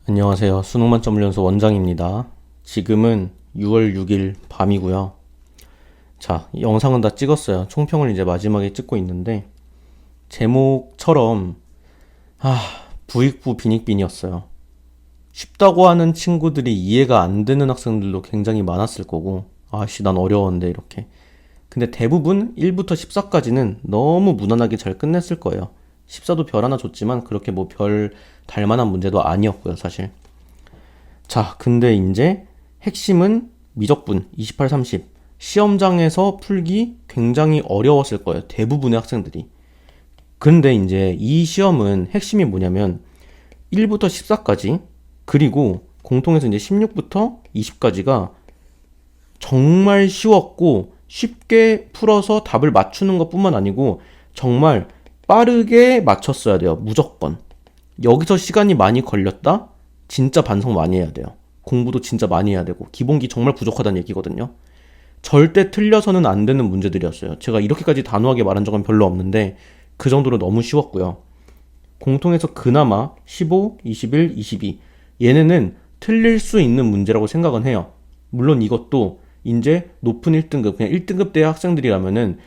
안녕하세요. 수능만점훈련소 원장입니다. 지금은 6월 6일 밤이고요. 자, 영상은 다 찍었어요. 총평을 이제 마지막에 찍고 있는데 제목처럼 부익부 빈익빈이었어요. 쉽다고 하는 친구들이 이해가 안 되는 학생들도 굉장히 많았을 거고 난 어려웠는데 이렇게. 근데 대부분 1부터 14까지는 너무 무난하게 잘 끝냈을 거예요. 14도 별 하나 줬지만 그렇게 뭐 별 달만한 문제도 아니었고요, 사실. 자, 근데 이제 핵심은 미적분 28, 30. 시험장에서 풀기 굉장히 어려웠을 거예요, 대부분의 학생들이. 근데 이제 이 시험은 핵심이 뭐냐면 1부터 14까지 그리고 공통에서 이제 16부터 20까지가 정말 쉬웠고 쉽게 풀어서 답을 맞추는 것뿐만 아니고 정말 빠르게 맞췄어야 돼요. 무조건. 여기서 시간이 많이 걸렸다? 진짜 반성 많이 해야 돼요. 공부도 진짜 많이 해야 되고 기본기 정말 부족하다는 얘기거든요. 절대 틀려서는 안 되는 문제들이었어요. 제가 이렇게까지 단호하게 말한 적은 별로 없는데 그 정도로 너무 쉬웠고요. 공통에서 그나마 15, 21, 22 얘네는 틀릴 수 있는 문제라고 생각은 해요. 물론 이것도 이제 높은 1등급 그냥 1등급 대 학생들이라면은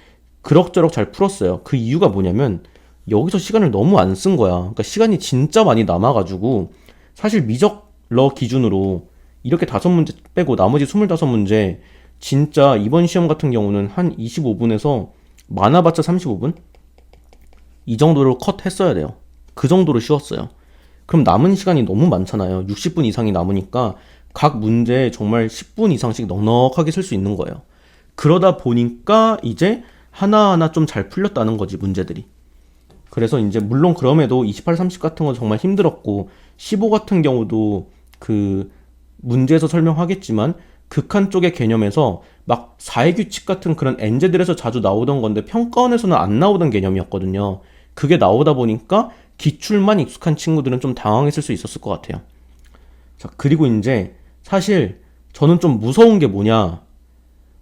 그럭저럭 잘 풀었어요. 그 이유가 뭐냐면 여기서 시간을 너무 안 쓴 거야. 그러니까 시간이 진짜 많이 남아가지고 사실 미적러 기준으로 이렇게 5문제 빼고 나머지 25문제 진짜 이번 시험 같은 경우는 한 25분에서 많아봤자 35분? 이 정도로 컷 했어야 돼요. 그 정도로 쉬웠어요. 그럼 남은 시간이 너무 많잖아요. 60분 이상이 남으니까 각 문제에 정말 10분 이상씩 넉넉하게 쓸 수 있는 거예요. 그러다 보니까 이제 하나하나 좀 잘 풀렸다는 거지, 문제들이. 그래서 이제 물론 그럼에도 28, 30 같은 건 정말 힘들었고 15 같은 경우도 그 문제에서 설명하겠지만 극한 쪽의 개념에서 막 사회 규칙 같은 그런 엔제들에서 자주 나오던 건데 평가원에서는 안 나오던 개념이었거든요. 그게 나오다 보니까 기출만 익숙한 친구들은 좀 당황했을 수 있었을 것 같아요. 자, 그리고 이제 사실 저는 좀 무서운 게 뭐냐,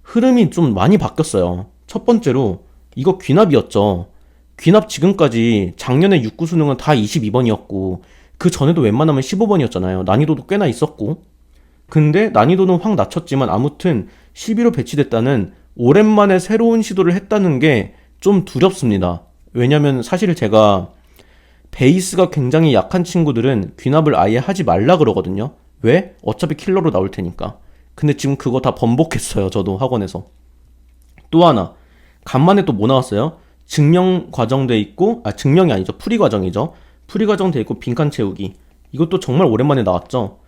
흐름이 좀 많이 바뀌었어요. 첫 번째로 이거 귀납이었죠. 귀납 지금까지 작년에 6구 수능은 다 22번이었고 그 전에도 웬만하면 15번이었잖아요. 난이도도 꽤나 있었고. 근데 난이도는 확 낮췄지만 아무튼 11호 배치됐다는 오랜만에 새로운 시도를 했다는 게 좀 두렵습니다. 왜냐면 사실 제가 베이스가 굉장히 약한 친구들은 귀납을 아예 하지 말라 그러거든요. 왜? 어차피 킬러로 나올 테니까. 근데 지금 그거 다 번복했어요. 저도 학원에서. 또 하나, 간만에 또 뭐 나왔어요? 증명 과정돼 있고, 증명이 아니죠. 풀이 과정이죠. 풀이 과정돼 있고 빈칸 채우기. 이것도 정말 오랜만에 나왔죠.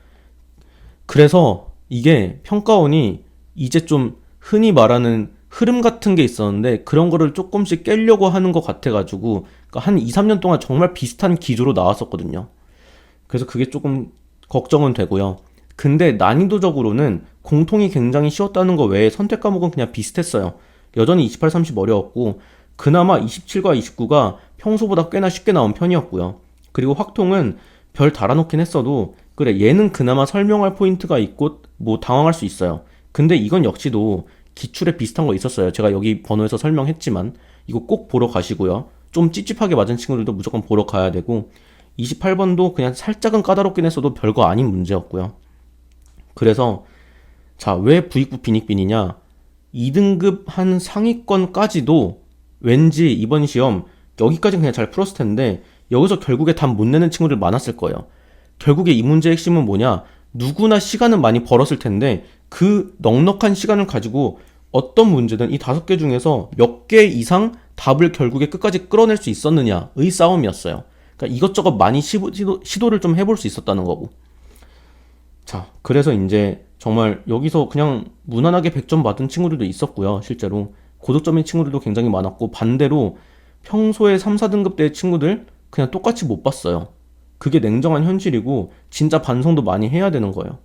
그래서 이게 평가원이 이제 좀 흔히 말하는 흐름 같은 게 있었는데 그런 거를 조금씩 깨려고 하는 것 같아가지고 그러니까 한 2, 3년 동안 정말 비슷한 기조로 나왔었거든요. 그래서 그게 조금 걱정은 되고요. 근데 난이도적으로는 공통이 굉장히 쉬웠다는 거 외에 선택 과목은 그냥 비슷했어요. 여전히 28, 30 어려웠고 그나마 27과 29가 평소보다 꽤나 쉽게 나온 편이었고요. 그리고 확통은 별 달아놓긴 했어도 그래 얘는 그나마 설명할 포인트가 있고 뭐 당황할 수 있어요. 근데 이건 역시도 기출에 비슷한 거 있었어요. 제가 여기 번호에서 설명했지만 이거 꼭 보러 가시고요. 좀 찝찝하게 맞은 친구들도 무조건 보러 가야 되고 28번도 그냥 살짝은 까다롭긴 했어도 별거 아닌 문제였고요. 그래서 자, 왜 부익부 빈익빈이냐, 2등급 한 상위권까지도 왠지 이번 시험 여기까지는 그냥 잘 풀었을 텐데 여기서 결국에 답 못 내는 친구들 많았을 거예요. 결국에 이 문제의 핵심은 뭐냐, 누구나 시간은 많이 벌었을 텐데 그 넉넉한 시간을 가지고 어떤 문제든 이 5개 중에서 몇 개 이상 답을 결국에 끝까지 끌어낼 수 있었느냐의 싸움이었어요. 그러니까 이것저것 많이 시도를 좀 해볼 수 있었다는 거고. 자, 그래서 이제 정말 여기서 그냥 무난하게 100점 받은 친구들도 있었고요. 실제로 고득점인 친구들도 굉장히 많았고 반대로 평소에 3, 4등급 대 친구들 그냥 똑같이 못 봤어요. 그게 냉정한 현실이고 진짜 반성도 많이 해야 되는 거예요.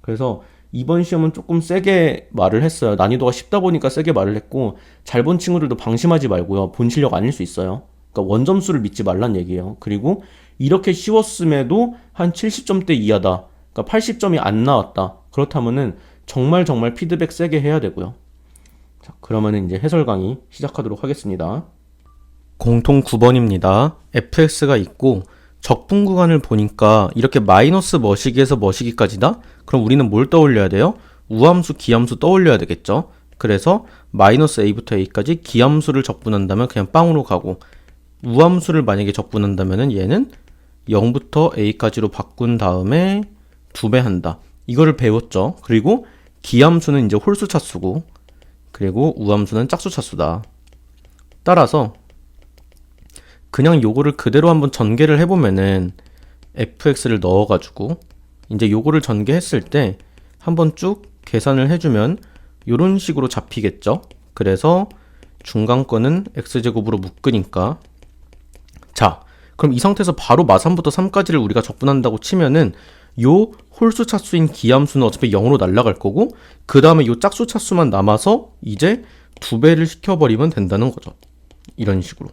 그래서 이번 시험은 조금 세게 말을 했어요. 난이도가 쉽다 보니까 세게 말을 했고 잘 본 친구들도 방심하지 말고요. 본 실력 아닐 수 있어요. 그러니까 원점수를 믿지 말란 얘기예요. 그리고 이렇게 쉬웠음에도 한 70점대 이하다. 그러니까 80점이 안 나왔다. 그렇다면은 정말 정말 피드백 세게 해야 되고요. 자, 그러면은 이제 해설 강의 시작하도록 하겠습니다. 공통 9번입니다. fx가 있고 적분 구간을 보니까 이렇게 마이너스 머시기에서 머시기까지다? 그럼 우리는 뭘 떠올려야 돼요? 우함수, 기함수 떠올려야 되겠죠? 그래서 마이너스 a부터 a까지 기함수를 적분한다면 그냥 빵으로 가고, 우함수를 만약에 적분한다면 얘는 0부터 a까지로 바꾼 다음에 2배 한다. 이거를 배웠죠. 그리고 기함수는 이제 홀수 차수고, 그리고 우함수는 짝수 차수다. 따라서 그냥 요거를 그대로 한번 전개를 해보면은 fx를 넣어가지고 이제 요거를 전개했을 때 한번 쭉 계산을 해주면 요런 식으로 잡히겠죠. 그래서 중간 거는 x제곱으로 묶으니까, 자, 그럼 이 상태에서 바로 마3부터 3까지를 우리가 적분한다고 치면은 요 홀수 차수인 기함수는 어차피 0으로 날아갈 거고, 그 다음에 요 짝수 차수만 남아서 이제 2배를 시켜버리면 된다는 거죠. 이런 식으로.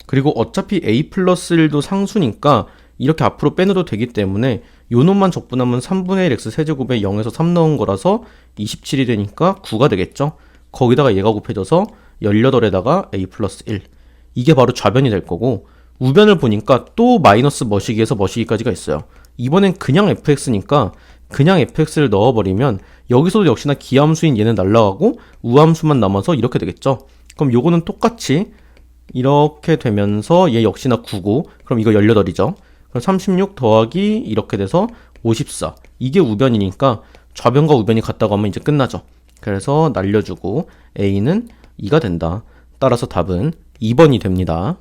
그리고 어차피 a 플러스 1도 상수니까 이렇게 앞으로 빼내도 되기 때문에 요 놈만 적분하면 3분의 1 x 세제곱에 0에서 3 넣은 거라서 27이 되니까 9가 되겠죠. 거기다가 얘가 곱해져서 18에다가 a 플러스 1. 이게 바로 좌변이 될 거고, 우변을 보니까 또 마이너스 머시기에서 머시기까지가 있어요. 이번엔 그냥 fx니까 그냥 fx를 넣어버리면 여기서도 역시나 기함수인 얘는 날라가고 우함수만 남아서 이렇게 되겠죠. 그럼 요거는 똑같이 이렇게 되면서 얘 역시나 9고, 그럼 이거 18이죠. 그럼 36 더하기 이렇게 돼서 54. 이게 우변이니까 좌변과 우변이 같다고 하면 이제 끝나죠. 그래서 날려주고 a는 2가 된다. 따라서 답은 2번이 됩니다.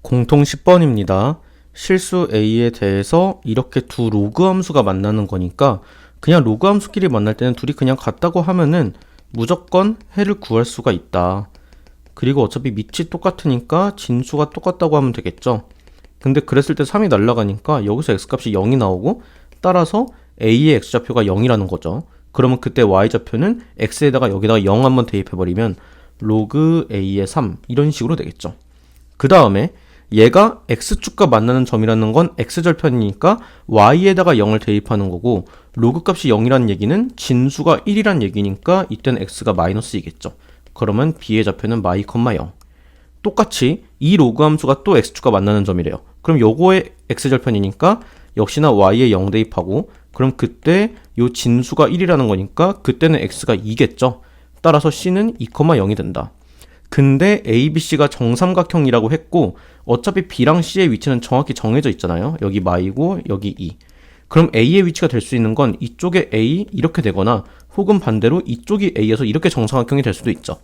공통 10번입니다. 실수 a에 대해서 이렇게 두 로그 함수가 만나는 거니까 그냥 로그 함수끼리 만날 때는 둘이 그냥 같다고 하면은 무조건 해를 구할 수가 있다. 그리고 어차피 밑이 똑같으니까 진수가 똑같다고 하면 되겠죠. 근데 그랬을 때 3이 날아가니까 여기서 x값이 0이 나오고, 따라서 a의 x좌표가 0이라는 거죠. 그러면 그때 y좌표는 x에다가 여기다가 0 한번 대입해버리면 로그 a의 3 이런 식으로 되겠죠. 그 다음에 얘가 x축과 만나는 점이라는 건 x절편이니까 y에다가 0을 대입하는 거고, 로그 값이 0이라는 얘기는 진수가 1이란 얘기니까 이때는 x가 마이너스이겠죠. 그러면 b의 좌표는 마이, 0. 똑같이 이 로그 함수가 또 x축과 만나는 점이래요. 그럼 요거의 x절편이니까 역시나 y에 0 대입하고, 그럼 그때 요 진수가 1이라는 거니까 그때는 x가 2겠죠. 따라서 c는 2, 0이 된다. 근데 ABC가 정삼각형이라고 했고 어차피 B랑 C의 위치는 정확히 정해져 있잖아요. 여기 마이고 여기 2. 그럼 A의 위치가 될 수 있는 건 이쪽에 A 이렇게 되거나 혹은 반대로 이쪽이 A여서 이렇게 정삼각형이 될 수도 있죠.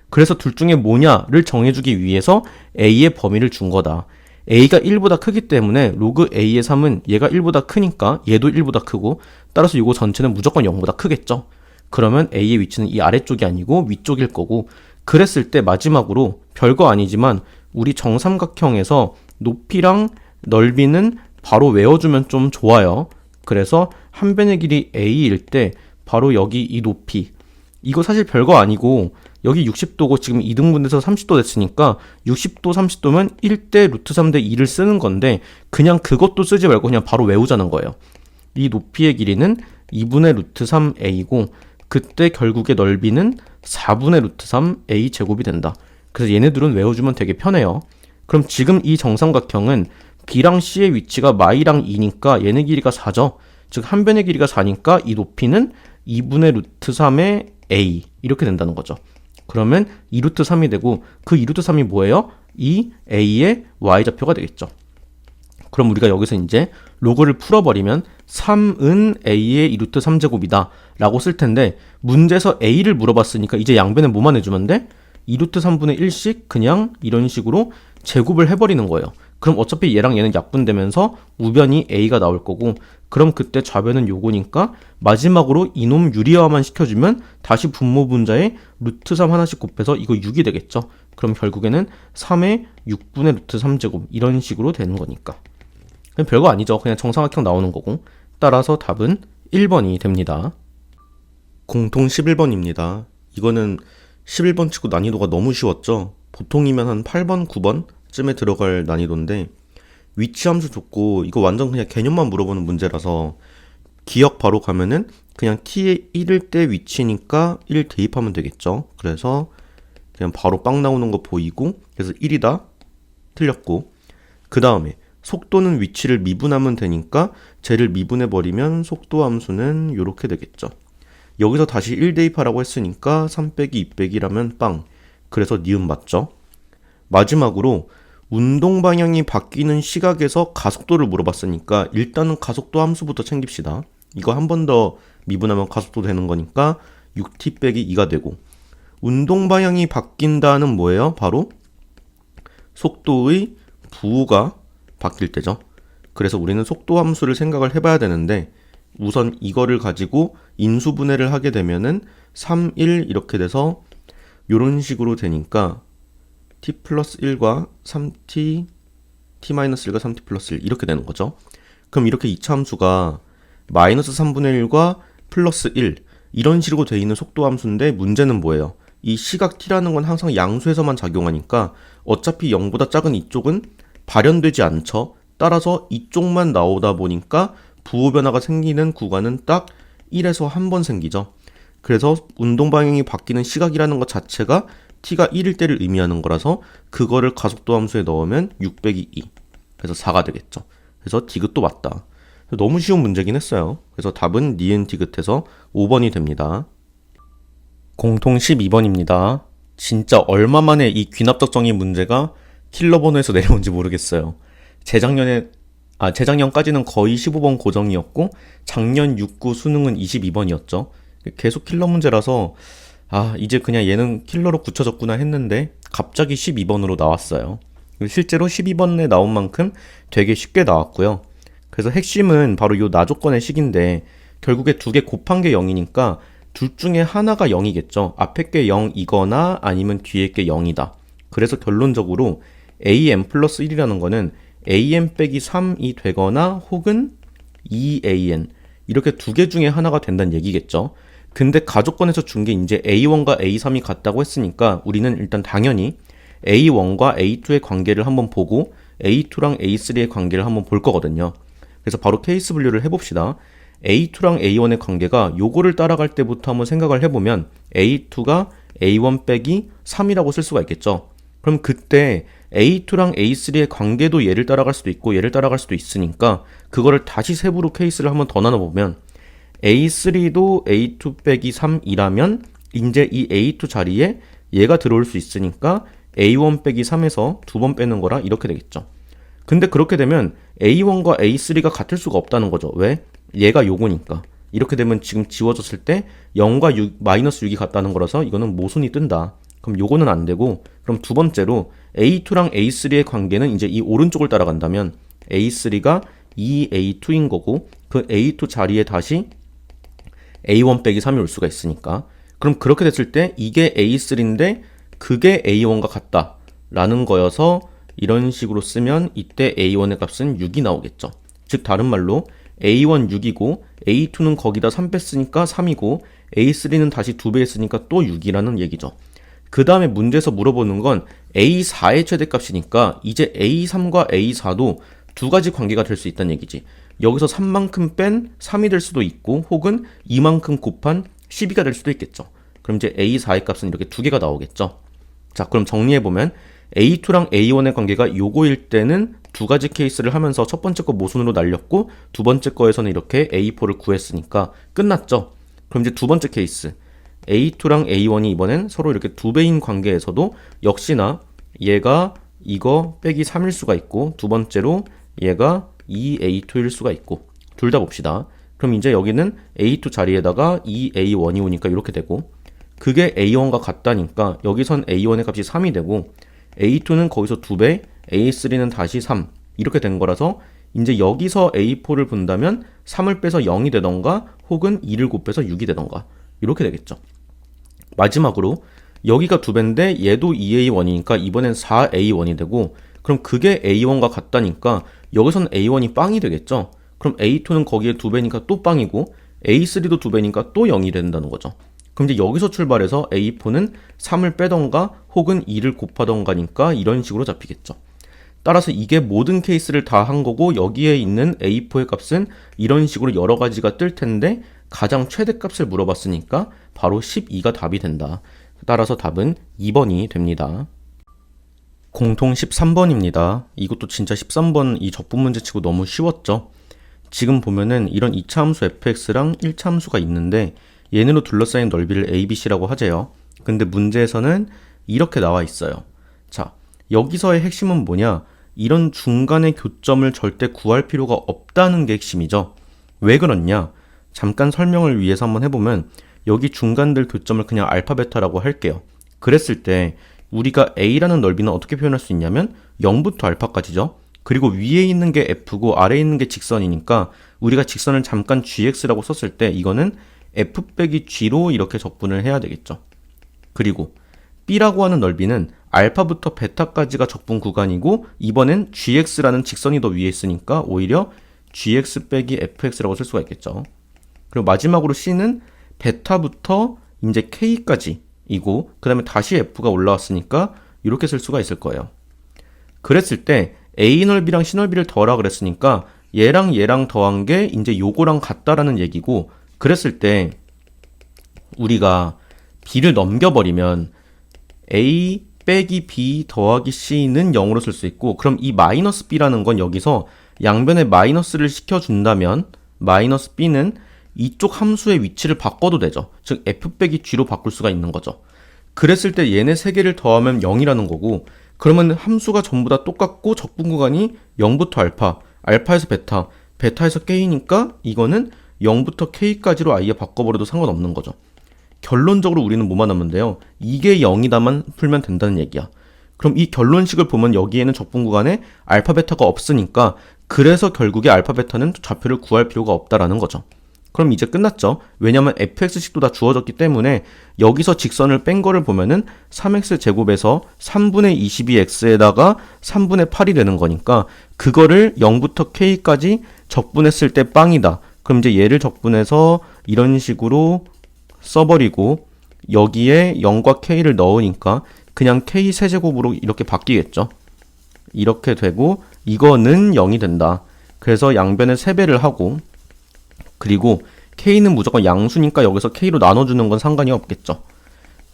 그래서 둘 중에 뭐냐를 정해주기 위해서 A의 범위를 준 거다. A가 1보다 크기 때문에 로그 A의 3은 얘가 1보다 크니까 얘도 1보다 크고, 따라서 이거 전체는 무조건 0보다 크겠죠. 그러면 A의 위치는 이 아래쪽이 아니고 위쪽일 거고, 그랬을 때 마지막으로 별거 아니지만 우리 정삼각형에서 높이랑 넓이는 바로 외워주면 좀 좋아요. 그래서 한 변의 길이 A일 때 바로 여기 이 높이, 이거 사실 별거 아니고 여기 60도고 지금 2등분돼서 30도 됐으니까 60도 30도면 1대 루트 3대 2를 쓰는 건데 그냥 그것도 쓰지 말고 그냥 바로 외우자는 거예요. 이 높이의 길이는 2분의 루트 3a고 그때 결국의 넓이는 4분의 루트 3a 제곱이 된다. 그래서 얘네들은 외워주면 되게 편해요. 그럼 지금 이 정삼각형은 B랑 C의 위치가 마이랑 2니까 얘네 길이가 4죠. 즉 한 변의 길이가 4니까 이 높이는 2분의 루트 3의 a 이렇게 된다는 거죠. 그러면 2루트 3이 되고 그 2루트 3이 뭐예요? 이 a의 y좌표가 되겠죠. 그럼 우리가 여기서 이제 로그를 풀어버리면 3은 a의 2루트 3제곱이다 라고 쓸 텐데 문제에서 a를 물어봤으니까 이제 양변에 뭐만 해주면 돼? 2루트 3분의 1씩 그냥 이런 식으로 제곱을 해버리는 거예요. 그럼 어차피 얘랑 얘는 약분되면서 우변이 a가 나올 거고, 그럼 그때 좌변은 요거니까 마지막으로 이놈 유리화만 시켜주면 다시 분모 분자에 루트 3 하나씩 곱해서 이거 6이 되겠죠. 그럼 결국에는 3의 6분의 루트 3제곱 이런 식으로 되는 거니까 그냥 별거 아니죠. 그냥 정삼각형 나오는 거고. 따라서 답은 1번이 됩니다. 공통 11번입니다. 이거는 11번 치고 난이도가 너무 쉬웠죠. 보통이면 한 8번, 9번 쯤에 들어갈 난이도인데 위치함수 줬고 이거 완전 그냥 개념만 물어보는 문제라서 기억 바로 가면은 그냥 t의 1일 때 위치니까 1 대입하면 되겠죠. 그래서 그냥 바로 빵 나오는 거 보이고, 그래서 1이다 틀렸고, 그 다음에 속도는 위치를 미분하면 되니까 쟤를 미분해버리면 속도 함수는 이렇게 되겠죠. 여기서 다시 1 대입하라고 했으니까 3 빼기 2 빼기라면 빵. 그래서 니은 맞죠? 마지막으로 운동 방향이 바뀌는 시각에서 가속도를 물어봤으니까 일단은 가속도 함수부터 챙깁시다. 이거 한 번 더 미분하면 가속도 되는 거니까 6t 빼기 2가 되고, 운동 방향이 바뀐다는 뭐예요? 바로 속도의 부호가 바뀔 때죠. 그래서 우리는 속도 함수를 생각을 해봐야 되는데, 우선 이거를 가지고 인수분해를 하게 되면은 3, 1 이렇게 돼서 이런 식으로 되니까 t 플러스 1과 3t, t-1과 3t 플러스 1 이렇게 되는 거죠. 그럼 이렇게 이차 함수가 마이너스 3분의 1과 플러스 1 이런 식으로 돼 있는 속도 함수인데, 문제는 뭐예요? 이 시각 t라는 건 항상 양수에서만 작용하니까 어차피 0보다 작은 이쪽은 발현되지 않죠. 따라서 이쪽만 나오다 보니까 부호 변화가 생기는 구간은 딱 1에서 한 번 생기죠. 그래서 운동 방향이 바뀌는 시각이라는 것 자체가 t가 1일 때를 의미하는 거라서 그거를 가속도 함수에 넣으면 6 빼기 2. 그래서 4가 되겠죠. 그래서 디귿도 맞다. 너무 쉬운 문제긴 했어요. 그래서 답은 니은 디귿해서 5번이 됩니다. 공통 12번입니다. 진짜 얼마 만에 이 귀납적 정의 문제가 킬러 번호에서 내려온지 모르겠어요. 재작년까지는 거의 15번 고정이었고 작년 6구 수능은 22번이었죠. 계속 킬러 문제라서 이제 그냥 얘는 킬러로 굳혀졌구나 했는데 갑자기 12번으로 나왔어요. 실제로 12번에 나온 만큼 되게 쉽게 나왔고요. 그래서 핵심은 바로 이 나조건의 식인데, 결국에 두 개 곱한 게 0이니까 둘 중에 하나가 0이겠죠. 앞에 게 0이거나 아니면 뒤에 게 0이다. 그래서 결론적으로 am 플러스 1이라는 거는 am 빼기 3이 되거나 혹은 2an 이렇게 두 개 중에 하나가 된다는 얘기겠죠. 근데 가족권에서 준 게 이제 A1과 A3이 같다고 했으니까 우리는 일단 당연히 A1과 A2의 관계를 한번 보고 A2랑 A3의 관계를 한번 볼 거거든요. 그래서 바로 케이스 분류를 해봅시다. A2랑 A1의 관계가 요거를 따라갈 때부터 한번 생각을 해보면 A2가 A1 빼기 3이라고 쓸 수가 있겠죠. 그럼 그때 A2랑 A3의 관계도 얘를 따라갈 수도 있고 얘를 따라갈 수도 있으니까 그거를 다시 세부로 케이스를 한번 더 나눠보면 A3도 A2 빼기 3이라면 이제 이 A2 자리에 얘가 들어올 수 있으니까 A1 빼기 3에서 두 번 빼는 거라 이렇게 되겠죠. 근데 그렇게 되면 A1과 A3가 같을 수가 없다는 거죠. 왜? 얘가 요거니까. 이렇게 되면 지금 지워졌을 때 0과 6, 마이너스 6이 같다는 거라서 이거는 모순이 뜬다. 그럼 요거는 안 되고, 그럼 두 번째로 A2랑 A3의 관계는 이제 이 오른쪽을 따라간다면 A3가 2A2인 거고 그 A2 자리에 다시 A1 빼기 3이 올 수가 있으니까, 그럼 그렇게 됐을 때 이게 A3인데 그게 A1과 같다 라는 거여서 이런 식으로 쓰면 이때 A1의 값은 6이 나오겠죠. 즉 다른 말로 A1 6이고 A2는 거기다 3 뺐으니까 3이고 A3는 다시 2배 했으니까 또 6이라는 얘기죠. 그 다음에 문제에서 물어보는 건 A4의 최대값이니까 이제 A3과 A4도 두 가지 관계가 될 수 있다는 얘기지. 여기서 3만큼 뺀 3이 될 수도 있고 혹은 2만큼 곱한 12가 될 수도 있겠죠. 그럼 이제 A4의 값은 이렇게 두 개가 나오겠죠. 자, 그럼 정리해보면 A2랑 A1의 관계가 요거일 때는 두 가지 케이스를 하면서 첫 번째 거 모순으로 날렸고 두 번째 거에서는 이렇게 A4를 구했으니까 끝났죠. 그럼 이제 두 번째 케이스 A2랑 A1이 이번엔 서로 이렇게 두 배인 관계에서도 역시나 얘가 이거 빼기 3일 수가 있고 두 번째로 얘가 2A2일 수가 있고, 둘 다 봅시다. 그럼 이제 여기는 A2 자리에다가 2A1이 오니까 이렇게 되고, 그게 A1과 같다니까 여기선 A1의 값이 3이 되고 A2는 거기서 2배, A3는 다시 3 이렇게 된 거라서 이제 여기서 A4를 본다면 3을 빼서 0이 되던가 혹은 2를 곱해서 6이 되던가 이렇게 되겠죠. 마지막으로 여기가 2배인데 얘도 2A1이니까 이번엔 4A1이 되고, 그럼 그게 A1과 같다니까 여기선 A1이 빵이 되겠죠. 그럼 A2는 거기에 2배니까 또 빵이고 A3도 2배니까 또 0이 된다는 거죠. 그럼 이제 여기서 출발해서 A4는 3을 빼던가 혹은 2를 곱하던가니까 이런 식으로 잡히겠죠. 따라서 이게 모든 케이스를 다 한 거고 여기에 있는 A4의 값은 이런 식으로 여러 가지가 뜰 텐데 가장 최대값을 물어봤으니까 바로 12가 답이 된다. 따라서 답은 2번이 됩니다. 공통 13번입니다. 이것도 진짜 13번 이 적분 문제치고 너무 쉬웠죠? 지금 보면은 이런 2차 함수 fx랑 1차 함수가 있는데 얘네로 둘러싸인 넓이를 abc라고 하재요. 근데 문제에서는 이렇게 나와 있어요. 자, 여기서의 핵심은 뭐냐? 이런 중간의 교점을 절대 구할 필요가 없다는 게 핵심이죠. 왜 그렇냐? 잠깐 설명을 위해서 한번 해보면 여기 중간들 교점을 그냥 알파 베타라고 할게요. 그랬을 때 우리가 a라는 넓이는 어떻게 표현할 수 있냐면 0부터 알파까지죠. 그리고 위에 있는 게 f고 아래에 있는 게 직선이니까 우리가 직선을 잠깐 gx라고 썼을 때 이거는 f 빼기 g로 이렇게 적분을 해야 되겠죠. 그리고 b라고 하는 넓이는 알파부터 베타까지가 적분 구간이고 이번엔 gx라는 직선이 더 위에 있으니까 오히려 gx 빼기 fx라고 쓸 수가 있겠죠. 그리고 마지막으로 c는 베타부터 이제 k까지 이고 그 다음에 다시 f가 올라왔으니까 이렇게 쓸 수가 있을 거예요. 그랬을 때 a 넓이랑 c 넓이를 더하라 그랬으니까 얘랑 얘랑 더한 게 이제 요거랑 같다라는 얘기고 그랬을 때 우리가 b를 넘겨버리면 a 빼기 b 더하기 c는 0으로 쓸 수 있고 그럼 이 마이너스 b라는 건 여기서 양변에 마이너스를 시켜준다면 마이너스 b는 이쪽 함수의 위치를 바꿔도 되죠. 즉 f 빼기 g로 바꿀 수가 있는 거죠. 그랬을 때 얘네 세 개를 더하면 0이라는 거고 그러면 함수가 전부 다 똑같고 적분 구간이 0부터 알파, 알파에서 베타, 베타에서 k니까 이거는 0부터 k까지로 아예 바꿔버려도 상관없는 거죠. 결론적으로 우리는 뭐만 하면 돼요? 이게 0이다만 풀면 된다는 얘기야. 그럼 이 결론식을 보면 여기에는 적분 구간에 알파, 베타가 없으니까 그래서 결국에 알파, 베타는 좌표를 구할 필요가 없다라는 거죠. 그럼 이제 끝났죠. 왜냐면 fx식도 다 주어졌기 때문에 여기서 직선을 뺀 거를 보면은 3x제곱에서 3분의 22x에다가 3분의 8이 되는 거니까 그거를 0부터 k까지 적분했을 때 빵이다. 그럼 이제 얘를 적분해서 이런 식으로 써버리고 여기에 0과 k를 넣으니까 그냥 k 세제곱으로 이렇게 바뀌겠죠. 이렇게 되고 이거는 0이 된다. 그래서 양변에 3배를 하고 그리고 k는 무조건 양수니까 여기서 k로 나눠주는 건 상관이 없겠죠.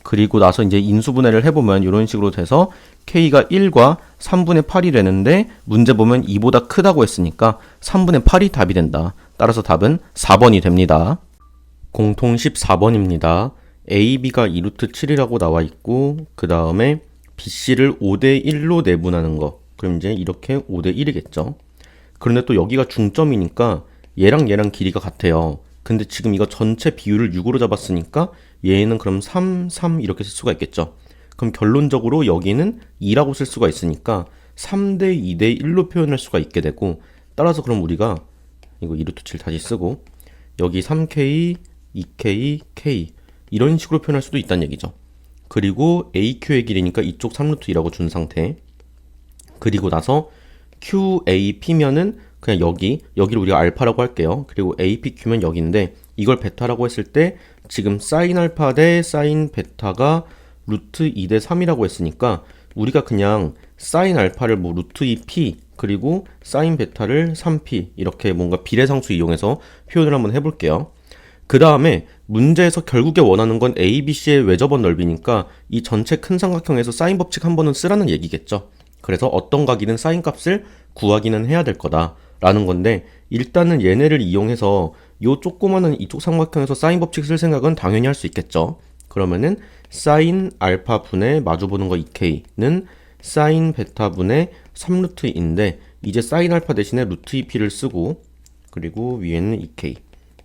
그리고 나서 이제 인수분해를 해보면 이런 식으로 돼서 k가 1과 3분의 8이 되는데 문제 보면 2보다 크다고 했으니까 3분의 8이 답이 된다. 따라서 답은 4번이 됩니다. 공통 14번입니다. AB가 2루트 7이라고 나와 있고 그 다음에 BC를 5대 1로 내분하는 거. 그럼 이제 이렇게 5대 1이겠죠. 그런데 또 여기가 중점이니까 얘랑 얘랑 길이가 같아요. 근데 지금 이거 전체 비율을 6으로 잡았으니까 얘는 그럼 3, 3 이렇게 쓸 수가 있겠죠. 그럼 결론적으로 여기는 2라고 쓸 수가 있으니까 3대 2대 1로 표현할 수가 있게 되고 따라서 그럼 우리가 이거 2루트 7 다시 쓰고 여기 3K, 2K, K 이런 식으로 표현할 수도 있다는 얘기죠. 그리고 AQ의 길이니까 이쪽 3루트 2라고 준 상태 그리고 나서 QAP면은 그냥 여기를 우리가 알파라고 할게요. 그리고 APQ면 여기인데 이걸 베타라고 했을 때 지금 사인 알파 대 사인 베타가 루트 2 대 3이라고 했으니까 우리가 그냥 사인 알파를 뭐 루트 2p 그리고 사인 베타를 3p 이렇게 뭔가 비례상수 이용해서 표현을 한번 해볼게요. 그 다음에 문제에서 결국에 원하는 건 ABC의 외접원 넓이니까 이 전체 큰 삼각형에서 사인 법칙 한 번은 쓰라는 얘기겠죠. 그래서 어떤 각이든 사인 값을 구하기는 해야 될 거다 라는 건데 일단은 얘네를 이용해서 요 조그마한 이쪽 삼각형에서 사인 법칙 쓸 생각은 당연히 할 수 있겠죠. 그러면은 사인 알파 분의 마주보는 거 2k는 사인 베타 분의 3루트인데 이제 사인 알파 대신에 루트 2p를 쓰고 그리고 위에는 2k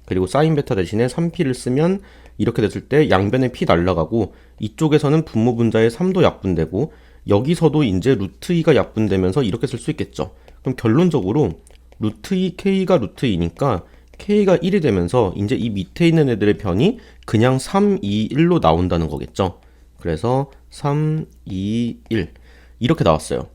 그리고 사인 베타 대신에 3p를 쓰면 이렇게 됐을 때 양변에 p 날라가고 이쪽에서는 분모 분자의 3도 약분되고 여기서도 이제 루트 2가 약분되면서 이렇게 쓸 수 있겠죠. 그럼 결론적으로 루트 2k가 루트 2니까 k가 1이 되면서 이제 이 밑에 있는 애들의 변이 그냥 3, 2, 1로 나온다는 거겠죠. 그래서 3, 2, 1 이렇게 나왔어요.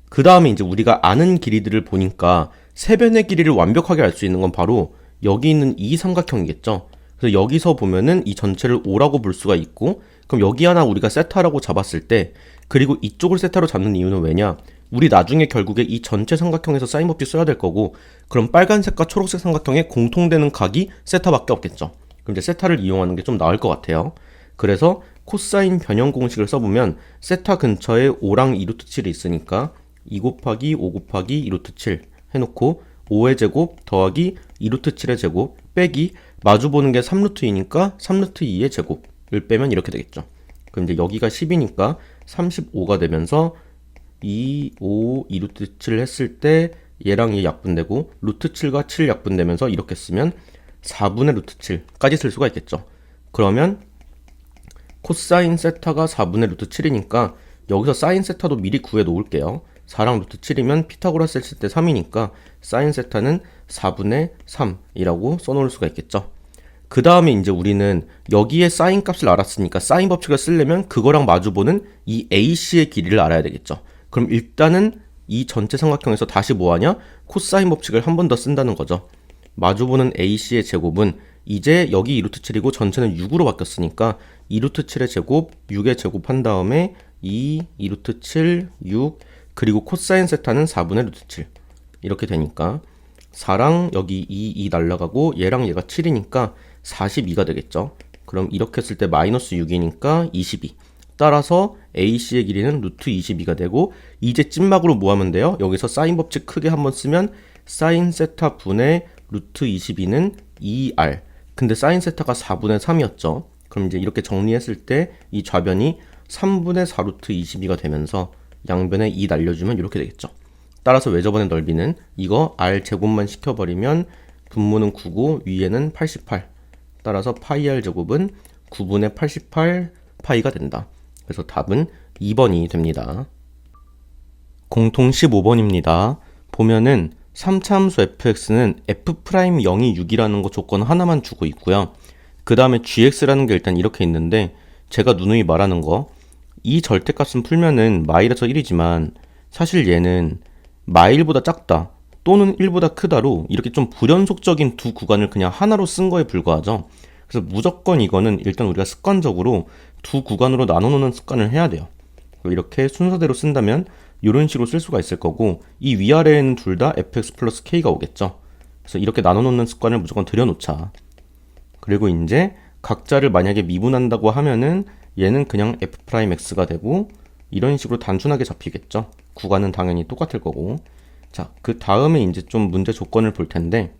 그 다음에 이제 우리가 아는 길이들을 보니까 세변의 길이를 완벽하게 알 수 있는 건 바로 여기 있는 이 삼각형이겠죠. 그래서 여기서 보면은 이 전체를 5라고 볼 수가 있고 그럼 여기 하나 우리가 세타라고 잡았을 때 그리고 이쪽을 세타로 잡는 이유는 왜냐? 우리 나중에 결국에 이 전체 삼각형에서 사인 법칙 써야 될 거고 그럼 빨간색과 초록색 삼각형에 공통되는 각이 세타밖에 없겠죠. 그럼 이제 세타를 이용하는 게 좀 나을 것 같아요. 그래서 코사인 변형 공식을 써보면 세타 근처에 5랑 2루트 7이 있으니까 2 곱하기 5 곱하기 2루트 7 해놓고 5의 제곱 더하기 2루트 7의 제곱 빼기 마주보는 게 3루트 2니까 3루트 2의 제곱을 빼면 이렇게 되겠죠. 그럼 이제 여기가 10이니까 35가 되면서 2, 5, 2루트 7을 했을 때 얘랑 얘 약분되고 루트 7과 7 약분되면서 이렇게 쓰면 4분의 루트 7까지 쓸 수가 있겠죠. 그러면 코사인 세타가 4분의 루트 7이니까 여기서 사인 세타도 미리 구해 놓을게요. 4랑 루트 7이면 피타고라스 했을 때 3이니까 사인 세타는 4분의 3이라고 써놓을 수가 있겠죠. 그 다음에 이제 우리는 여기에 사인 값을 알았으니까 사인 법칙을 쓰려면 그거랑 마주보는 이 AC의 길이를 알아야 되겠죠. 그럼 일단은 이 전체 삼각형에서 다시 뭐하냐? 코사인 법칙을 한 번 더 쓴다는 거죠. 마주보는 AC의 제곱은 이제 여기 2루트 7이고 전체는 6으로 바뀌었으니까 2루트 7의 제곱, 6의 제곱 한 다음에 2루트 7, 6 그리고 코사인 세타는 4분의 루트 7 이렇게 되니까 4랑 여기 2 날라가고 얘랑 얘가 7이니까 42가 되겠죠. 그럼 이렇게 했을 때 마이너스 6이니까 22. 따라서 AC의 길이는 루트 22가 되고 이제 찐막으로 뭐 하면 돼요? 여기서 사인 법칙 크게 한번 쓰면 사인 세타 분의 루트 22는 2R. 근데 사인 세타가 4분의 3이었죠. 그럼 이제 이렇게 정리했을 때 이 좌변이 3분의 4 루트 22가 되면서 양변에 2 날려주면 이렇게 되겠죠. 따라서 외접원의 넓이는 이거 R 제곱만 시켜버리면 분모는 9고 위에는 88. 따라서 파이 R 제곱은 9분의 88 파이가 된다. 그래서 답은 2번이 됩니다. 공통 15번입니다. 보면은 3차 함수 fx는 f'0이 6이라는 거 조건 하나만 주고 있고요. 그 다음에 gx라는 게 일단 이렇게 있는데 제가 누누이 말하는 거 이 절대값은 풀면은 마일에서 1이지만 사실 얘는 마일보다 작다 또는 1보다 크다로 이렇게 좀 불연속적인 두 구간을 그냥 하나로 쓴 거에 불과하죠. 그래서 무조건 이거는 일단 우리가 습관적으로 두 구간으로 나눠놓는 습관을 해야 돼요. 이렇게 순서대로 쓴다면 이런 식으로 쓸 수가 있을 거고 이 위아래에는 둘 다 fx 플러스 k가 오겠죠. 그래서 이렇게 나눠놓는 습관을 무조건 들여놓자. 그리고 이제 각자를 만약에 미분한다고 하면은 얘는 그냥 f'x가 되고 이런 식으로 단순하게 잡히겠죠. 구간은 당연히 똑같을 거고. 자, 그 다음에 이제 좀 문제 조건을 볼 텐데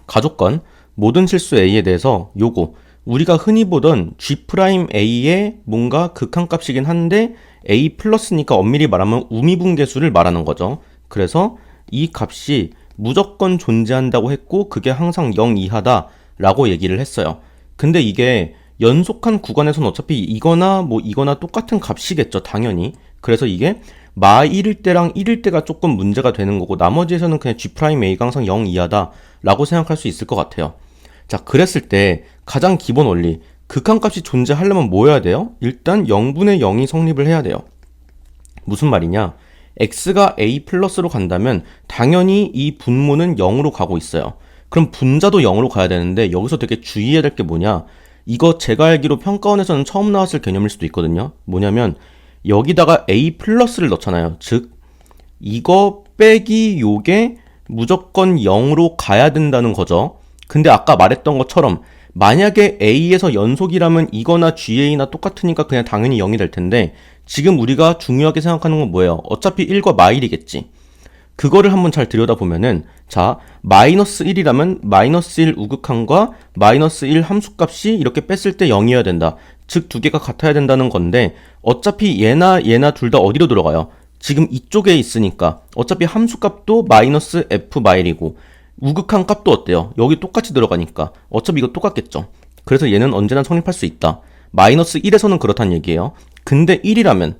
가조건 모든 실수 a에 대해서 요거 우리가 흔히 보던 g'a의 뭔가 극한값이긴 한데 a 플러스니까 엄밀히 말하면 우미분계수를 말하는 거죠. 그래서 이 값이 무조건 존재한다고 했고 그게 항상 0 이하다 라고 얘기를 했어요. 근데 이게 연속한 구간에서는 어차피 이거나 똑같은 값이겠죠, 당연히. 그래서 이게 마 1일 때랑 1일 때가 조금 문제가 되는 거고 나머지에서는 그냥 g'a가 항상 0 이하다 라고 생각할 수 있을 것 같아요. 자, 그랬을 때 가장 기본 원리 극한값이 존재하려면 뭐 해야 돼요? 일단 0분의 0이 성립을 해야 돼요. 무슨 말이냐? x가 a 플러스로 간다면 당연히 이 분모는 0으로 가고 있어요. 그럼 분자도 0으로 가야 되는데 여기서 되게 주의해야 될 게 뭐냐? 이거 제가 알기로 평가원에서는 처음 나왔을 개념일 수도 있거든요. 뭐냐면 여기다가 a 플러스를 넣잖아요. 즉 이거 빼기 요게 무조건 0으로 가야 된다는 거죠. 근데 아까 말했던 것처럼 만약에 a에서 연속이라면 이거나 ga나 똑같으니까 그냥 당연히 0이 될 텐데 지금 우리가 중요하게 생각하는 건 뭐예요? 어차피 1과 마일이겠지. 그거를 한번 잘 들여다보면은 자 마이너스 1이라면 마이너스 1 우극한과 마이너스 1 함수값이 이렇게 뺐을 때 0이어야 된다. 즉 두 개가 같아야 된다는 건데 어차피 얘나 둘 다 어디로 들어가요? 지금 이쪽에 있으니까 어차피 함수값도 마이너스 f 마일이고 우극한 값도 어때요? 여기 똑같이 들어가니까 어차피 이거 똑같겠죠. 그래서 얘는 언제나 성립할 수 있다. 마이너스 1에서는 그렇다는 얘기예요. 근데 1이라면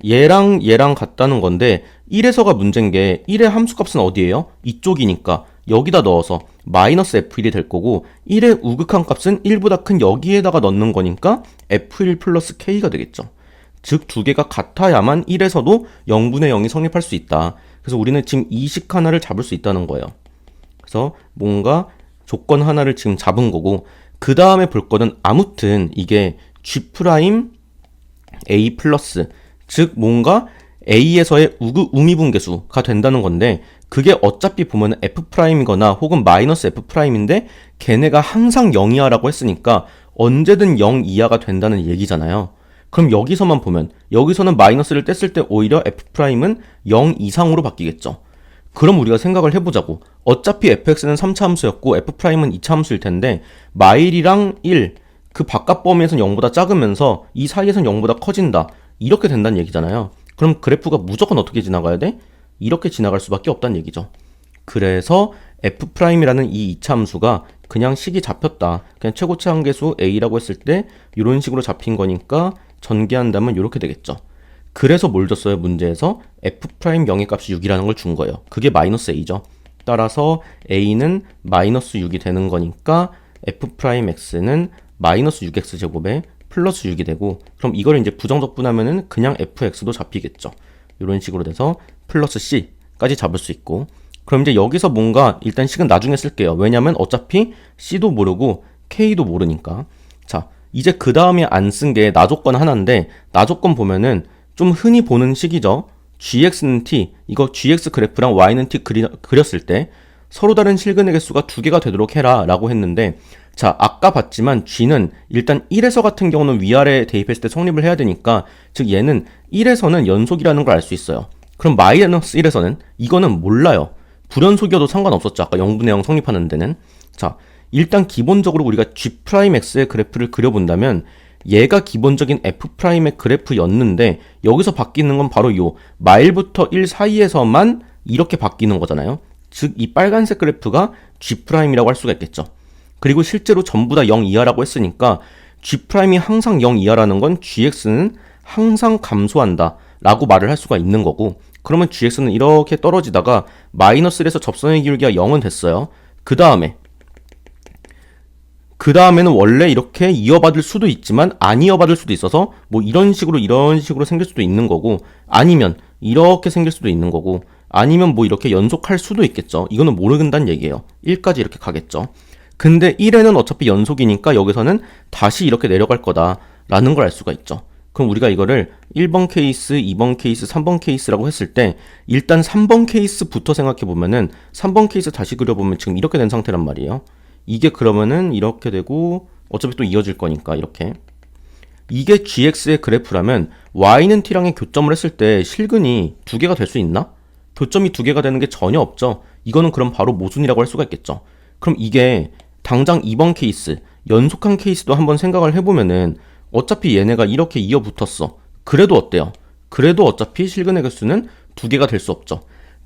얘랑 같다는 건데 1에서가 문제인 게 1의 함수값은 어디예요? 이쪽이니까 여기다 넣어서 마이너스 f1이 될 거고 1의 우극한 값은 1보다 큰 여기에다가 넣는 거니까 f1 플러스 k가 되겠죠. 즉 두 개가 같아야만 1에서도 0분의 0이 성립할 수 있다. 그래서 우리는 지금 이 식 하나를 잡을 수 있다는 거예요. 그래서 뭔가 조건 하나를 지금 잡은 거고 그 다음에 볼 거는 아무튼 이게 G'(A 플러스) 즉 뭔가 A에서의 우미분계수가 된다는 건데 그게 어차피 보면 F'이거나 혹은 마이너스 F'인데 걔네가 항상 0이야 라고 했으니까 언제든 0 이하가 된다는 얘기잖아요. 그럼 여기서만 보면 여기서는 마이너스를 뗐을 때 오히려 f'은 0 이상으로 바뀌겠죠. 그럼 우리가 생각을 해보자고. 어차피 fx는 3차 함수였고 f'은 2차 함수일 텐데 마일이랑 1, 그 바깥 범위에선 0보다 작으면서 이 사이에선 0보다 커진다. 이렇게 된다는 얘기잖아요. 그럼 그래프가 무조건 어떻게 지나가야 돼? 이렇게 지나갈 수밖에 없다는 얘기죠. 그래서 f'이라는 이 2차 함수가 그냥 식이 잡혔다. 그냥 최고치 한계수 a라고 했을 때 이런 식으로 잡힌 거니까 전개한다면 이렇게 되겠죠. 그래서 뭘 줬어요? 문제에서 f'0의 값이 6이라는 걸 준 거예요. 그게 마이너스 a죠. 따라서 a는 마이너스 6이 되는 거니까 f'x는 마이너스 6x 제곱에 플러스 6이 되고, 그럼 이걸 이제 부정적분하면은 그냥 fx도 잡히겠죠. 이런 식으로 돼서 플러스 c까지 잡을 수 있고, 그럼 이제 여기서 뭔가 일단 식은 나중에 쓸게요. 왜냐면 어차피 c도 모르고 k도 모르니까. 자, 이제 그 다음에 안 쓴 게 나조건 하나인데, 나조건 보면은 좀 흔히 보는 식이죠. gx는 t, 이거 gx 그래프랑 y는 t 그렸을 때 서로 다른 실근의 개수가 2개가 되도록 해라 라고 했는데, 자, 아까 봤지만 g는 일단 1에서 같은 경우는 위아래 대입했을 때 성립을 해야 되니까, 즉 얘는 1에서는 연속이라는 걸 알 수 있어요. 그럼 마이너스 1에서는 이거는 몰라요. 불연속이어도 상관없었죠. 아까 0분의 0 성립하는 데는. 자, 일단 기본적으로 우리가 g'x의 그래프를 그려본다면 얘가 기본적인 f'의 그래프였는데 여기서 바뀌는 건 바로 요 마일부터 1 사이에서만 이렇게 바뀌는 거잖아요. 즉 이 빨간색 그래프가 g'이라고 할 수가 있겠죠. 그리고 실제로 전부 다 0 이하라고 했으니까 g'이 항상 0 이하라는 건 gx는 항상 감소한다 라고 말을 할 수가 있는 거고, 그러면 gx는 이렇게 떨어지다가 마이너스 1에서 접선의 기울기가 0은 됐어요. 그 다음에는 원래 이렇게 이어받을 수도 있지만 안 이어받을 수도 있어서 뭐 이런 식으로 생길 수도 있는 거고, 아니면 이렇게 생길 수도 있는 거고, 아니면 뭐 이렇게 연속할 수도 있겠죠. 이거는 모른다는 얘기예요. 1까지 이렇게 가겠죠. 근데 1에는 어차피 연속이니까 여기서는 다시 이렇게 내려갈 거다라는 걸 알 수가 있죠. 그럼 우리가 이거를 1번 케이스, 2번 케이스, 3번 케이스라고 했을 때 일단 3번 케이스부터 생각해 보면은 3번 케이스 다시 그려보면 지금 이렇게 된 상태란 말이에요. 이게 그러면은 이렇게 되고 어차피 또 이어질 거니까 이렇게. 이게 gx의 그래프라면 y는 t랑의 교점을 했을 때 실근이 2개가 될 수 있나? 교점이 2개가 되는 게 전혀 없죠. 이거는 그럼 바로 모순이라고 할 수가 있겠죠. 그럼 이게 당장 2번 케이스, 연속한 케이스도 한번 생각을 해보면은 어차피 얘네가 이렇게 이어붙었어. 그래도 어때요? 그래도 어차피 실근의 개수는 2개가 될 수 없죠.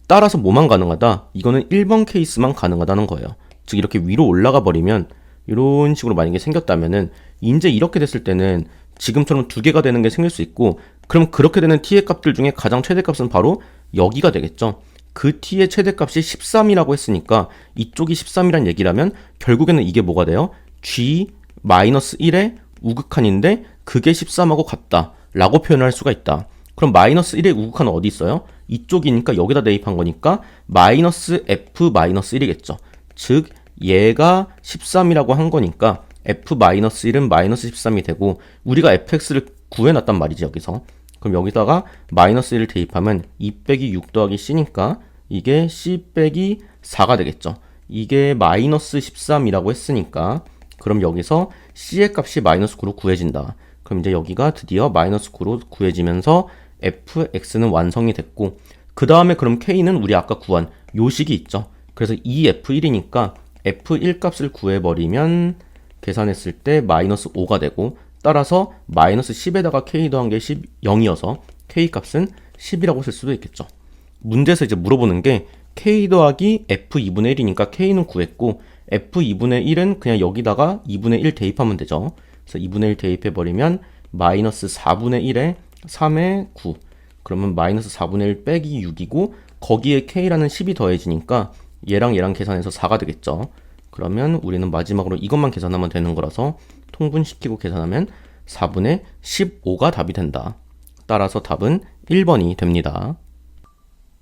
따라서 뭐만 가능하다? 이거는 1번 케이스만 가능하다는 거예요. 즉 이렇게 위로 올라가 버리면 이런 식으로 만약에 생겼다면은 이제 이렇게 됐을 때는 지금처럼 2개가 되는 게 생길 수 있고, 그럼 그렇게 되는 t의 값들 중에 가장 최대값은 바로 여기가 되겠죠. 그 t의 최대값이 13이라고 했으니까 이쪽이 13이란 얘기라면 결국에는 이게 뭐가 돼요? g-1의 우극한인데 그게 13하고 같다 라고 표현을 할 수가 있다. 그럼 마이너스 1의 우극한은 어디 있어요? 이쪽이니까 여기다 대입한 거니까 마이너스 f-1이겠죠. 즉 얘가 13이라고 한 거니까 f-1은 마이너스 13이 되고, 우리가 fx를 구해놨단 말이지 여기서. 그럼 여기다가 마이너스 1을 대입하면 2 빼기 6 더하기 c니까 이게 c 빼기 4가 되겠죠. 이게 마이너스 13이라고 했으니까 그럼 여기서 c의 값이 마이너스 9로 구해진다. 그럼 이제 여기가 드디어 마이너스 9로 구해지면서 fx는 완성이 됐고, 그 다음에 그럼 k는 우리 아까 구한 요 식이 있죠. 그래서 이 f1이니까 f1 값을 구해버리면 계산했을 때 마이너스 5가 되고, 따라서 마이너스 10에다가 k 더한 게 0이어서 k 값은 10이라고 쓸 수도 있겠죠. 문제에서 이제 물어보는 게 k 더하기 f2분의 1이니까 k는 구했고, f2분의 1은 그냥 여기다가 2분의 1 대입하면 되죠. 그래서 2분의 1 대입해버리면 마이너스 4분의 1에 3에 9. 그러면 마이너스 4분의 1 빼기 6이고, 거기에 k라는 10이 더해지니까 얘랑 계산해서 4가 되겠죠. 그러면 우리는 마지막으로 이것만 계산하면 되는 거라서 통분시키고 계산하면 4분의 15가 답이 된다. 따라서 답은 1번이 됩니다.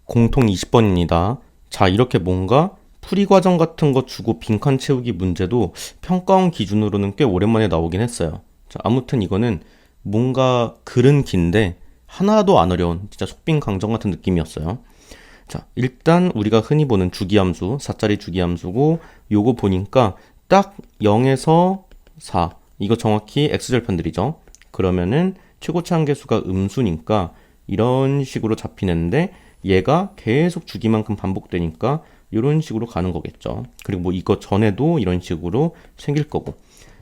공통 20번입니다. 자, 이렇게 뭔가 풀이 과정 같은 거 주고 빈칸 채우기 문제도 평가원 기준으로는 꽤 오랜만에 나오긴 했어요. 자, 아무튼 이거는 뭔가 글은 긴데 하나도 안 어려운 진짜 속빈 강정 같은 느낌이었어요. 자, 일단 우리가 흔히 보는 주기함수, 4짜리 주기함수고, 요거 보니까 딱 0에서 4, 이거 정확히 x절편들이죠. 그러면은 최고치 한계수가 음수니까 이런 식으로 잡히는데 얘가 계속 주기만큼 반복되니까 이런 식으로 가는 거겠죠. 그리고 뭐 이거 전에도 이런 식으로 생길 거고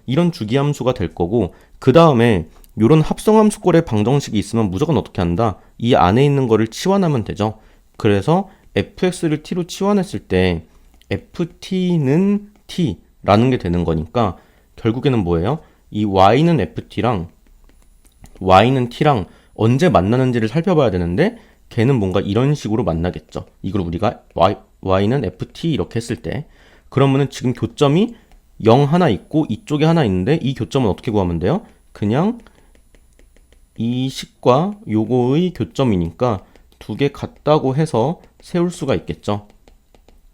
이런 주기함수가 될 거고 그 다음에 이런 합성함수꼴의 방정식이 있으면 무조건 어떻게 한다? 이 안에 있는 거를 치환하면 되죠. 그래서 fx를 t로 치환했을 때 ft는 t라는 게 되는 거니까 결국에는 뭐예요? 이 y는 ft랑 y는 t랑 언제 만나는지를 살펴봐야 되는데 걔는 뭔가 이런 식으로 만나겠죠. 이걸 우리가 y는 ft 이렇게 했을 때 그러면은 지금 교점이 0 하나 있고 이쪽에 하나 있는데 이 교점은 어떻게 구하면 돼요? 그냥 이 식과 요거의 교점이니까 두 개 같다고 해서 세울 수가 있겠죠.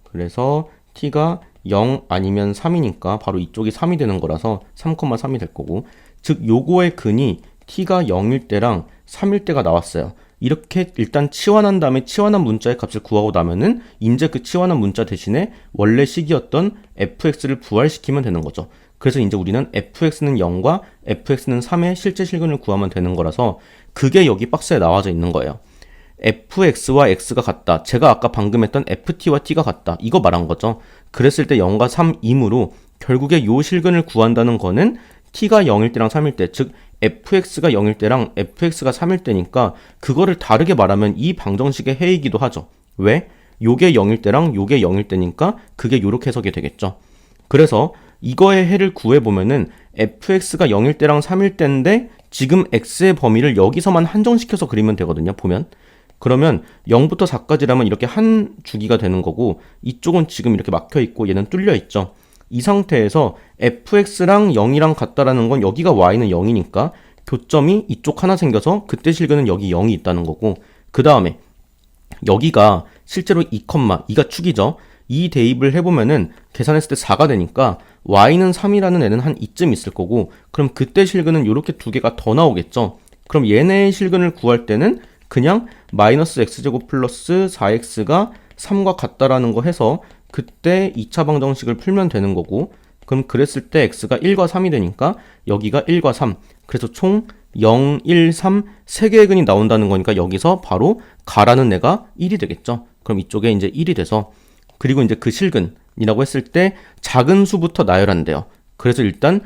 그래서 t가 0 아니면 3이니까 바로 이쪽이 3이 되는 거라서 3,3이 될 거고 즉 요거의 근이 t가 0일 때랑 3일 때가 나왔어요. 이렇게 일단 치환한 다음에 치환한 문자의 값을 구하고 나면은 이제 그 치환한 문자 대신에 원래 식이었던 fx를 부활시키면 되는 거죠. 그래서 이제 우리는 fx는 0과 fx는 3의 실제 실근을 구하면 되는 거라서 그게 여기 박스에 나와져 있는 거예요. fx와 x가 같다. 제가 아까 방금 했던 ft와 t가 같다. 이거 말한 거죠. 그랬을 때 0과 3이므로 결국에 요 실근을 구한다는 거는 t가 0일 때랑 3일 때, 즉 fx가 0일 때랑 fx가 3일 때니까 그거를 다르게 말하면 이 방정식의 해이기도 하죠. 왜? 요게 0일 때랑 요게 0일 때니까 그게 요렇게 해석이 되겠죠. 그래서 이거의 해를 구해보면은 fx가 0일 때랑 3일 때인데 지금 x의 범위를 여기서만 한정시켜서 그리면 되거든요. 보면. 그러면 0부터 4까지라면 이렇게 한 주기가 되는 거고 이쪽은 지금 이렇게 막혀 있고 얘는 뚫려 있죠. 이 상태에서 fx랑 0이랑 같다라는 건 여기가 y는 0이니까 교점이 이쪽 하나 생겨서 그때 실근은 여기 0이 있다는 거고 그 다음에 여기가 실제로 2,2가 축이죠. 이 대입을 해보면은 계산했을 때 4가 되니까 y는 3이라는 애는 한 이쯤 있을 거고 그럼 그때 실근은 이렇게 두 개가 더 나오겠죠. 그럼 얘네의 실근을 구할 때는 그냥 마이너스 x제곱 플러스 4x가 3과 같다라는 거 해서 그때 2차 방정식을 풀면 되는 거고 그럼 그랬을 때 x가 1과 3이 되니까 여기가 1과 3 그래서 총 0, 1, 3 3개의 근이 나온다는 거니까 여기서 바로 가라는 애가 1이 되겠죠. 그럼 이쪽에 이제 1이 돼서 그리고 이제 그 실근이라고 했을 때 작은 수부터 나열한대요. 그래서 일단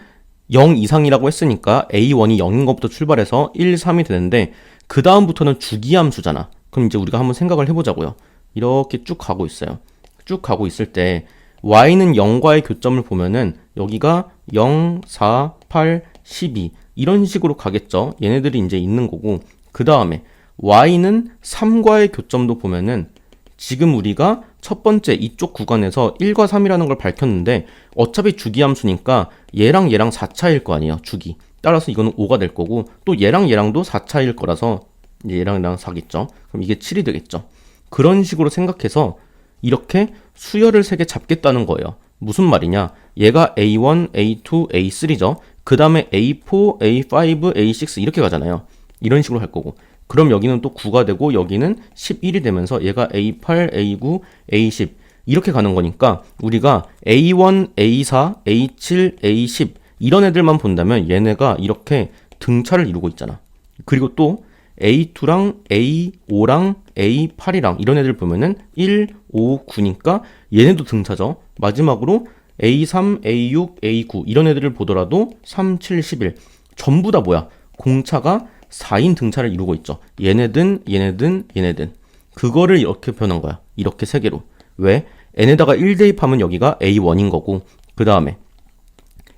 0 이상이라고 했으니까 a1이 0인 것부터 출발해서 1, 3이 되는데 그 다음부터는 주기함수잖아. 그럼 이제 우리가 한번 생각을 해보자고요. 이렇게 쭉 가고 있어요. 쭉 가고 있을 때 y는 0과의 교점을 보면은 여기가 0, 4, 8, 12 이런 식으로 가겠죠. 얘네들이 이제 있는 거고 그 다음에 y는 3과의 교점도 보면은 지금 우리가 첫 번째 이쪽 구간에서 1과 3이라는 걸 밝혔는데 어차피 주기함수니까 얘랑 얘랑 4차일 거 아니에요. 주기. 따라서 이거는 5가 될 거고 또 얘랑 얘랑도 4차일 거라서 이제 얘랑 얘랑 4겠죠. 그럼 이게 7이 되겠죠. 그런 식으로 생각해서 이렇게 수열을 3개 잡겠다는 거예요. 무슨 말이냐? 얘가 A1, A2, A3죠. 그 다음에 A4, A5, A6 이렇게 가잖아요. 이런 식으로 할 거고. 그럼 여기는 또 9가 되고 여기는 11이 되면서 얘가 A8, A9, A10 이렇게 가는 거니까 우리가 A1, A4, A7, A10 이런 애들만 본다면 얘네가 이렇게 등차를 이루고 있잖아. 그리고 또 A2랑 A5랑 A8이랑 이런 애들 보면은 1, 5, 9니까 얘네도 등차죠. 마지막으로 A3, A6, A9 이런 애들을 보더라도 3, 7, 11 전부 다 뭐야? 공차가 4인 등차를 이루고 있죠. 얘네든 얘네든 얘네든 그거를 이렇게 표현한 거야. 이렇게 세 개로. 왜? n에다가 1 대입하면 여기가 A1인 거고 그 다음에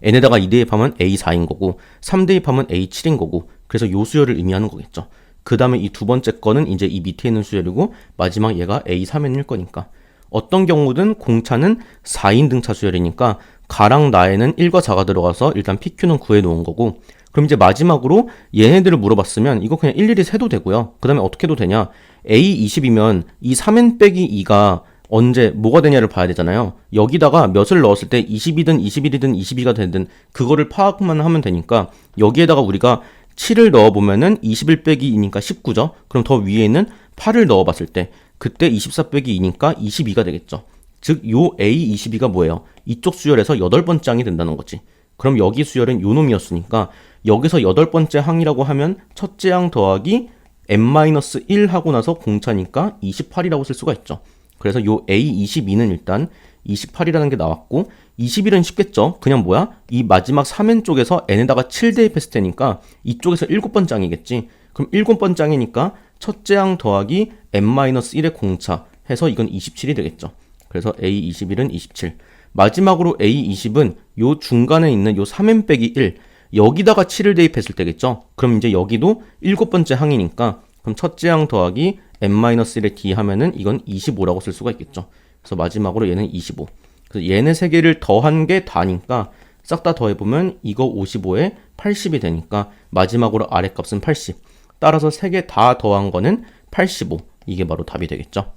n에다가 2 대입하면 A4인 거고 3 대입하면 A7인 거고 그래서 요 수열을 의미하는 거겠죠. 그 다음에 이 두 번째 거는 이제 이 밑에 있는 수열이고 마지막 얘가 A3n일 거니까 어떤 경우든 공차는 4인 등차 수열이니까 가랑 나에는 1과 4가 들어가서 일단 PQ는 구해 놓은 거고 그럼 이제 마지막으로 얘네들을 물어봤으면 이거 그냥 일일이 세도 되고요. 그 다음에 어떻게 해도 되냐 A20이면 이 3n 빼기 2가 언제 뭐가 되냐를 봐야 되잖아요. 여기다가 몇을 넣었을 때 20이든 21이든 22가 되든 그거를 파악만 하면 되니까 여기에다가 우리가 7을 넣어보면은 21 빼기 2니까 19죠. 그럼 더 위에 있는 8을 넣어봤을 때 그때 24 빼기 2니까 22가 되겠죠. 즉 요 A22가 뭐예요? 이쪽 수열에서 8번째 항이 된다는 거지. 그럼 여기 수열은 요 놈이었으니까 여기서 여덟 번째 항이라고 하면 첫째 항 더하기 n-1 하고 나서 공차니까 28이라고 쓸 수가 있죠. 그래서 요 A22는 일단 28이라는 게 나왔고 21은 쉽겠죠. 그냥 뭐야? 이 마지막 3n 쪽에서 n에다가 7 대입했을 테니까 이쪽에서 7번째 항이겠지. 그럼 7번째 항이니까 첫째 항 더하기 n-1의 공차 해서 이건 27이 되겠죠. 그래서 A21은 27. 마지막으로 A20은 요 중간에 있는 요 3n 빼기 1 여기다가 7을 대입했을 때겠죠. 그럼 이제 여기도 7번째 항이니까 그럼 첫째 항 더하기 n-1의 d 하면은 이건 25라고 쓸 수가 있겠죠. 그래서 마지막으로 얘는 25. 그래서 얘네 세 개를 더한 게 다니까 싹 다 더해보면 이거 55에 80이 되니까 마지막으로 아래 값은 80. 따라서 세 개 다 더한 거는 85. 이게 바로 답이 되겠죠.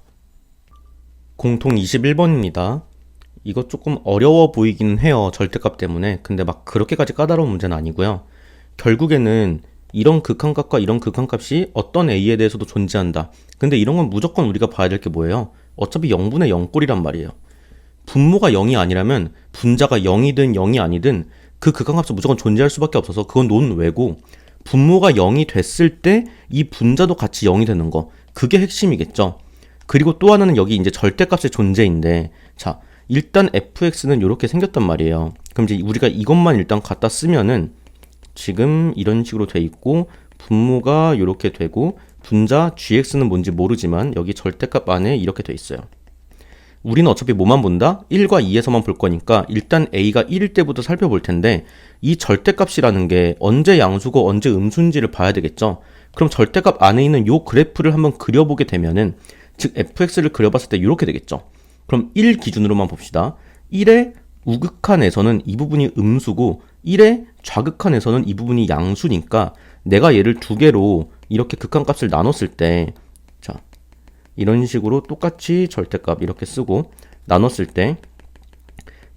공통 21번입니다. 이거 조금 어려워 보이긴 해요. 절대값 때문에. 근데 막 그렇게까지 까다로운 문제는 아니고요. 결국에는 이런 극한값과 이런 극한값이 어떤 a에 대해서도 존재한다. 근데 이런 건 무조건 우리가 봐야 될 게 뭐예요? 어차피 0분의 0꼴이란 말이에요. 분모가 0이 아니라면 분자가 0이든 0이 아니든 그 극한값은 무조건 존재할 수밖에 없어서 그건 논외고 분모가 0이 됐을 때 이 분자도 같이 0이 되는 거. 그게 핵심이겠죠. 그리고 또 하나는 여기 이제 절대값의 존재인데 자 일단 fx는 이렇게 생겼단 말이에요. 그럼 이제 우리가 이것만 일단 갖다 쓰면은 지금 이런 식으로 돼 있고 분모가 이렇게 되고 분자 gx는 뭔지 모르지만 여기 절대값 안에 이렇게 돼 있어요. 우리는 어차피 뭐만 본다? 1과 2에서만 볼 거니까 일단 a가 1일 때부터 살펴볼 텐데 이 절대값이라는 게 언제 양수고 언제 음수인지를 봐야 되겠죠. 그럼 절대값 안에 있는 요 그래프를 한번 그려보게 되면은 즉 fx를 그려봤을 때 이렇게 되겠죠. 그럼 1 기준으로만 봅시다. 1의 우극한에서는 이 부분이 음수고 1의 좌극한에서는 이 부분이 양수니까 내가 얘를 두 개로 이렇게 극한값을 나눴을 때 자 이런 식으로 똑같이 절대값 이렇게 쓰고 나눴을 때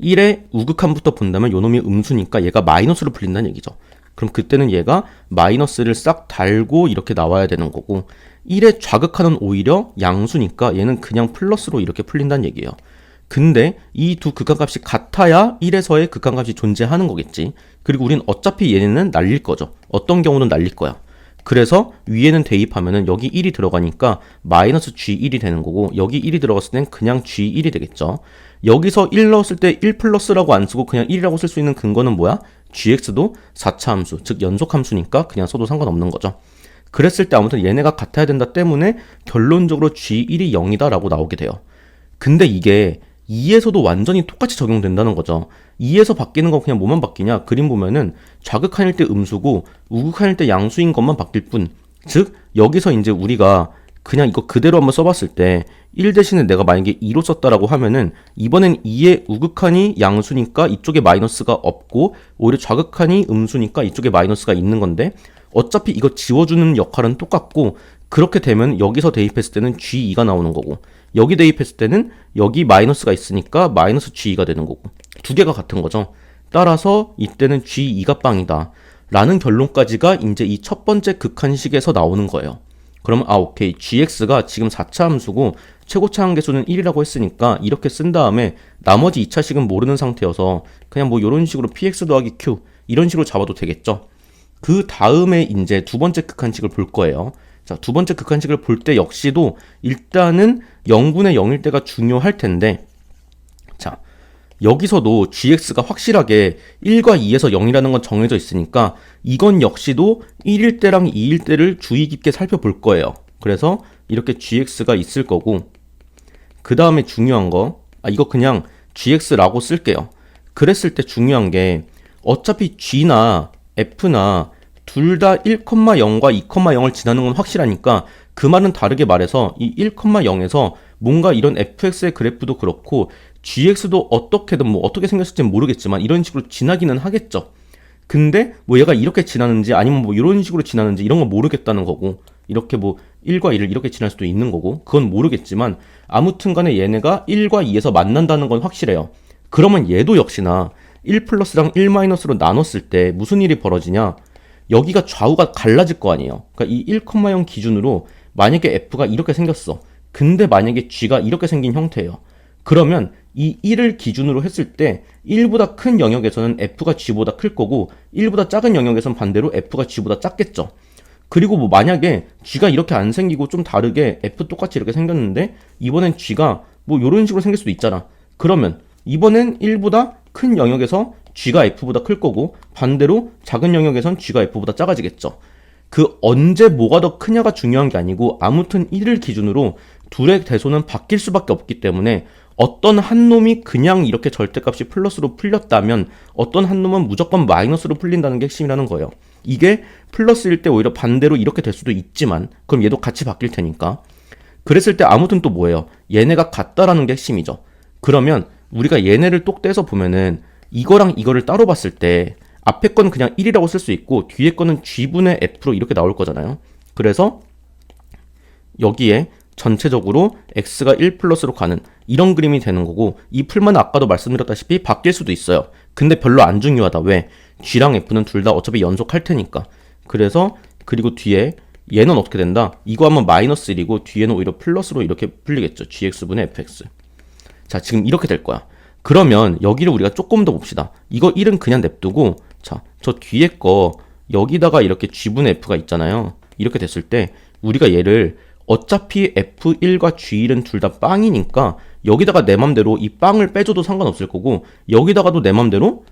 1의 우극한부터 본다면 요놈이 음수니까 얘가 마이너스로 풀린다는 얘기죠. 그럼 그때는 얘가 마이너스를 싹 달고 이렇게 나와야 되는 거고 1의 좌극한은 오히려 양수니까 얘는 그냥 플러스로 이렇게 풀린다는 얘기예요. 근데 이 두 극한값이 같아야 1에서의 극한값이 존재하는 거겠지. 그리고 우린 어차피 얘네는 날릴 거죠. 어떤 경우는 날릴 거야. 그래서 위에는 대입하면은 여기 1이 들어가니까 마이너스 G1이 되는 거고 여기 1이 들어갔을 땐 그냥 G1이 되겠죠. 여기서 1 넣었을 때 1 플러스라고 안 쓰고 그냥 1이라고 쓸 수 있는 근거는 뭐야? gx도 4차 함수, 즉 연속 함수니까 그냥 써도 상관없는 거죠. 그랬을 때 아무튼 얘네가 같아야 된다 때문에 결론적으로 G1이 0이다 라고 나오게 돼요. 근데 이게 2에서도 완전히 똑같이 적용된다는 거죠. 2에서 바뀌는 건 그냥 뭐만 바뀌냐? 그림 보면은 좌극한일 때 음수고 우극한일 때 양수인 것만 바뀔 뿐. 즉 여기서 이제 우리가 그냥 이거 그대로 한번 써봤을 때 1 대신에 내가 만약에 2로 썼다라고 하면은 이번엔 2의 우극한이 양수니까 이쪽에 마이너스가 없고 오히려 좌극한이 음수니까 이쪽에 마이너스가 있는 건데 어차피 이거 지워주는 역할은 똑같고 그렇게 되면 여기서 대입했을 때는 G2가 나오는 거고 여기 대입했을 때는 여기 마이너스가 있으니까 마이너스 G2가 되는 거고 두 개가 같은 거죠. 따라서 이때는 G2가 빵이다 라는 결론까지가 이제 이 첫 번째 극한식에서 나오는 거예요. 그러면 오케이 gx가 지금 4차 함수고 최고차 한계수는 1이라고 했으니까 이렇게 쓴 다음에 나머지 2차식은 모르는 상태여서 그냥 뭐 이런 식으로 px 더하기 q 이런 식으로 잡아도 되겠죠. 그 다음에 이제 두 번째 극한식을 볼 거예요. 자, 두 번째 극한식을 볼 때 역시도 일단은 0분의 0일 때가 중요할 텐데 자 여기서도 gx가 확실하게 1과 2에서 0이라는 건 정해져 있으니까 이건 역시도 1일 때랑 2일 때를 주의 깊게 살펴볼 거예요. 그래서 이렇게 gx가 있을 거고 그 다음에 중요한 거 이거 그냥 gx라고 쓸게요. 그랬을 때 중요한 게 어차피 g나 f나 둘 다 1,0과 2,0을 지나는 건 확실하니까 그 말은 다르게 말해서 이 1,0에서 뭔가 이런 fx의 그래프도 그렇고 gx도 어떻게든 뭐 어떻게 생겼을지는 모르겠지만 이런 식으로 지나기는 하겠죠. 근데 뭐 얘가 이렇게 지나는지 아니면 뭐 이런 식으로 지나는지 이런 건 모르겠다는 거고 이렇게 뭐 1과 2를 이렇게 지날 수도 있는 거고 그건 모르겠지만 아무튼 간에 얘네가 1과 2에서 만난다는 건 확실해요. 그러면 얘도 역시나 1 플러스랑 1 마이너스로 나눴을 때 무슨 일이 벌어지냐 여기가 좌우가 갈라질 거 아니에요. 그러니까 이 1,0 기준으로 만약에 f가 이렇게 생겼어. 근데 만약에 g가 이렇게 생긴 형태예요. 그러면 이 1을 기준으로 했을 때 1보다 큰 영역에서는 f가 g보다 클 거고 1보다 작은 영역에서는 반대로 f가 g보다 작겠죠. 그리고 뭐 만약에 g가 이렇게 안 생기고 좀 다르게 f 똑같이 이렇게 생겼는데 이번엔 g가 뭐 이런 식으로 생길 수도 있잖아. 그러면 이번엔 1보다 큰 영역에서 g가 f보다 클 거고 반대로 작은 영역에선 g가 f보다 작아지겠죠. 그 언제 뭐가 더 크냐가 중요한 게 아니고 아무튼 1을 기준으로 둘의 대소는 바뀔 수밖에 없기 때문에 어떤 한 놈이 그냥 이렇게 절대값이 플러스로 풀렸다면 어떤 한 놈은 무조건 마이너스로 풀린다는 게 핵심이라는 거예요. 이게 플러스일 때 오히려 반대로 이렇게 될 수도 있지만 그럼 얘도 같이 바뀔 테니까. 그랬을 때 아무튼 또 뭐예요? 얘네가 같다라는 게 핵심이죠. 그러면 우리가 얘네를 똑 떼서 보면은 이거랑 이거를 따로 봤을 때 앞에 건 그냥 1이라고 쓸 수 있고 뒤에 거는 g분의 f로 이렇게 나올 거잖아요. 그래서 여기에 전체적으로 x가 1 플러스로 가는 이런 그림이 되는 거고 이 풀만 아까도 말씀드렸다시피 바뀔 수도 있어요. 근데 별로 안 중요하다. 왜? g랑 f는 둘 다 어차피 연속할 테니까. 그래서 그리고 뒤에 얘는 어떻게 된다? 이거 하면 마이너스 1이고 뒤에는 오히려 플러스로 이렇게 풀리겠죠. gx분의 fx. 자, 지금 이렇게 될 거야. 그러면 여기를 우리가 조금 더 봅시다. 이거 1은 그냥 냅두고 자, 저 뒤에 거 여기다가 이렇게 g분의 f가 있잖아요. 이렇게 됐을 때 우리가 얘를 어차피 f1과 g1은 둘 다 빵이니까 여기다가 내 맘대로 이 빵을 빼줘도 상관없을 거고 여기다가도 내 맘대로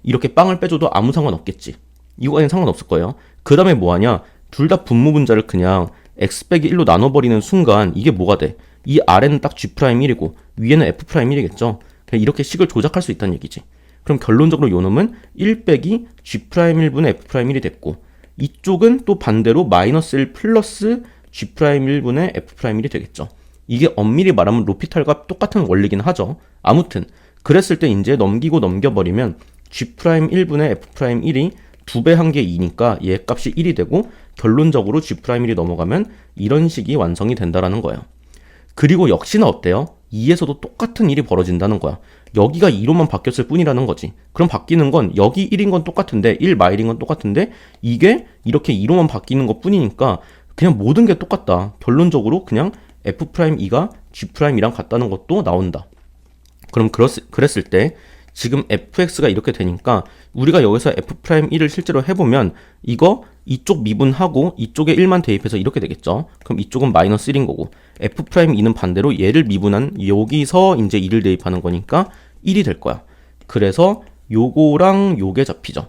이렇게 빵을 빼줘도 아무 상관없겠지. 이거에는 상관없을 거예요. 그 다음에 뭐하냐? 둘 다 분모 분자를 그냥 x 빼기 1로 나눠버리는 순간 이게 뭐가 돼? 이 아래는 딱 g'1이고 위에는 f'1이겠죠. 그냥 이렇게 식을 조작할 수 있다는 얘기지. 그럼 결론적으로 요 놈은 1 빼기 g'1분의 f'1이 됐고 이쪽은 또 반대로 마이너스 1 플러스 g'1분의 f'1이 되겠죠. 이게 엄밀히 말하면 로피탈과 똑같은 원리긴 하죠. 아무튼 그랬을 때 이제 넘기고 넘겨버리면 g'1분의 f'1이 2배 한 게 2니까 얘 값이 1이 되고 결론적으로 g'1이 넘어가면 이런 식이 완성이 된다라는 거예요. 그리고 역시나 어때요? 2에서도 똑같은 일이 벌어진다는 거야. 여기가 2로만 바뀌었을 뿐이라는 거지. 그럼 바뀌는 건 여기 1인 건 똑같은데 1 마일인 건 똑같은데 이게 이렇게 2로만 바뀌는 것 뿐이니까 그냥 모든 게 똑같다. 결론적으로 그냥 f'2가 g'이랑 같다는 것도 나온다. 그럼 그랬을 때 지금 fx가 이렇게 되니까 우리가 여기서 f'1을 실제로 해보면 이거 이쪽 미분하고 이쪽에 1만 대입해서 이렇게 되겠죠. 그럼 이쪽은 마이너스 1인 거고 f'2는 반대로 얘를 미분한 여기서 이제 2를 대입하는 거니까 1이 될 거야. 그래서 요거랑 요게 잡히죠.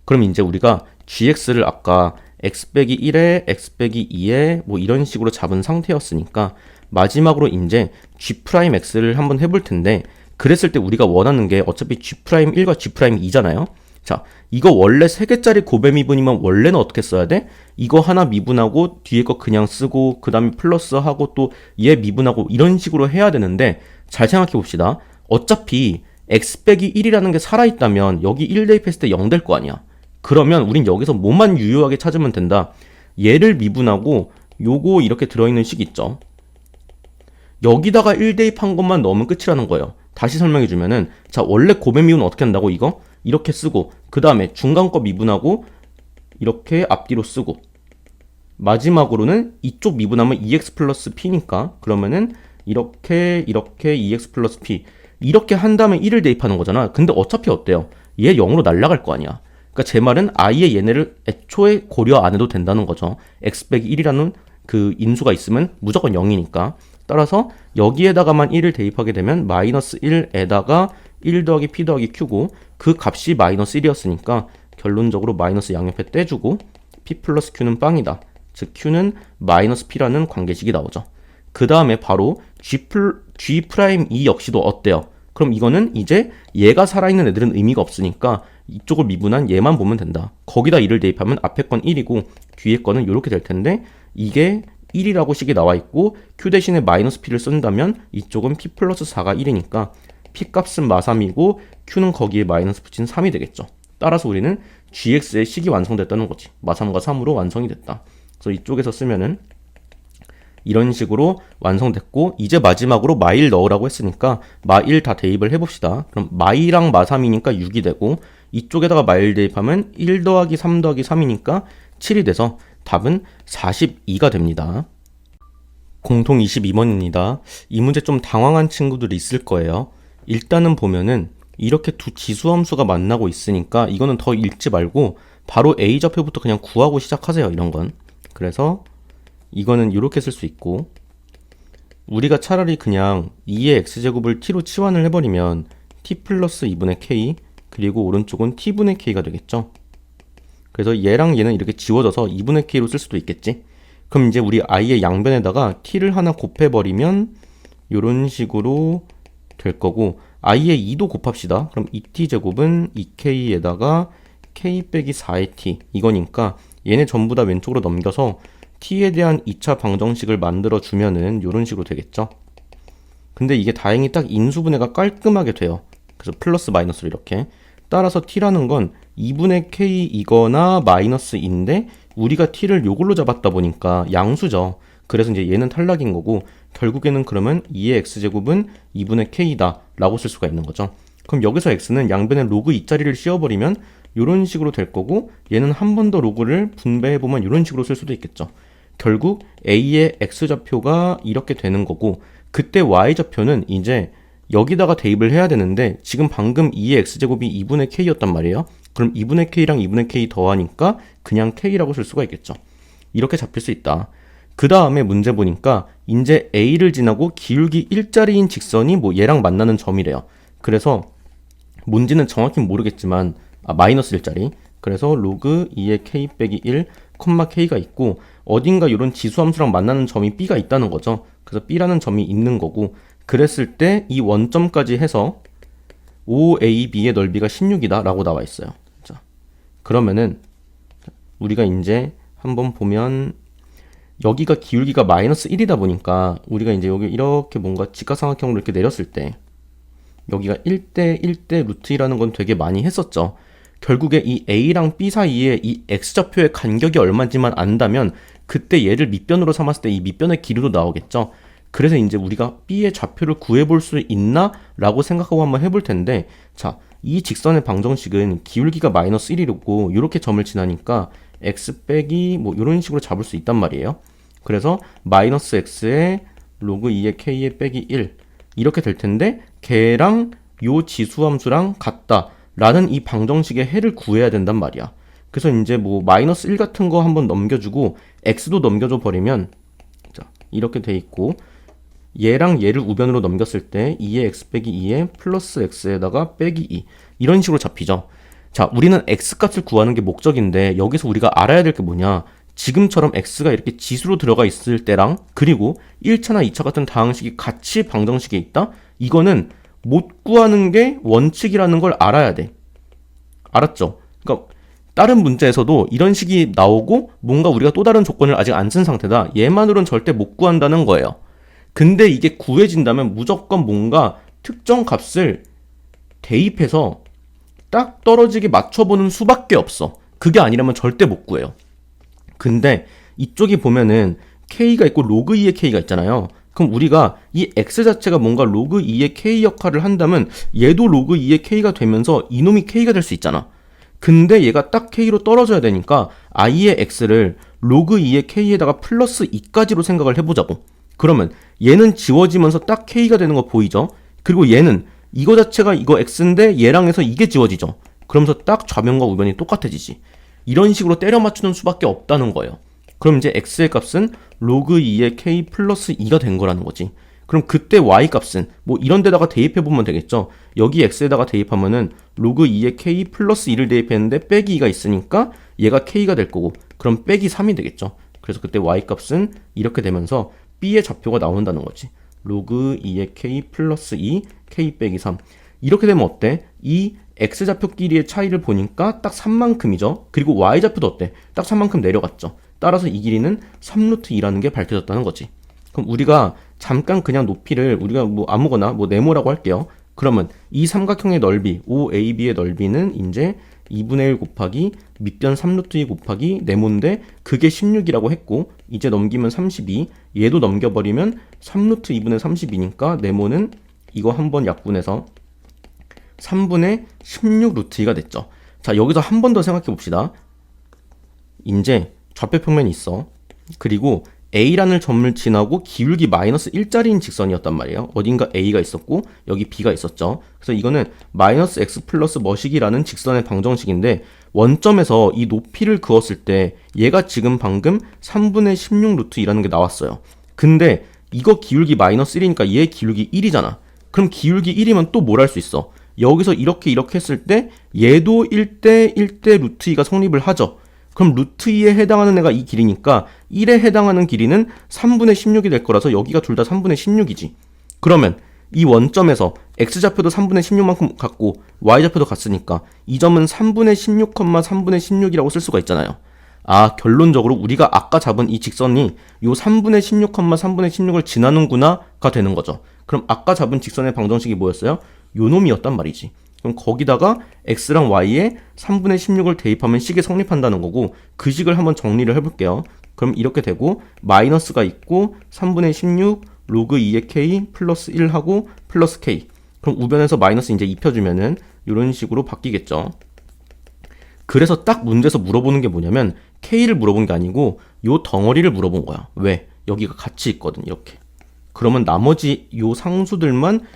그럼 이제 우리가 gx를 아까 x 빼기 1에 x 빼기 2에 뭐 이런 식으로 잡은 상태였으니까 마지막으로 이제 g'x를 한번 해볼 텐데 그랬을 때 우리가 원하는 게 어차피 g'1과 g'2잖아요. 자, 이거 원래 3개짜리 고배 미분이면 원래는 어떻게 써야 돼? 이거 하나 미분하고 뒤에 거 그냥 쓰고 그 다음에 플러스하고 또 얘 미분하고 이런 식으로 해야 되는데 잘 생각해 봅시다. 어차피 x 빼기 1이라는 게 살아있다면 여기 1 대입했을 때 0 될 거 아니야. 그러면 우린 여기서 뭐만 유효하게 찾으면 된다. 얘를 미분하고 요거 이렇게 들어있는 식 있죠. 여기다가 1 대입한 것만 넣으면 끝이라는 거예요. 다시 설명해주면은 자 원래 고배 미분 어떻게 한다고 이거? 이렇게 쓰고 그 다음에 중간 거 미분하고 이렇게 앞뒤로 쓰고 마지막으로는 이쪽 미분하면 2x 플러스 p니까 그러면은 이렇게 2x 플러스 p 이렇게 한 다음에 1을 대입하는 거잖아. 근데 어차피 어때요? 얘 0으로 날아갈 거 아니야. 그러니까 제 말은 아예 얘네를 애초에 고려 안 해도 된다는 거죠. x 빼기 1이라는 그 인수가 있으면 무조건 0이니까. 따라서 여기에다가만 1을 대입하게 되면 마이너스 1에다가 1 더하기 p 더하기 q고 그 값이 마이너스 1이었으니까 결론적으로 마이너스 양옆에 떼주고 p 플러스 q는 빵이다. 즉 q는 마이너스 p라는 관계식이 나오죠. 그 다음에 바로 g'2 역시도 어때요? 그럼 이거는 이제 얘가 살아있는 애들은 의미가 없으니까 이쪽을 미분한 얘만 보면 된다. 거기다 1을 대입하면 앞에 건 1이고 뒤에 거는 이렇게 될 텐데 이게 1이라고 식이 나와 있고 q 대신에 마이너스 p를 쓴다면 이쪽은 p 플러스 4가 1이니까 p 값은 마3이고 q는 거기에 마이너스 붙인 3이 되겠죠. 따라서 우리는 gx의 식이 완성됐다는 거지. 마3과 3으로 완성이 됐다. 그래서 이쪽에서 쓰면은 이런 식으로 완성됐고 이제 마지막으로 마1 넣으라고 했으니까 마1 다 대입을 해봅시다. 그럼 마2랑 마3이니까 6이 되고 이쪽에다가 마1 대입하면 1 더하기 3 더하기 3이니까 7이 돼서 답은 42가 됩니다. 공통 22번입니다. 이 문제 좀 당황한 친구들이 있을 거예요. 일단은 보면은 이렇게 두 지수함수가 만나고 있으니까 이거는 더 읽지 말고 바로 A 좌표부터 그냥 구하고 시작하세요. 이런 건. 그래서 이거는 이렇게 쓸 수 있고, 우리가 차라리 그냥 2의 x제곱을 t로 치환을 해버리면 t 플러스 2분의 k, 그리고 오른쪽은 t분의 k가 되겠죠. 그래서 얘랑 얘는 이렇게 지워져서 2분의 k로 쓸 수도 있겠지. 그럼 이제 우리 i의 양변에다가 t를 하나 곱해버리면 이런 식으로 될 거고, i의 2도 곱합시다. 그럼 2t제곱은 2k에다가 k 빼기 4의 t, 이거니까 얘네 전부 다 왼쪽으로 넘겨서 t에 대한 2차 방정식을 만들어 주면은 이런 식으로 되겠죠. 근데 이게 다행히 딱 인수분해가 깔끔하게 돼요. 그래서 플러스 마이너스로 이렇게. 따라서 t라는 건 2분의 k이거나 마이너스인데 우리가 t를 요걸로 잡았다 보니까 양수죠. 그래서 이제 얘는 탈락인 거고, 결국에는 그러면 2의 x제곱은 2분의 k다 라고 쓸 수가 있는 거죠. 그럼 여기서 x는 양변에 로그 2자리를 씌워버리면 이런 식으로 될 거고, 얘는 한 번 더 로그를 분배해보면 이런 식으로 쓸 수도 있겠죠. 결국 a의 x좌표가 이렇게 되는 거고, 그때 y좌표는 이제 여기다가 대입을 해야 되는데 지금 방금 2의 x제곱이 2분의 k였단 말이에요. 그럼 2분의 k랑 2분의 k 더하니까 그냥 k라고 쓸 수가 있겠죠. 이렇게 잡힐 수 있다. 그 다음에 문제 보니까 이제 a를 지나고 기울기 1자리인 직선이 뭐 얘랑 만나는 점이래요. 그래서 뭔지는 정확히 모르겠지만 마이너스 1자리. 그래서 로그 2의 k 빼기 1, k가 있고, 어딘가 이런 지수함수랑 만나는 점이 b가 있다는 거죠. 그래서 b라는 점이 있는 거고, 그랬을 때 이 원점까지 해서 OAB의 넓이가 16이다 라고 나와 있어요. 자, 그러면은 우리가 이제 한번 보면 여기가 기울기가 마이너스 1이다 보니까 우리가 이제 여기 이렇게 뭔가 직각삼각형으로 이렇게 내렸을 때 여기가 1대 1대 루트 2라는 건 되게 많이 했었죠. 결국에 이 A랑 B 사이에 이 X좌표의 간격이 얼마인지만 안다면 그때 얘를 밑변으로 삼았을 때 이 밑변의 길이도 나오겠죠. 그래서 이제 우리가 B의 좌표를 구해볼 수 있나? 라고 생각하고 한번 해볼 텐데, 자, 이 직선의 방정식은 기울기가 마이너스 1이고 이렇게 점을 지나니까 X 빼기 뭐 이런 식으로 잡을 수 있단 말이에요. 그래서 마이너스 X에 로그 2의 K에 빼기 1 이렇게 될 텐데, 걔랑 요 지수함수랑 같다 라는 이 방정식의 해를 구해야 된단 말이야. 그래서 이제 뭐 마이너스 1 같은 거 한번 넘겨주고 x도 넘겨줘 버리면, 자, 이렇게 돼 있고, 얘랑 얘를 우변으로 넘겼을 때 2의 x 빼기 2에 플러스 x에다가 빼기 2 이런 식으로 잡히죠. 자, 우리는 x 값을 구하는 게 목적인데 여기서 우리가 알아야 될 게 뭐냐, 지금처럼 x가 이렇게 지수로 들어가 있을 때랑 그리고 1차나 2차 같은 다항식이 같이 방정식에 있다? 이거는 못 구하는 게 원칙이라는 걸 알아야 돼. 알았죠? 그러니까 다른 문제에서도 이런 식이 나오고 뭔가 우리가 또 다른 조건을 아직 안 쓴 상태다, 얘만으로는 절대 못 구한다는 거예요. 근데 이게 구해진다면 무조건 뭔가 특정 값을 대입해서 딱 떨어지게 맞춰보는 수밖에 없어. 그게 아니라면 절대 못 구해요. 근데 이쪽이 보면은 k가 있고 로그 2의 k가 있잖아요. 그럼 우리가 이 x 자체가 뭔가 로그 2의 k 역할을 한다면 얘도 로그 2의 k가 되면서 이놈이 k가 될 수 있잖아. 근데 얘가 딱 k로 떨어져야 되니까 i의 x를 로그 2의 k에다가 플러스 2까지로 생각을 해보자고. 그러면 얘는 지워지면서 딱 k가 되는 거 보이죠? 그리고 얘는 이거 자체가 이거 x인데 얘랑 해서 이게 지워지죠? 그러면서 딱 좌변과 우변이 똑같아지지. 이런 식으로 때려 맞추는 수밖에 없다는 거예요. 그럼 이제 x의 값은 로그 2의 k 플러스 2가 된 거라는 거지. 그럼 그때 y 값은 뭐 이런 데다가 대입해보면 되겠죠. 여기 x에다가 대입하면은 로그 2의 k 플러스 2를 대입했는데 빼기 2가 있으니까 얘가 k가 될 거고, 그럼 빼기 3이 되겠죠. 그래서 그때 y 값은 이렇게 되면서 b의 좌표가 나온다는 거지. 로그 2의 k 플러스 2, k 빼기 3. 이렇게 되면 어때? 이 x좌표끼리의 차이를 보니까 딱 3만큼이죠. 그리고 y좌표도 어때? 딱 3만큼 내려갔죠. 따라서 이 길이는 3루트 2라는 게 밝혀졌다는 거지. 그럼 우리가 잠깐 그냥 높이를 우리가 뭐 아무거나 뭐 네모라고 할게요. 그러면 이 삼각형의 넓이, OAB의 넓이는 이제 2분의 1 곱하기 밑변 3루트 2 곱하기 네모인데 그게 16이라고 했고, 이제 넘기면 32, 얘도 넘겨버리면 3루트 2분의 32니까 네모는 이거 한번 약분해서 3분의 16 루트 2가 됐죠. 자, 여기서 한 번 더 생각해 봅시다. 이제 좌표평면이 있어. 그리고 A라는 점을 지나고 기울기 마이너스 1짜리인 직선이었단 말이에요. 어딘가 A가 있었고 여기 B가 있었죠. 그래서 이거는 마이너스 X 플러스 머시기라는 직선의 방정식인데 원점에서 이 높이를 그었을 때 얘가 지금 방금 3분의 16 루트이라는 게 나왔어요. 근데 이거 기울기 마이너스 1이니까 얘 기울기 1이잖아. 그럼 기울기 1이면 또 뭘 할 수 있어? 여기서 이렇게 했을 때 얘도 1대 1대 루트 2가 성립을 하죠. 그럼 루트 2에 해당하는 애가 이 길이니까 1에 해당하는 길이는 3분의 16이 될 거라서 여기가 둘 다 3분의 16이지. 그러면 이 원점에서 x좌표도 3분의 16만큼 같고 y좌표도 같으니까 이 점은 3분의 16, 3분의 16이라고 쓸 수가 있잖아요. 아, 결론적으로 우리가 아까 잡은 이 직선이 요 3분의 16, 3분의 16을 지나는구나가 되는 거죠. 그럼 아까 잡은 직선의 방정식이 뭐였어요? 요 놈이었단 말이지. 그럼 거기다가 x랑 y에 3분의 16을 대입하면 식이 성립한다는 거고 그 식을 한번 정리를 해볼게요. 그럼 이렇게 되고 마이너스가 있고 3분의 16 로그 2의 k 플러스 1하고 플러스 k. 그럼 우변에서 마이너스 이제 입혀주면은 이런 식으로 바뀌겠죠. 그래서 딱 문제에서 물어보는 게 뭐냐면 k를 물어본 게 아니고 요 덩어리를 물어본 거야. 왜? 여기가 같이 있거든 이렇게. 그러면 나머지 요 상수들만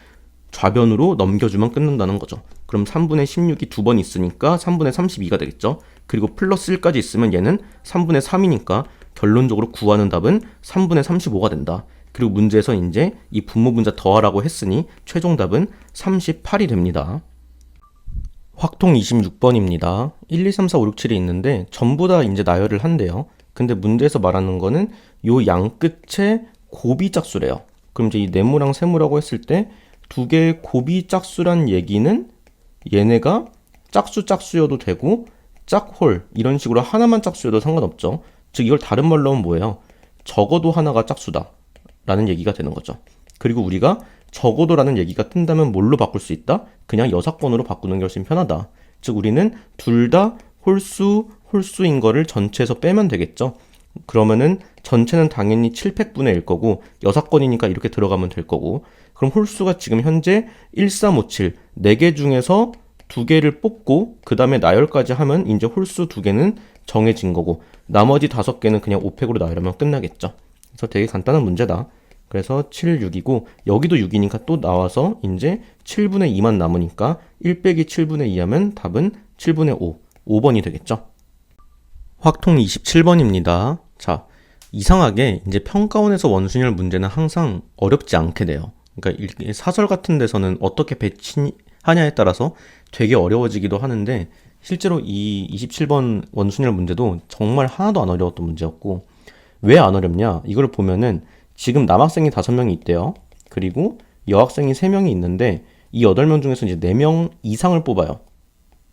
좌변으로 넘겨주면 끝난다는 거죠. 그럼 3분의 16이 두 번 있으니까 3분의 32가 되겠죠. 그리고 플러스 1까지 있으면 얘는 3분의 3이니까 결론적으로 구하는 답은 3분의 35가 된다. 그리고 문제에서 이제 이 분모 분자 더하라고 했으니 최종 답은 38이 됩니다. 확통 26번입니다. 1, 2, 3, 4, 5, 6, 7이 있는데 전부 다 이제 나열을 한대요. 근데 문제에서 말하는 거는 요 양 끝에 곱이 짝수래요. 그럼 이제 이 네모랑 세모라고 했을 때 두 개의 곱이 짝수란 얘기는 얘네가 짝수여도 되고 짝홀 이런 식으로 하나만 짝수여도 상관없죠. 즉 이걸 다른 말로 하면 뭐예요? 적어도 하나가 짝수다 라는 얘기가 되는 거죠. 그리고 우리가 적어도라는 얘기가 뜬다면 뭘로 바꿀 수 있다? 그냥 여사건으로 바꾸는 게 훨씬 편하다. 즉 우리는 둘 다 홀수인 거를 전체에서 빼면 되겠죠. 그러면은 전체는 당연히 700분의 1 거고 여사건이니까 이렇게 들어가면 될 거고 그럼 홀수가 지금 현재 1, 3, 5, 7 4개 중에서 2개를 뽑고 그 다음에 나열까지 하면 이제 홀수 2개는 정해진 거고 나머지 5개는 그냥 5팩으로 나열하면 끝나겠죠. 그래서 되게 간단한 문제다. 그래서 7, 6이고 여기도 6이니까 또 나와서 이제 7분의 2만 남으니까 1 빼기 7분의 2 하면 답은 7분의 5, 5번이 되겠죠. 확통 27번입니다. 자, 이상하게 이제 평가원에서 원순열 문제는 항상 어렵지 않게 돼요. 그러니까 사설 같은 데서는 어떻게 배치하냐에 따라서 되게 어려워지기도 하는데 실제로 이 27번 원순열 문제도 정말 하나도 안 어려웠던 문제였고 왜 안 어렵냐? 이걸 보면은 지금 남학생이 5명이 있대요. 그리고 여학생이 3명이 있는데 이 8명 중에서 이제 4명 이상을 뽑아요.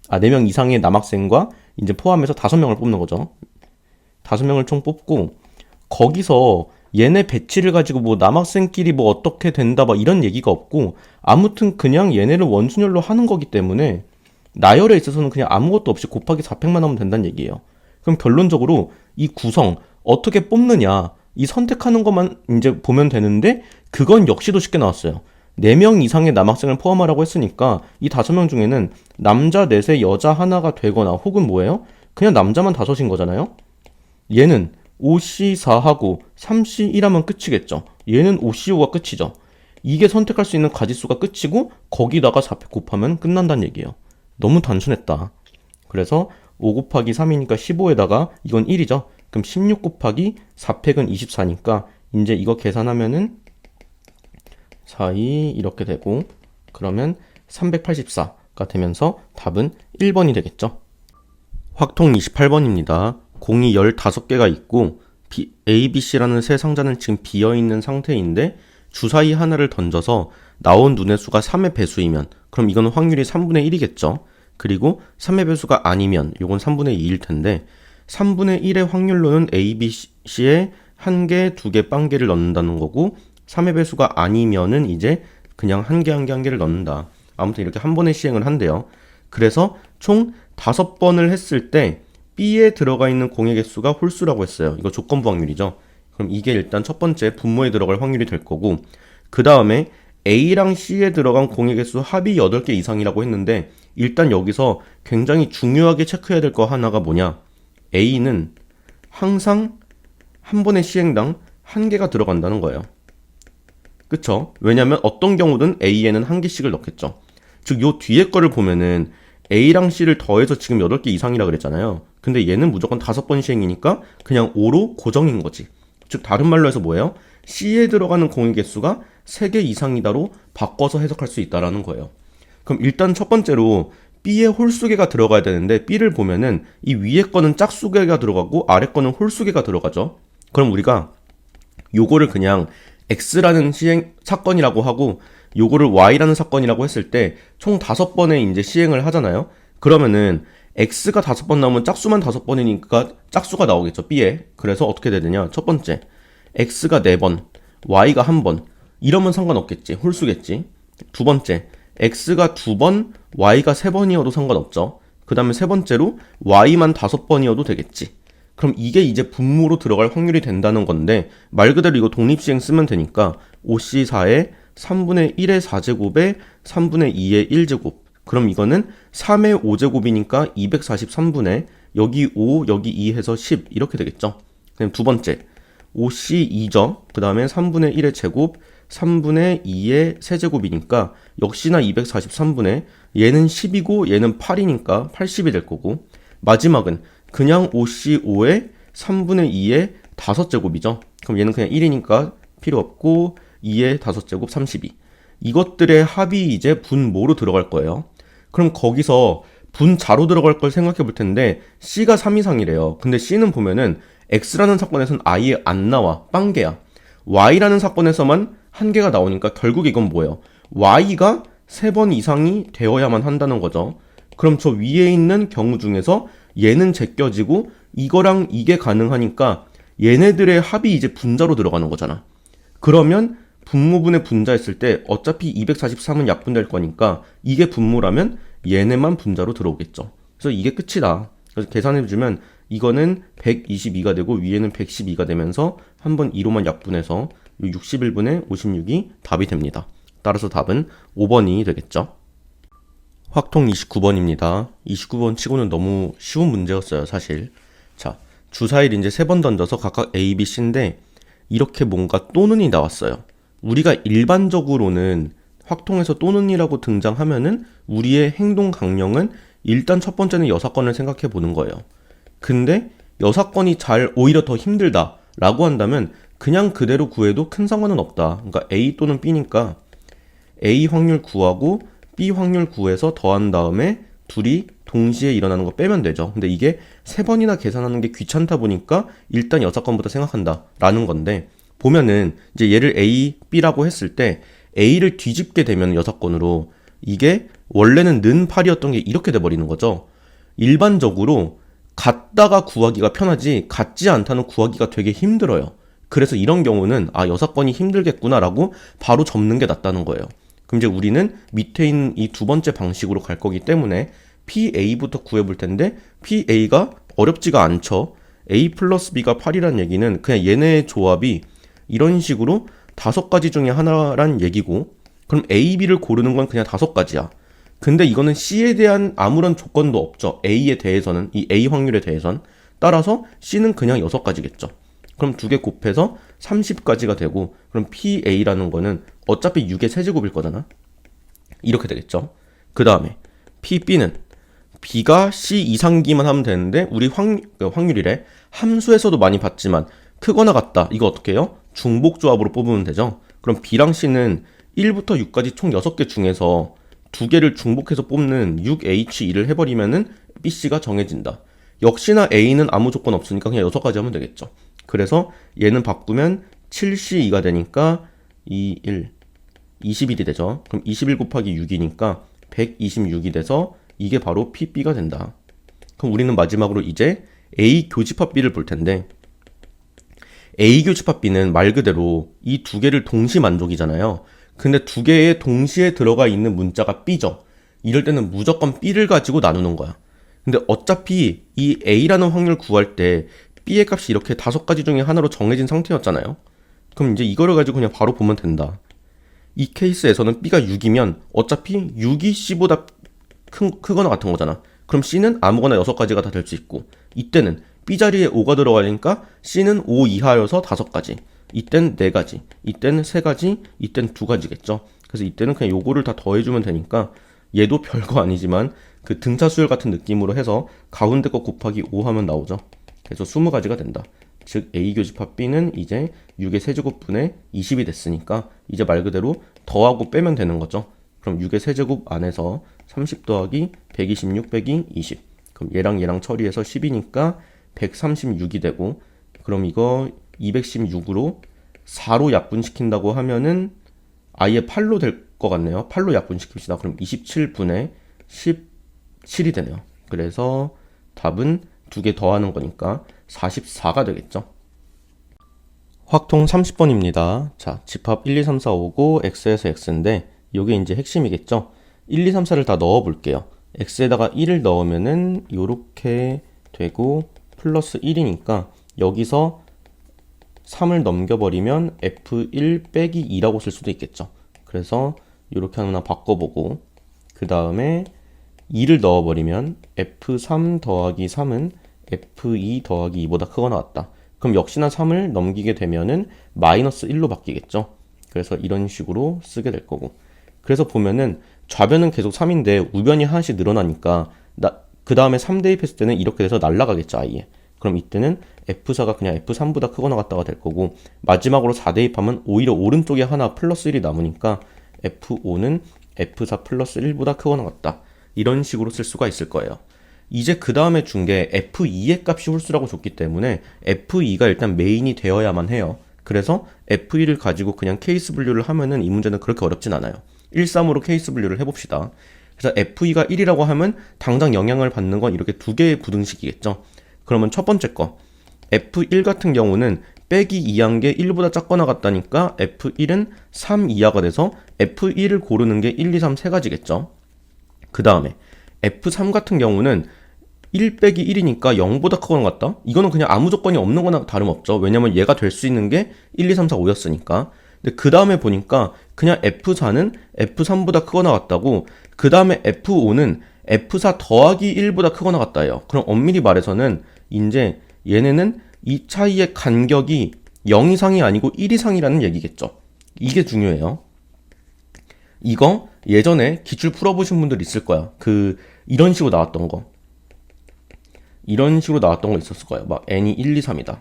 4명 이상의 남학생과 이제 포함해서 5명을 뽑는 거죠. 5명을 총 뽑고 거기서 얘네 배치를 가지고 뭐 남학생끼리 뭐 어떻게 된다 막 이런 얘기가 없고 아무튼 그냥 얘네를 원순열로 하는 거기 때문에 나열에 있어서는 그냥 아무것도 없이 곱하기 4팩만 하면 된다는 얘기예요. 그럼 결론적으로 이 구성 어떻게 뽑느냐 이 선택하는 것만 이제 보면 되는데 그건 역시도 쉽게 나왔어요. 4명 이상의 남학생을 포함하라고 했으니까 이 5명 중에는 남자 4에 여자 하나가 되거나 혹은 뭐예요? 그냥 남자만 5인 거잖아요. 얘는 5C4하고 3C1하면 끝이겠죠. 얘는 5C5가 끝이죠. 이게 선택할 수 있는 가지수가 끝이고 거기다가 4팩 곱하면 끝난다는 얘기예요. 너무 단순했다. 그래서 5 곱하기 3이니까 15에다가 이건 1이죠. 그럼 16 곱하기 4팩은 24니까 이제 이거 계산하면은 4, 2 이렇게 되고 그러면 384가 되면서 답은 1번이 되겠죠. 확통 28번입니다. 공이 15개가 있고 A, B, C라는 세 상자는 지금 비어있는 상태인데 주사위 하나를 던져서 나온 눈의 수가 3의 배수이면 그럼 이건 확률이 3분의 1이겠죠. 그리고 3의 배수가 아니면 이건 3분의 2일 텐데 3분의 1의 확률로는 A, B, C에 1개, 2개, 빵개를 넣는다는 거고 3의 배수가 아니면은 이제 그냥 1개를 넣는다. 아무튼 이렇게 한 번에 시행을 한대요. 그래서 총 5번을 했을 때 B에 들어가 있는 공의 개수가 홀수라고 했어요. 이거 조건부 확률이죠. 그럼 이게 일단 첫 번째 분모에 들어갈 확률이 될 거고 그 다음에 A랑 C에 들어간 공의 개수 합이 8개 이상이라고 했는데 일단 여기서 굉장히 중요하게 체크해야 될 거 하나가 뭐냐 A는 항상 한 번의 시행당 한 개가 들어간다는 거예요. 그쵸? 왜냐면 어떤 경우든 A에는 한 개씩을 넣겠죠. 즉, 요 뒤에 거를 보면은 A랑 C를 더해서 지금 8개 이상이라 그랬잖아요. 근데 얘는 무조건 5번 시행이니까 그냥 5로 고정인 거지. 즉, 다른 말로 해서 뭐예요? C에 들어가는 공의 개수가 3개 이상이다로 바꿔서 해석할 수 있다라는 거예요. 그럼 일단 첫 번째로 B에 홀수개가 들어가야 되는데 B를 보면은 이 위에 거는 짝수개가 들어가고 아래 거는 홀수개가 들어가죠. 그럼 우리가 요거를 그냥 X라는 사건이라고 하고 요거를 Y라는 사건이라고 했을 때 총 5번의 이제 시행을 하잖아요. 그러면은 X가 5번 나오면 짝수만 5번이니까 짝수가 나오겠죠, B에. 그래서 어떻게 되느냐? 첫 번째, X가 4번, Y가 1번. 이러면 상관없겠지. 홀수겠지. 두 번째, X가 2번, Y가 3번이어도 상관없죠. 그 다음에 세 번째로 Y만 5번이어도 되겠지. 그럼 이게 이제 분모로 들어갈 확률이 된다는 건데 말 그대로 이거 독립시행 쓰면 되니까 5C4에 3분의 1의 4제곱에 3분의 2의 1제곱. 그럼 이거는 3의 5제곱이니까 243분의 여기 5, 여기 2 해서 10 이렇게 되겠죠. 그럼 두 번째 5C2죠. 그 다음에 3분의 1의 제곱 3분의 2의 세제곱이니까 역시나 243분의 얘는 10이고 얘는 8이니까 80이 될 거고 마지막은 그냥 5C5의 3분의 2의 5제곱이죠. 그럼 얘는 그냥 1이니까 필요 없고 2의 5제곱 32. 이것들의 합이 이제 분모로 들어갈 거예요. 그럼 거기서 분자로 들어갈 걸 생각해 볼 텐데 C가 3 이상이래요. 근데 C는 보면은 X라는 사건에서는 아예 안 나와. 빵개야. Y라는 사건에서만 한 개가 나오니까 결국 이건 뭐예요? Y가 3번 이상이 되어야만 한다는 거죠. 그럼 저 위에 있는 경우 중에서 얘는 제껴지고 이거랑 이게 가능하니까 얘네들의 합이 이제 분자로 들어가는 거잖아. 그러면 분모분의 분자했을 때 어차피 243은 약분될 거니까 이게 분모라면 얘네만 분자로 들어오겠죠. 그래서 이게 끝이다. 그래서 계산해주면 이거는 122가 되고 위에는 112가 되면서 한번 2로만 약분해서 61분의 56이 답이 됩니다. 따라서 답은 5번이 되겠죠. 확통 29번입니다. 29번 치고는 너무 쉬운 문제였어요, 사실. 자, 주사일 이제 3번 던져서 각각 A, B, C인데 이렇게 뭔가 또는이 나왔어요. 우리가 일반적으로는 확통에서 또는이라고 등장하면은 우리의 행동 강령은 일단 첫 번째는 여사건을 생각해 보는 거예요. 근데 여사건이 오히려 더 힘들다 라고 한다면 그냥 그대로 구해도 큰 상관은 없다. 그러니까 A 또는 B니까 A 확률 구하고 B 확률 구해서 더한 다음에 둘이 동시에 일어나는 거 빼면 되죠. 근데 이게 3번이나 계산하는 게 귀찮다 보니까 일단 여사건부터 생각한다 라는 건데 보면은 이제 얘를 A, B라고 했을 때 A를 뒤집게 되면 여사건으로 이게 원래는 는 8이었던 게 이렇게 돼버리는 거죠. 일반적으로 같다가 구하기가 편하지 같지 않다는 구하기가 되게 힘들어요. 그래서 이런 경우는 여사건이 힘들겠구나라고 바로 접는 게 낫다는 거예요. 그럼 이제 우리는 밑에 있는 이 두 번째 방식으로 갈 거기 때문에 PA부터 구해볼 텐데 PA가 어렵지가 않죠. A 플러스 B가 8이란 얘기는 그냥 얘네의 조합이 이런 식으로 5가지 중에 하나란 얘기고 그럼 A, B를 고르는 건 그냥 5가지야. 근데 이거는 C에 대한 아무런 조건도 없죠. A에 대해서는, 이 A 확률에 대해선. 따라서 C는 그냥 6가지겠죠. 그럼 2개 곱해서 30까지가 되고 그럼 PA라는 거는 어차피 6의 세제곱일 거잖아. 이렇게 되겠죠. 그 다음에 PB는 B가 C 이상기만 하면 되는데 우리 확률이래. 함수에서도 많이 봤지만 크거나 같다. 이거 어떻게 해요? 중복조합으로 뽑으면 되죠. 그럼 B랑 C는 1부터 6까지 총 6개 중에서 2개를 중복해서 뽑는 6H2를 해버리면은 BC가 정해진다. 역시나 A는 아무 조건 없으니까 그냥 6가지 하면 되겠죠. 그래서 얘는 바꾸면 7C2가 되니까 21이 되죠. 그럼 21 곱하기 6이니까 126이 돼서 이게 바로 PB가 된다. 그럼 우리는 마지막으로 이제 A 교집합 B를 볼 텐데 A 교집합 B는 말 그대로 이 2개를 동시 만족이잖아요. 근데 2개에 동시에 들어가 있는 문자가 B죠. 이럴 때는 무조건 B를 가지고 나누는 거야. 근데 어차피 이 A라는 확률 구할 때 B의 값이 이렇게 5가지 중에 하나로 정해진 상태였잖아요. 그럼 이제 이거를 가지고 그냥 바로 보면 된다. 이 케이스에서는 B가 6이면 어차피 6이 C보다 크거나 같은 거잖아. 그럼 C는 아무거나 6가지가 다 될 수 있고 이때는 B자리에 5가 들어가니까 C는 5 이하여서 5가지. 이땐 4가지. 이땐 3가지. 이땐 2가지겠죠. 그래서 이때는 그냥 요거를 다 더해주면 되니까 얘도 별거 아니지만 그 등차수열 같은 느낌으로 해서 가운데 거 곱하기 5 하면 나오죠. 그래서 20가지가 된다. 즉 A 교집합 B는 이제 6의 세제곱분의 20이 됐으니까 이제 말 그대로 더하고 빼면 되는 거죠. 그럼 6의 세제곱 안에서 30 더하기 126 빼기 20. 그럼 얘랑 처리해서 10이니까 136이 되고, 그럼 이거 216으로 4로 약분시킨다고 하면은 아예 8로 될 것 같네요. 8로 약분시킵시다. 그럼 27분의 17이 되네요. 그래서 답은 2개 더하는 거니까 44가 되겠죠. 확통 30번입니다. 자, 집합 1, 2, 3, 4, 5고 x에서 x인데 요게 이제 핵심이겠죠. 1, 2, 3, 4를 다 넣어 볼게요. x에다가 1을 넣으면은 요렇게 되고 플러스 1이니까 여기서 3을 넘겨버리면 f1 빼기 2라고 쓸 수도 있겠죠. 그래서 이렇게 하나 바꿔보고 그 다음에 2를 넣어버리면 f3 더하기 3은 f2 더하기 2보다 크거나 같다. 그럼 역시나 3을 넘기게 되면은 마이너스 1로 바뀌겠죠. 그래서 이런 식으로 쓰게 될 거고. 그래서 보면은 좌변은 계속 3인데 우변이 하나씩 늘어나니까 그 다음에 3 대입했을 때는 이렇게 돼서 날아가겠죠, 아예. 그럼 이때는 F4가 그냥 F3보다 크거나 같다가 될 거고, 마지막으로 4 대입하면 오히려 오른쪽에 하나 플러스 1이 남으니까 F5는 F4 플러스 1보다 크거나 같다. 이런 식으로 쓸 수가 있을 거예요. 이제 그 다음에 준 게 F2의 값이 홀수라고 줬기 때문에 F2가 일단 메인이 되어야만 해요. 그래서 F1을 가지고 그냥 케이스 분류를 하면은 이 문제는 그렇게 어렵진 않아요. 1, 3으로 케이스 분류를 해봅시다. 그래서 F2가 1이라고 하면 당장 영향을 받는 건 이렇게 두 개의 부등식이겠죠. 그러면 첫 번째 거 F1 같은 경우는 빼기 2한 게 1보다 작거나 같다니까 F1은 3 이하가 돼서 F1을 고르는 게 1, 2, 3 세 가지겠죠. 그 다음에 F3 같은 경우는 1 빼기 1이니까 0보다 크거나 같다? 이거는 그냥 아무 조건이 없는 거나 다름없죠. 왜냐면 얘가 될 수 있는 게 1, 2, 3, 4, 5였으니까. 근데 그 다음에 보니까 그냥 F4는 F3보다 크거나 같다고, 그 다음에 F5는 F4 더하기 1보다 크거나 같다예요. 그럼 엄밀히 말해서는 이제 얘네는 이 차이의 간격이 0 이상이 아니고 1 이상이라는 얘기겠죠. 이게 중요해요. 이거 예전에 기출 풀어보신 분들 있을 거야. 이런 식으로 나왔던 거. 이런 식으로 나왔던 거 있었을 거예요. 막 n이 1, 2, 3이다.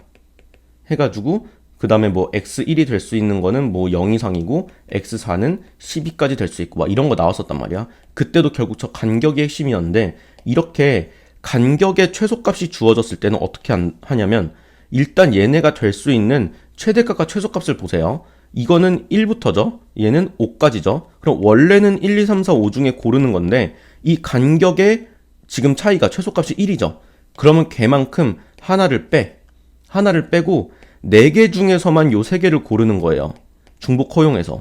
해가지고 그 다음에 뭐 x1이 될 수 있는 거는 뭐 0 이상이고 x4는 12까지 될 수 있고 막 이런 거 나왔었단 말이야. 그때도 결국 저 간격이 핵심이었는데, 이렇게 간격의 최소값이 주어졌을 때는 어떻게 하냐면 일단 얘네가 될 수 있는 최대값과 최소값을 보세요. 이거는 1부터죠. 얘는 5까지죠. 그럼 원래는 1, 2, 3, 4, 5 중에 고르는 건데 이 간격의 지금 차이가 최소값이 1이죠. 그러면 걔만큼 하나를 빼고 4개 중에서만 요 3개를 고르는 거예요. 중복 허용해서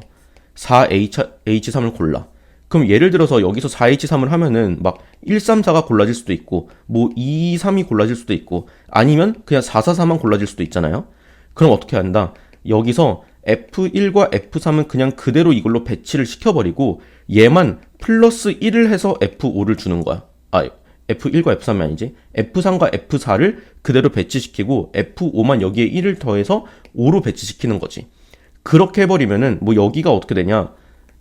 4H3을 골라. 그럼 예를 들어서 여기서 4H3을 하면은 막 1, 3, 4가 골라질 수도 있고 뭐 2, 3이 골라질 수도 있고 아니면 그냥 4, 4, 4만 골라질 수도 있잖아요. 그럼 어떻게 한다? 여기서 F1과 F3은 그냥 그대로 이걸로 배치를 시켜버리고 얘만 플러스 1을 해서 F5를 주는 거야. F1과 F3이 아니지. F3과 F4를 그대로 배치시키고 F5만 여기에 1을 더해서 5로 배치시키는 거지. 그렇게 해버리면은 뭐 여기가 어떻게 되냐.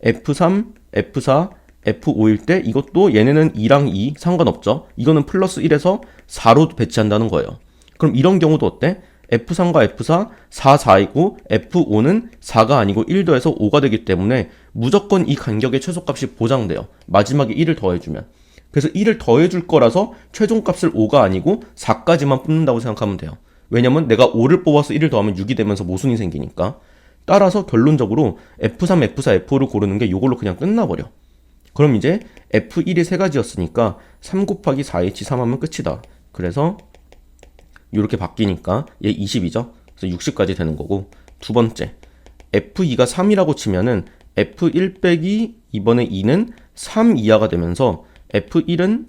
F3, F4, F5일 때 이것도 얘네는 2랑 2 상관없죠. 이거는 플러스 1에서 4로 배치한다는 거예요. 그럼 이런 경우도 어때? F3과 F4, 4, 4이고 F5는 4가 아니고 1 더해서 5가 되기 때문에 무조건 이 간격의 최소값이 보장돼요. 마지막에 1을 더해주면. 그래서 1을 더해줄 거라서 최종값을 5가 아니고 4까지만 뽑는다고 생각하면 돼요. 왜냐면 내가 5를 뽑아서 1을 더하면 6이 되면서 모순이 생기니까. 따라서 결론적으로 F3, F4, F5를 고르는 게 이걸로 그냥 끝나버려. 그럼 이제 F1이 3가지였으니까 3 곱하기 4H3 하면 끝이다. 그래서 이렇게 바뀌니까 얘 20이죠. 그래서 60까지 되는 거고. 두 번째, F2가 3이라고 치면은 F1 빼기 이번에 2는 3 이하가 되면서 F1은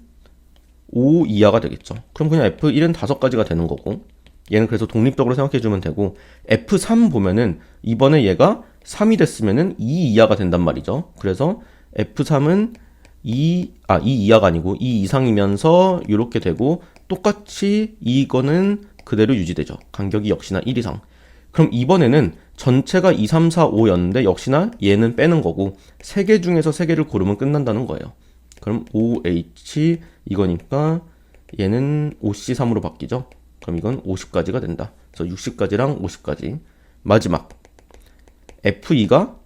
5 이하가 되겠죠. 그럼 그냥 F1은 5가지가 되는 거고, 얘는 그래서 독립적으로 생각해주면 되고, F3 보면은 이번에 얘가 3이 됐으면은 2 이하가 된단 말이죠. 그래서 F3은 2 이하가 아니고 2 이상이면서 이렇게 되고 똑같이 이거는 그대로 유지되죠. 간격이 역시나 1 이상. 그럼 이번에는 전체가 2, 3, 4, 5였는데 역시나 얘는 빼는 거고 3개 중에서 3개를 고르면 끝난다는 거예요. 그럼 OH 이거니까 얘는 OC3으로 바뀌죠. 그럼 이건 50까지가 된다. 그래서 60까지랑 50까지. 마지막 F2가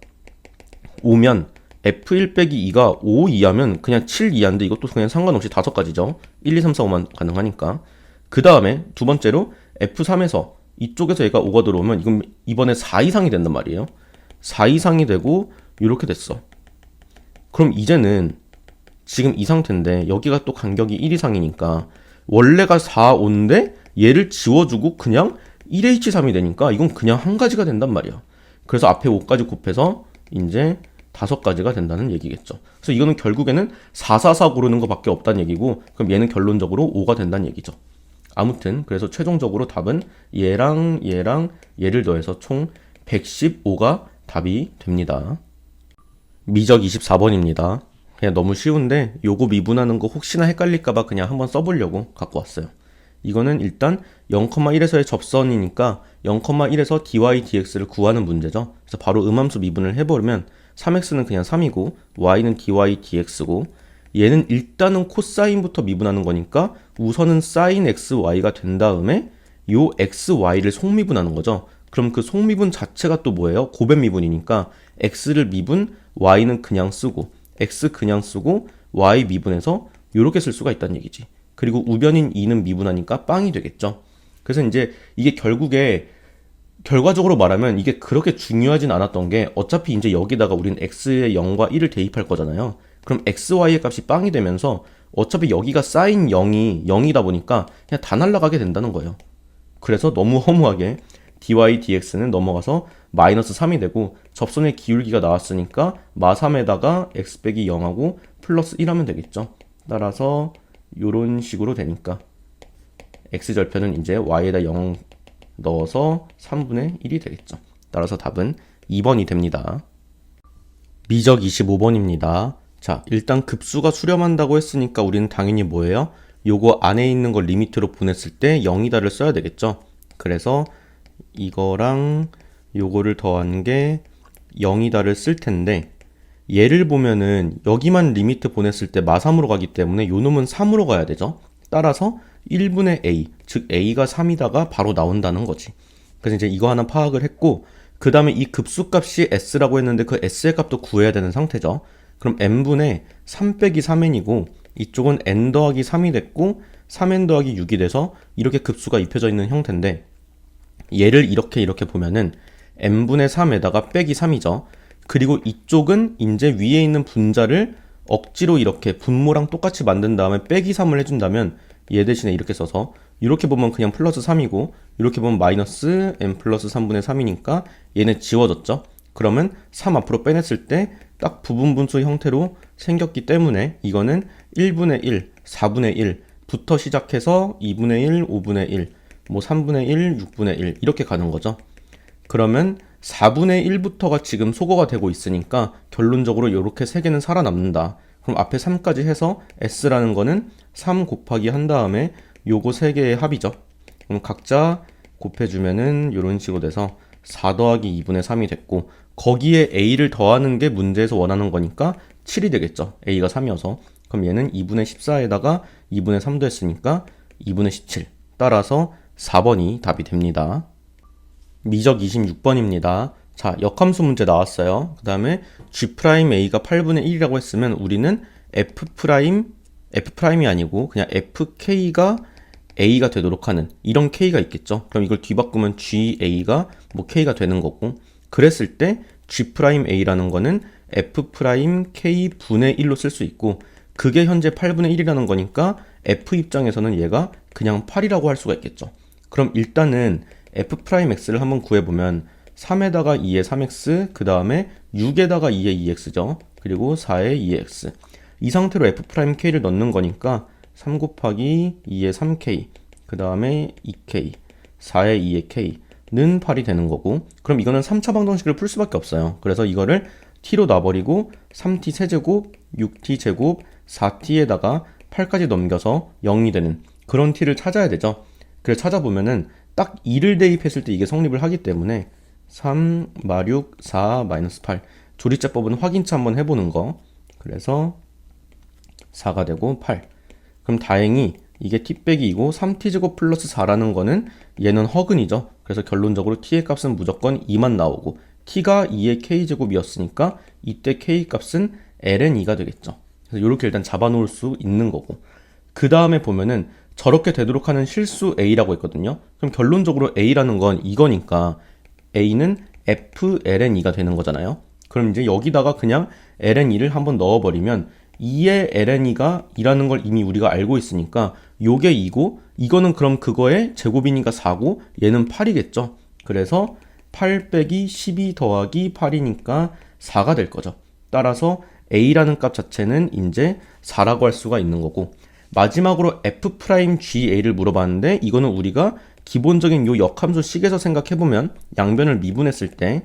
5면 F1 빼기 2가 5 이하면 그냥 7 이하인데 이것도 그냥 상관없이 5가지죠. 1, 2, 3, 4, 5만 가능하니까. 그 다음에 두 번째로 F3에서 이쪽에서 얘가 5가 들어오면 이건 이번에 4 이상이 된단 말이에요. 4 이상이 되고 이렇게 됐어. 그럼 이제는 지금 이 상태인데 여기가 또 간격이 1 이상이니까 원래가 4, 5인데 얘를 지워주고 그냥 1H3이 되니까 이건 그냥 한 가지가 된단 말이야. 그래서 앞에 5까지 곱해서 이제 5가지가 된다는 얘기겠죠. 그래서 이거는 결국에는 4, 4, 4 고르는 것밖에 없다는 얘기고 그럼 얘는 결론적으로 5가 된다는 얘기죠. 아무튼 그래서 최종적으로 답은 얘랑 얘를 더해서 총 115가 답이 됩니다. 미적 24번입니다. 그냥 너무 쉬운데 요거 미분하는 거 혹시나 헷갈릴까봐 그냥 한번 써보려고 갖고 왔어요. 이거는 일단 0,1에서의 접선이니까 0,1에서 dy dx를 구하는 문제죠. 그래서 바로 음함수 미분을 해버리면 3x는 그냥 3이고 y는 dy dx고 얘는 일단은 코사인부터 미분하는 거니까 우선은 sin xy가 된 다음에 요 xy를 속미분하는 거죠. 그럼 그 속미분 자체가 또 뭐예요? 고변 미분이니까 x를 미분, y는 그냥 쓰고 x 그냥 쓰고 y 미분해서 요렇게 쓸 수가 있다는 얘기지. 그리고 우변인 2는 미분하니까 빵이 되겠죠. 그래서 이제 이게 결과적으로 말하면 이게 그렇게 중요하진 않았던 게 어차피 이제 여기다가 우린 x의 0과 1을 대입할 거잖아요. 그럼 xy의 값이 빵이 되면서 어차피 여기가 sin 0이 0이다 보니까 그냥 다 날아가게 된다는 거예요. 그래서 너무 허무하게 dy dx는 넘어가서 마이너스 3이 되고 접선의 기울기가 나왔으니까 마3에다가 x 빼기 0하고 플러스 1 하면 되겠죠. 따라서 요런 식으로 되니까 x절편은 이제 y에다 0 넣어서 3분의 1이 되겠죠. 따라서 답은 2번이 됩니다. 미적 25번입니다. 자, 일단 급수가 수렴한다고 했으니까 우리는 당연히 뭐예요? 요거 안에 있는 걸 리미트로 보냈을 때 0이다를 써야 되겠죠. 그래서 이거랑 요거를 더한 게 0이다를 쓸 텐데 얘를 보면은 여기만 리미트 보냈을 때 마3으로 가기 때문에 요 놈은 3으로 가야 되죠. 따라서 1분의 a, 즉 a가 3이다가 바로 나온다는 거지. 그래서 이제 이거 하나 파악을 했고 그 다음에 이 급수값이 s라고 했는데 그 s의 값도 구해야 되는 상태죠. 그럼 n분의 3 빼기 3n이고 이쪽은 n 더하기 3이 됐고 3n 더하기 6이 돼서 이렇게 급수가 입혀져 있는 형태인데 얘를 이렇게 보면은 n분의 3에다가 빼기 3이죠. 그리고 이쪽은 이제 위에 있는 분자를 억지로 이렇게 분모랑 똑같이 만든 다음에 빼기 3을 해준다면 얘 대신에 이렇게 써서 이렇게 보면 그냥 플러스 3이고 이렇게 보면 마이너스 n 플러스 3분의 3이니까 얘는 지워졌죠. 그러면 3 앞으로 빼냈을 때 딱 부분분수 형태로 생겼기 때문에 이거는 1분의 1, 4분의 1부터 시작해서 2분의 1, 5분의 1, 뭐 3분의 1, 6분의 1 이렇게 가는 거죠. 그러면 4분의 1부터가 지금 소거가 되고 있으니까 결론적으로 이렇게 3개는 살아남는다. 그럼 앞에 3까지 해서 s라는 거는 3 곱하기 한 다음에 요거 3개의 합이죠. 그럼 각자 곱해주면은 이런 식으로 돼서 4 더하기 2분의 3이 됐고 거기에 a를 더하는 게 문제에서 원하는 거니까 7이 되겠죠. a가 3이어서. 그럼 얘는 2분의 14에다가 2분의 3도 했으니까 2분의 17. 따라서 4번이 답이 됩니다. 미적 26번입니다. 자, 역함수 문제 나왔어요. 그 다음에 G'A가 8분의 1이라고 했으면 우리는 F'이 아니고 그냥 FK가 A가 되도록 하는 이런 K가 있겠죠. 그럼 이걸 뒤바꾸면 GA가 뭐 K가 되는 거고 그랬을 때 G'A라는 거는 F'K 분의 1로 쓸 수 있고 그게 현재 8분의 1이라는 거니까 F 입장에서는 얘가 그냥 8이라고 할 수가 있겠죠. 그럼 일단은 F'X를 한번 구해보면 3에다가 2의 3x, 그 다음에 6에다가 2의 2x죠. 그리고 4의 2x. 이 상태로 F'K를 넣는 거니까 3 곱하기 2의 3k, 그 다음에 2k, 4의 2의 k는 8이 되는 거고 그럼 이거는 3차 방정식을 풀 수밖에 없어요. 그래서 이거를 t로 놔버리고 3t 세제곱, 6t 제곱, 4t에다가 8까지 넘겨서 0이 되는 그런 t를 찾아야 되죠. 그래서 찾아보면은 딱 2를 대입했을 때 이게 성립을 하기 때문에 3, 마륙, 4, 마이너스 8. 조리자법은 확인차 한번 해보는 거. 그래서 4가 되고 8. 그럼 다행히 이게 t 빼기 2고 3t제곱 플러스 4라는 거는 얘는 허근이죠. 그래서 결론적으로 t의 값은 무조건 2만 나오고 t가 2의 k제곱이었으니까 이때 k 값은 ln 2가 되겠죠. 그래서 이렇게 일단 잡아놓을 수 있는 거고, 그 다음에 보면은 저렇게 되도록 하는 실수 a라고 했거든요. 그럼 결론적으로 a라는 건 이거니까 a는 f ln 2가 되는 거잖아요. 그럼 이제 여기다가 그냥 ln 2를 한번 넣어버리면 2의 ln 2가 2라는 걸 이미 우리가 알고 있으니까 요게 2고 이거는 그럼 그거의 제곱이니까 4고 얘는 8이겠죠. 그래서 8 빼기 12 더하기 8이니까 4가 될 거죠. 따라서 a라는 값 자체는 이제 4라고 할 수가 있는 거고, 마지막으로 f'ga를 물어봤는데 이거는 우리가 기본적인 요 역함수 식에서 생각해보면 양변을 미분했을 때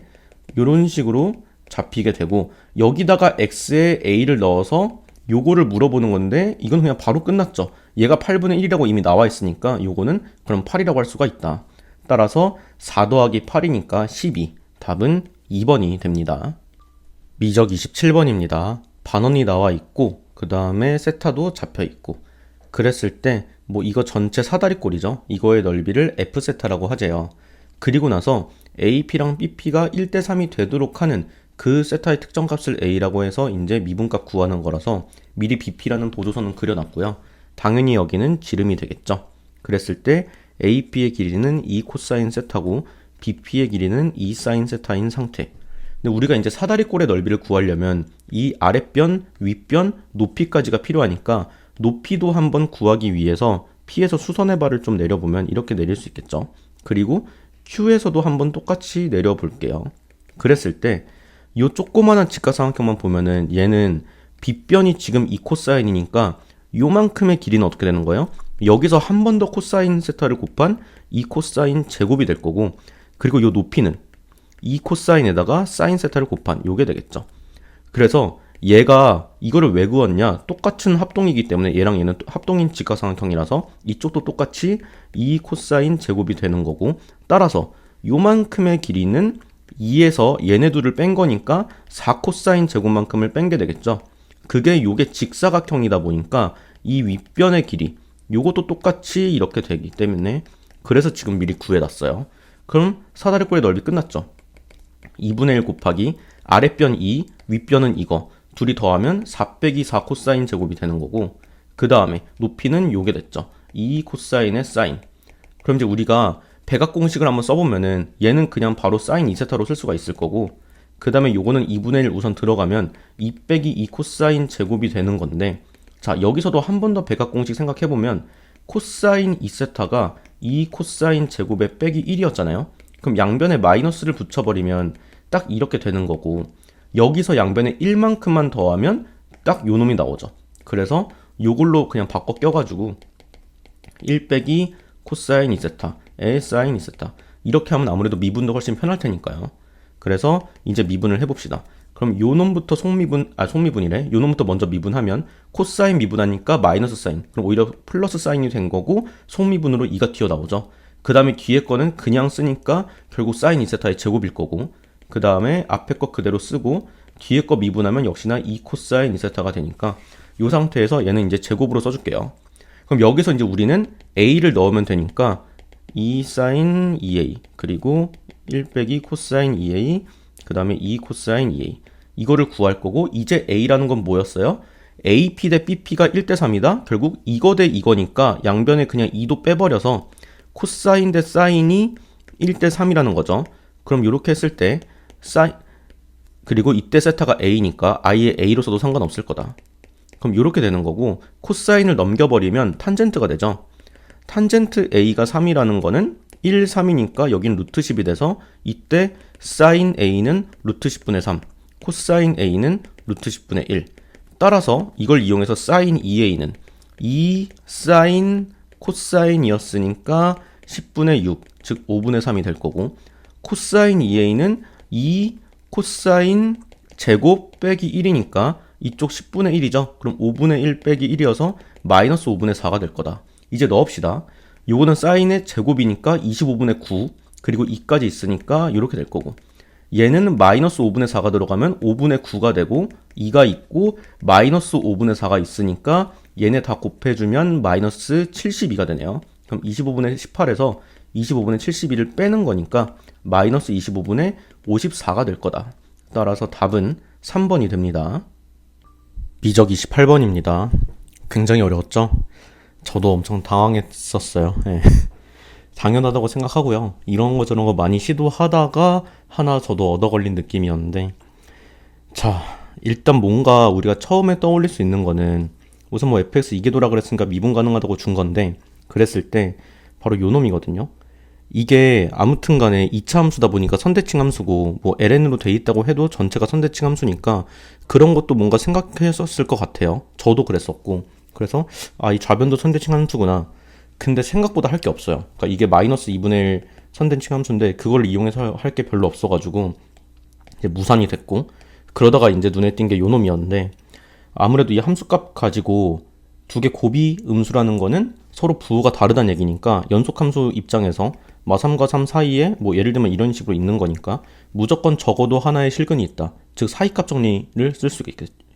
이런 식으로 잡히게 되고, 여기다가 x에 a를 넣어서 요거를 물어보는 건데 이건 그냥 바로 끝났죠. 얘가 8분의 1이라고 이미 나와 있으니까 요거는 그럼 8이라고 할 수가 있다. 따라서 4 더하기 8이니까 12. 답은 2번이 됩니다. 미적 27번입니다. 반원이 나와 있고 그 다음에 세타도 잡혀 있고, 그랬을 때 뭐 이거 전체 사다리꼴이죠. 이거의 넓이를 f세타라고 하재요. 그리고 나서 AP랑 BP가 1대3이 되도록 하는 그 세타의 특정값을 A라고 해서 이제 미분값 구하는 거라서 미리 BP라는 보조선은 그려놨고요. 당연히 여기는 지름이 되겠죠. 그랬을 때 AP의 길이는 2 코사인 세타고 BP의 길이는 2 사인 세타인 상태. 근데 우리가 이제 사다리꼴의 넓이를 구하려면 이 아랫변, 윗변, 높이까지가 필요하니까 높이도 한번 구하기 위해서 P에서 수선의 발을 좀 내려보면 이렇게 내릴 수 있겠죠. 그리고 Q에서도 한번 똑같이 내려볼게요. 그랬을 때 이 조그만한 직각삼각형만 보면은 얘는 빗변이 지금 2 코사인이니까 요만큼의 길이는 어떻게 되는 거예요? 여기서 한 번 더 코사인 세타를 곱한 2 코사인 제곱이 될 거고, 그리고 요 높이는 2 코사인에다가 사인 세타를 곱한 요게 되겠죠. 그래서 얘가 이거를 왜 구했냐? 똑같은 합동이기 때문에 얘랑 얘는 합동인 직각삼각형이라서 이쪽도 똑같이 2 코사인 제곱이 되는 거고, 따라서 요만큼의 길이는 2에서 얘네 둘을 뺀 거니까 4 코사인 제곱만큼을 뺀 게 되겠죠. 그게 요게 직사각형이다 보니까 이 윗변의 길이 요것도 똑같이 이렇게 되기 때문에 그래서 지금 미리 구해놨어요. 그럼 사다리꼴의 넓이 끝났죠. 2분의 1 곱하기 아랫변 2, 윗변은 이거 둘이 더하면 4 빼기 4 코사인 제곱이 되는 거고, 그 다음에 높이는 요게 됐죠. 2 코사인의 사인. 그럼 이제 우리가 백악 공식을 한번 써보면은 얘는 그냥 바로 사인 2세타로 쓸 수가 있을 거고, 그 다음에 요거는 2분의 1 우선 들어가면 2 빼기 2 코사인 제곱이 되는 건데, 자 여기서도 한 번 더 백악 공식 생각해보면 코사인 2세타가 2 코사인 제곱에 빼기 1이었잖아요. 그럼 양변에 마이너스를 붙여버리면 딱 이렇게 되는 거고, 여기서 양변에 1만큼만 더하면 딱 요 놈이 나오죠. 그래서 요걸로 그냥 바꿔 껴가지고 1 빼기 코사인 2세타에 사인 2세타 이렇게 하면 아무래도 미분도 훨씬 편할 테니까요. 그래서 이제 미분을 해봅시다. 그럼 요 놈부터 속미분이래. 요 놈부터 먼저 미분하면 코사인 미분하니까 마이너스 사인, 그럼 오히려 플러스 사인이 된 거고 속미분으로 2가 튀어나오죠. 그 다음에 뒤에 거는 그냥 쓰니까 결국 사인 2세타의 제곱일 거고, 그 다음에 앞에 거 그대로 쓰고 뒤에 거 미분하면 역시나 2 코사인 2세타가 되니까 이 상태에서 얘는 이제 제곱으로 써줄게요. 그럼 여기서 이제 우리는 a를 넣으면 되니까 2 사인 2a 그리고 1 빼기 코사인 2a 그 다음에 2 코사인 2a 이거를 구할 거고, 이제 a라는 건 뭐였어요? AP 대 BP가 1대3이다. 결국 이거 대 이거니까 양변에 그냥 2도 빼버려서 코사인 대 사인이 1대3이라는 거죠. 그럼 이렇게 했을 때 그리고 이때 세타가 a니까 아예 a로 써도 상관없을 거다. 그럼 이렇게 되는 거고, 코사인을 넘겨버리면 탄젠트가 되죠. 탄젠트 a가 3이라는 거는 1, 3이니까 여긴 루트 10이 돼서 이때 사인 a는 루트 10분의 3, 코사인 a는 루트 10분의 1. 따라서 이걸 이용해서 사인 2a는 2 사인 코사인이었으니까 10분의 6, 즉 5분의 3이 될 거고, 코사인 2a는 2 코사인 제곱 빼기 1이니까 이쪽 10분의 1이죠. 그럼 5분의 1 빼기 1이어서 마이너스 5분의 4가 될 거다. 이제 넣읍시다. 요거는 사인의 제곱이니까 25분의 9, 그리고 2까지 있으니까 이렇게 될 거고, 얘는 마이너스 5분의 4가 들어가면 5분의 9가 되고 2가 있고 마이너스 5분의 4가 있으니까 얘네 다 곱해주면 마이너스 72가 되네요. 그럼 25분의 18에서 25분의 72를 빼는 거니까 마이너스 25분의 54가 될 거다. 따라서 답은 3번이 됩니다. 미적 28번입니다. 굉장히 어려웠죠? 저도 엄청 당황했었어요. 네. 당연하다고 생각하고요. 이런 거 저런 거 많이 시도하다가 하나 저도 얻어 걸린 느낌이었는데, 자, 일단 뭔가 우리가 처음에 떠올릴 수 있는 거는 우선 뭐 fx 이계도라 그랬으니까 미분 가능하다고 준 건데, 그랬을 때 바로 요 놈이거든요. 이게 아무튼 간에 2차 함수다 보니까 선대칭 함수고, 뭐 ln으로 돼 있다고 해도 전체가 선대칭 함수니까 그런 것도 뭔가 생각했었을 것 같아요. 저도 그랬었고. 그래서 이 좌변도 선대칭 함수구나. 근데 생각보다 할 게 없어요. 그러니까 이게 마이너스 2분의 1 선대칭 함수인데 그걸 이용해서 할 게 별로 없어가지고 이제 무산이 됐고, 그러다가 이제 눈에 띈 게 요 놈이었는데, 아무래도 이 함수값 가지고 두 개 곱이 음수라는 거는 서로 부호가 다르다는 얘기니까 연속함수 입장에서 마3과 3 사이에 뭐 예를 들면 이런 식으로 있는 거니까 무조건 적어도 하나의 실근이 있다. 즉 사이값 정리를 쓸 수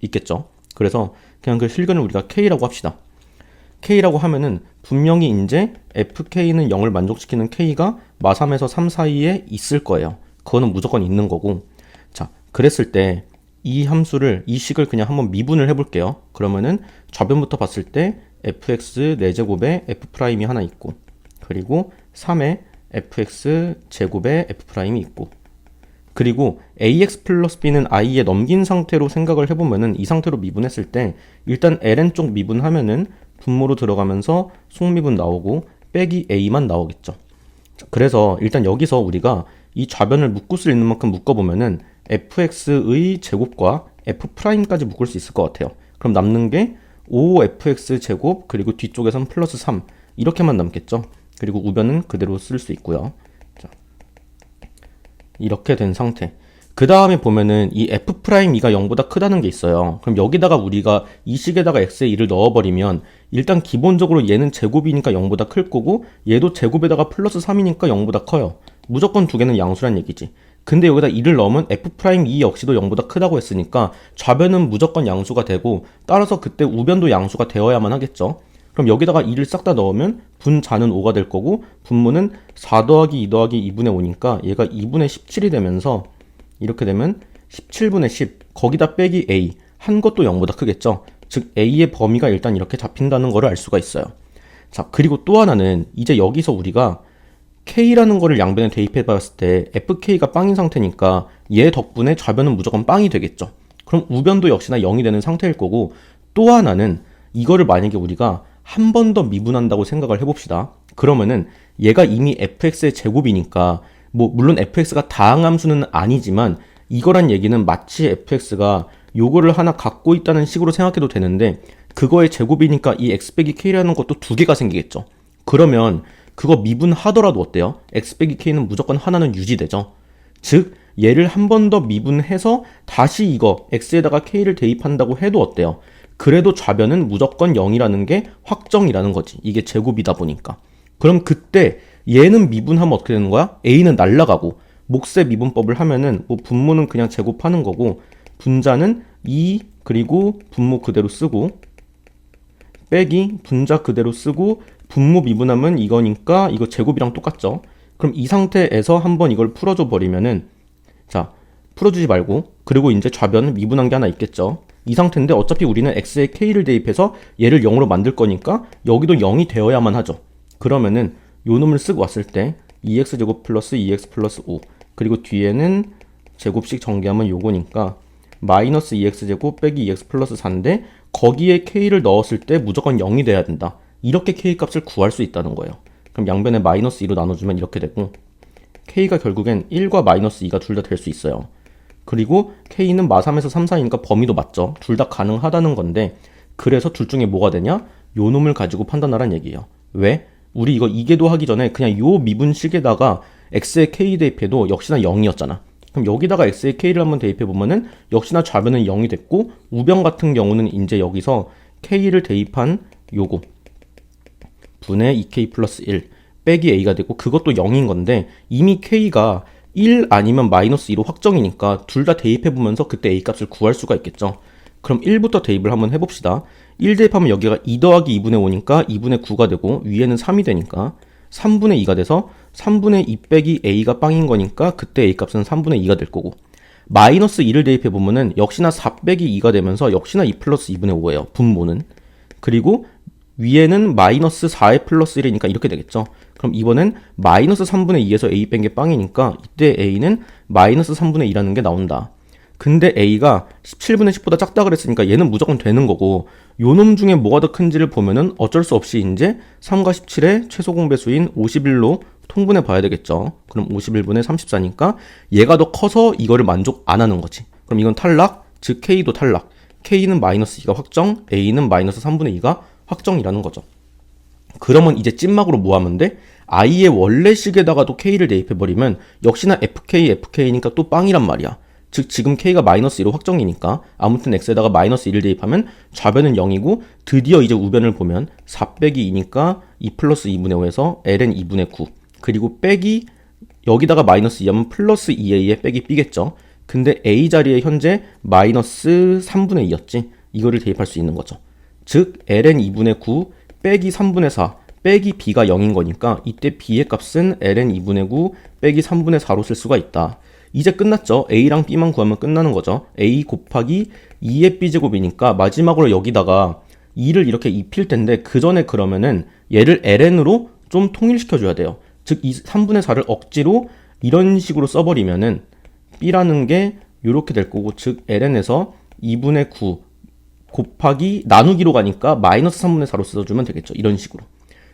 있겠죠. 그래서 그냥 그 실근을 우리가 K라고 합시다. K라고 하면은 분명히 이제 FK는 0을 만족시키는 K가 마3에서 3 사이에 있을 거예요. 그거는 무조건 있는 거고. 자, 그랬을 때 이 함수를, 이 식을 그냥 한번 미분을 해볼게요. 그러면은 좌변부터 봤을 때 fx 4제곱에 f'이 하나 있고, 그리고 3에 fx 제곱에 f'이 있고, 그리고 ax 플러스 b는 i에 넘긴 상태로 생각을 해보면은 이 상태로 미분했을 때 일단 ln 쪽 미분하면은 분모로 들어가면서 속미분 나오고 빼기 a만 나오겠죠. 그래서 일단 여기서 우리가 이 좌변을 묶을 수 있는 만큼 묶어보면은 fx의 제곱과 f'까지 묶을 수 있을 것 같아요. 그럼 남는 게 5fx 제곱 그리고 뒤쪽에선 플러스 3 이렇게만 남겠죠. 그리고 우변은 그대로 쓸 수 있고요. 자, 이렇게 된 상태. 그 다음에 보면은 이 f'E가 0보다 크다는 게 있어요. 그럼 여기다가 우리가 이 식에다가 x의 2를 넣어버리면 일단 기본적으로 얘는 제곱이니까 0보다 클 거고 얘도 제곱에다가 플러스 3이니까 0보다 커요. 무조건 두 개는 양수란 얘기지. 근데 여기다 2를 넣으면 f'E 역시도 0보다 크다고 했으니까 좌변은 무조건 양수가 되고, 따라서 그때 우변도 양수가 되어야만 하겠죠. 그럼 여기다가 2를 싹 다 넣으면 분자는 5가 될 거고 분모는 4 더하기 2 더하기 2분의 5니까 얘가 2분의 17이 되면서 이렇게 되면 17분의 10 거기다 빼기 a 한 것도 0보다 크겠죠. 즉 a의 범위가 일단 이렇게 잡힌다는 거를 알 수가 있어요. 자, 그리고 또 하나는 이제 여기서 우리가 K라는 거를 양변에 대입해 봤을 때 FK가 빵인 상태니까 얘 덕분에 좌변은 무조건 빵이 되겠죠. 그럼 우변도 역시나 0이 되는 상태일 거고, 또 하나는 이거를 만약에 우리가 한 번 더 미분한다고 생각을 해봅시다. 그러면은 얘가 이미 fx의 제곱이니까 뭐 물론 fx가 다항함수는 아니지만 이거란 얘기는 마치 fx가 요거를 하나 갖고 있다는 식으로 생각해도 되는데, 그거의 제곱이니까 이 x 빼기 k라는 것도 두 개가 생기겠죠. 그러면 그거 미분하더라도 어때요? x 빼기 k는 무조건 하나는 유지되죠. 즉 얘를 한 번 더 미분해서 다시 이거 x에다가 k를 대입한다고 해도 어때요? 그래도 좌변은 무조건 0이라는 게 확정이라는 거지. 이게 제곱이다 보니까. 그럼 그때 얘는 미분하면 어떻게 되는 거야? a는 날라가고 몫의 미분법을 하면은 뭐 분모는 그냥 제곱하는 거고 분자는 2 그리고 분모 그대로 쓰고 빼기 분자 그대로 쓰고 분모 미분하면 이거니까 이거 제곱이랑 똑같죠. 그럼 이 상태에서 한번 이걸 풀어줘 버리면은, 자, 풀어주지 말고 그리고 이제 좌변은 미분한 게 하나 있겠죠. 이 상태인데 어차피 우리는 x에 k를 대입해서 얘를 0으로 만들 거니까 여기도 0이 되어야만 하죠. 그러면은 요 놈을 쓰고 왔을 때 2x제곱 플러스 2x 플러스 5 그리고 뒤에는 제곱식 전개하면 요거니까 마이너스 2x제곱 빼기 2x 플러스 4인데 거기에 k를 넣었을 때 무조건 0이 돼야 된다. 이렇게 k 값을 구할 수 있다는 거예요. 그럼 양변에 마이너스 2로 나눠주면 이렇게 되고 k가 결국엔 1과 마이너스 2가 둘 다 될 수 있어요. 그리고 k는 마3에서 3 사이니까 범위도 맞죠. 둘 다 가능하다는 건데, 그래서 둘 중에 뭐가 되냐? 요 놈을 가지고 판단하란 얘기예요. 왜? 우리 이거 이계도 하기 전에 그냥 요 미분식에다가 x에 k 대입해도 역시나 0이었잖아. 그럼 여기다가 x에 k를 한번 대입해보면은 역시나 좌변은 0이 됐고 우변 같은 경우는 이제 여기서 k를 대입한 요거 분의 2k 플러스 1 빼기 a가 되고 그것도 0인 건데 이미 k가 1 아니면 마이너스 2로 확정이니까 둘 다 대입해보면서 그때 a 값을 구할 수가 있겠죠. 그럼 1부터 대입을 한번 해봅시다. 1 대입하면 여기가 2 더하기 2분의 5니까 2분의 9가 되고 위에는 3이 되니까 3분의 2가 돼서 3분의 2 빼기 a가 빵인 거니까 그때 a 값은 3분의 2가 될 거고 마이너스 2를 대입해보면은 역시나 4 빼기 2가 되면서 역시나 2 플러스 2분의 5예요. 분모는. 그리고 위에는 마이너스 4의 플러스 1이니까 이렇게 되겠죠. 그럼 이번엔 마이너스 3분의 2에서 a 뺀 게 빵이니까 이때 a는 마이너스 3분의 2라는 게 나온다. 근데 a가 17분의 10보다 작다 그랬으니까 얘는 무조건 되는 거고 요 놈 중에 뭐가 더 큰지를 보면은 어쩔 수 없이 이제 3과 17의 최소 공배수인 51로 통분해 봐야 되겠죠. 그럼 51분의 34니까 얘가 더 커서 이거를 만족 안 하는 거지. 그럼 이건 탈락, 즉 k도 탈락. k는 마이너스 2가 확정, a는 마이너스 3분의 2가 확정이라는 거죠. 그러면 이제 찐막으로 뭐 하면 돼? i의 원래 식에다가도 k를 대입해버리면 역시나 fk니까 또 빵이란 말이야. 즉 지금 k가 마이너스 2로 확정이니까 아무튼 x에다가 마이너스 2를 대입하면 좌변은 0이고 드디어 이제 우변을 보면 4 빼기 2니까 2 플러스 2분의 5에서 ln 2분의 9 그리고 빼기 여기다가 마이너스 2하면 플러스 2a에 빼기 b겠죠. 근데 a 자리에 현재 마이너스 3분의 2였지. 이거를 대입할 수 있는 거죠. 즉 ln 2분의 9 빼기 3분의 4 빼기 b가 0인 거니까 이때 b의 값은 ln 2분의 9 빼기 3분의 4로 쓸 수가 있다. 이제 끝났죠. a랑 b만 구하면 끝나는 거죠. a 곱하기 2의 b제곱이니까 마지막으로 여기다가 2를 이렇게 입힐 텐데 그 전에 그러면은 얘를 ln으로 좀 통일시켜줘야 돼요. 즉 이 3분의 4를 억지로 이런 식으로 써버리면은 b라는 게 이렇게 될 거고 즉 ln에서 2분의 9 곱하기 나누기로 가니까 마이너스 3분의 4로 써주면 되겠죠. 이런 식으로.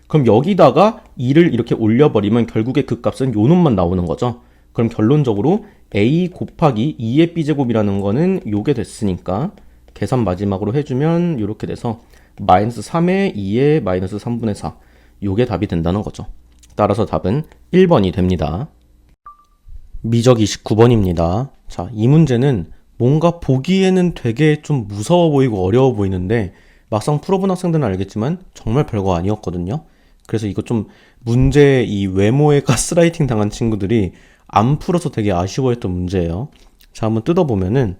그럼 여기다가 2를 이렇게 올려버리면 결국에 그 값은 요 놈만 나오는 거죠. 그럼 결론적으로 a 곱하기 2의 b제곱이라는 거는 요게 됐으니까 계산 마지막으로 해주면 이렇게 돼서 마이너스 3의 2의 마이너스 3분의 4 요게 답이 된다는 거죠. 따라서 답은 1번이 됩니다. 미적 29번입니다. 자, 이 문제는 뭔가 보기에는 되게 좀 무서워 보이고 어려워 보이는데 막상 풀어본 학생들은 알겠지만 정말 별거 아니었거든요. 그래서 이거 좀 문제 이 외모에 가스라이팅 당한 친구들이 안 풀어서 되게 아쉬워했던 문제예요. 자, 한번 뜯어보면은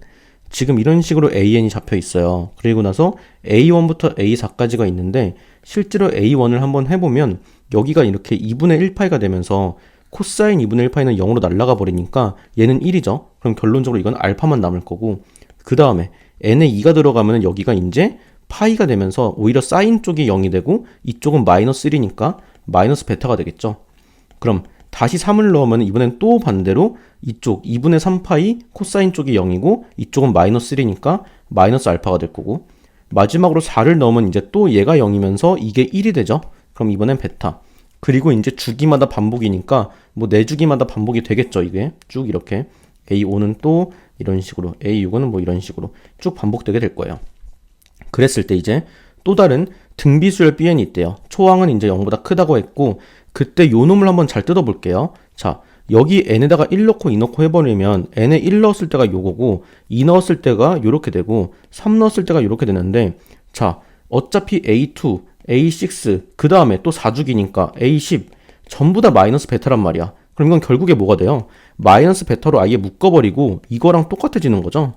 지금 이런 식으로 AN이 잡혀 있어요. 그리고 나서 A1부터 A4까지가 있는데 실제로 A1을 한번 해보면 여기가 이렇게 2분의 1파이가 되면서 코사인 2분의 1파이는 0으로 날아가 버리니까 얘는 1이죠. 그럼 결론적으로 이건 알파만 남을 거고 그 다음에 n에 2가 들어가면 여기가 이제 파이가 되면서 오히려 사인 쪽이 0이 되고 이쪽은 마이너스 1이니까 마이너스 베타가 되겠죠. 그럼 다시 3을 넣으면 이번엔 또 반대로 이쪽 2분의 3파이 코사인 쪽이 0이고 이쪽은 마이너스 1이니까 마이너스 알파가 될 거고 마지막으로 4를 넣으면 이제 또 얘가 0이면서 이게 1이 되죠. 그럼 이번엔 베타. 그리고 이제 주기마다 반복이니까 뭐 4주기마다 반복이 되겠죠. 이게 쭉 이렇게 A5는 또 이런 식으로 A6은 뭐 이런 식으로 쭉 반복되게 될 거예요. 그랬을 때 이제 또 다른 등비수열 Bn이 있대요. 초항은 이제 0보다 크다고 했고 그때 요 놈을 한번 잘 뜯어볼게요. 자, 여기 n에다가 1 넣고 2 넣고 해버리면 n에 1 넣었을 때가 요거고 2 넣었을 때가 요렇게 되고 3 넣었을 때가 요렇게 되는데 자, 어차피 A2, A6 그 다음에 또 4주기니까 A10 전부 다 마이너스 베타란 말이야. 그럼 이건 결국에 뭐가 돼요? 마이너스 베타로 아예 묶어버리고 이거랑 똑같아지는 거죠.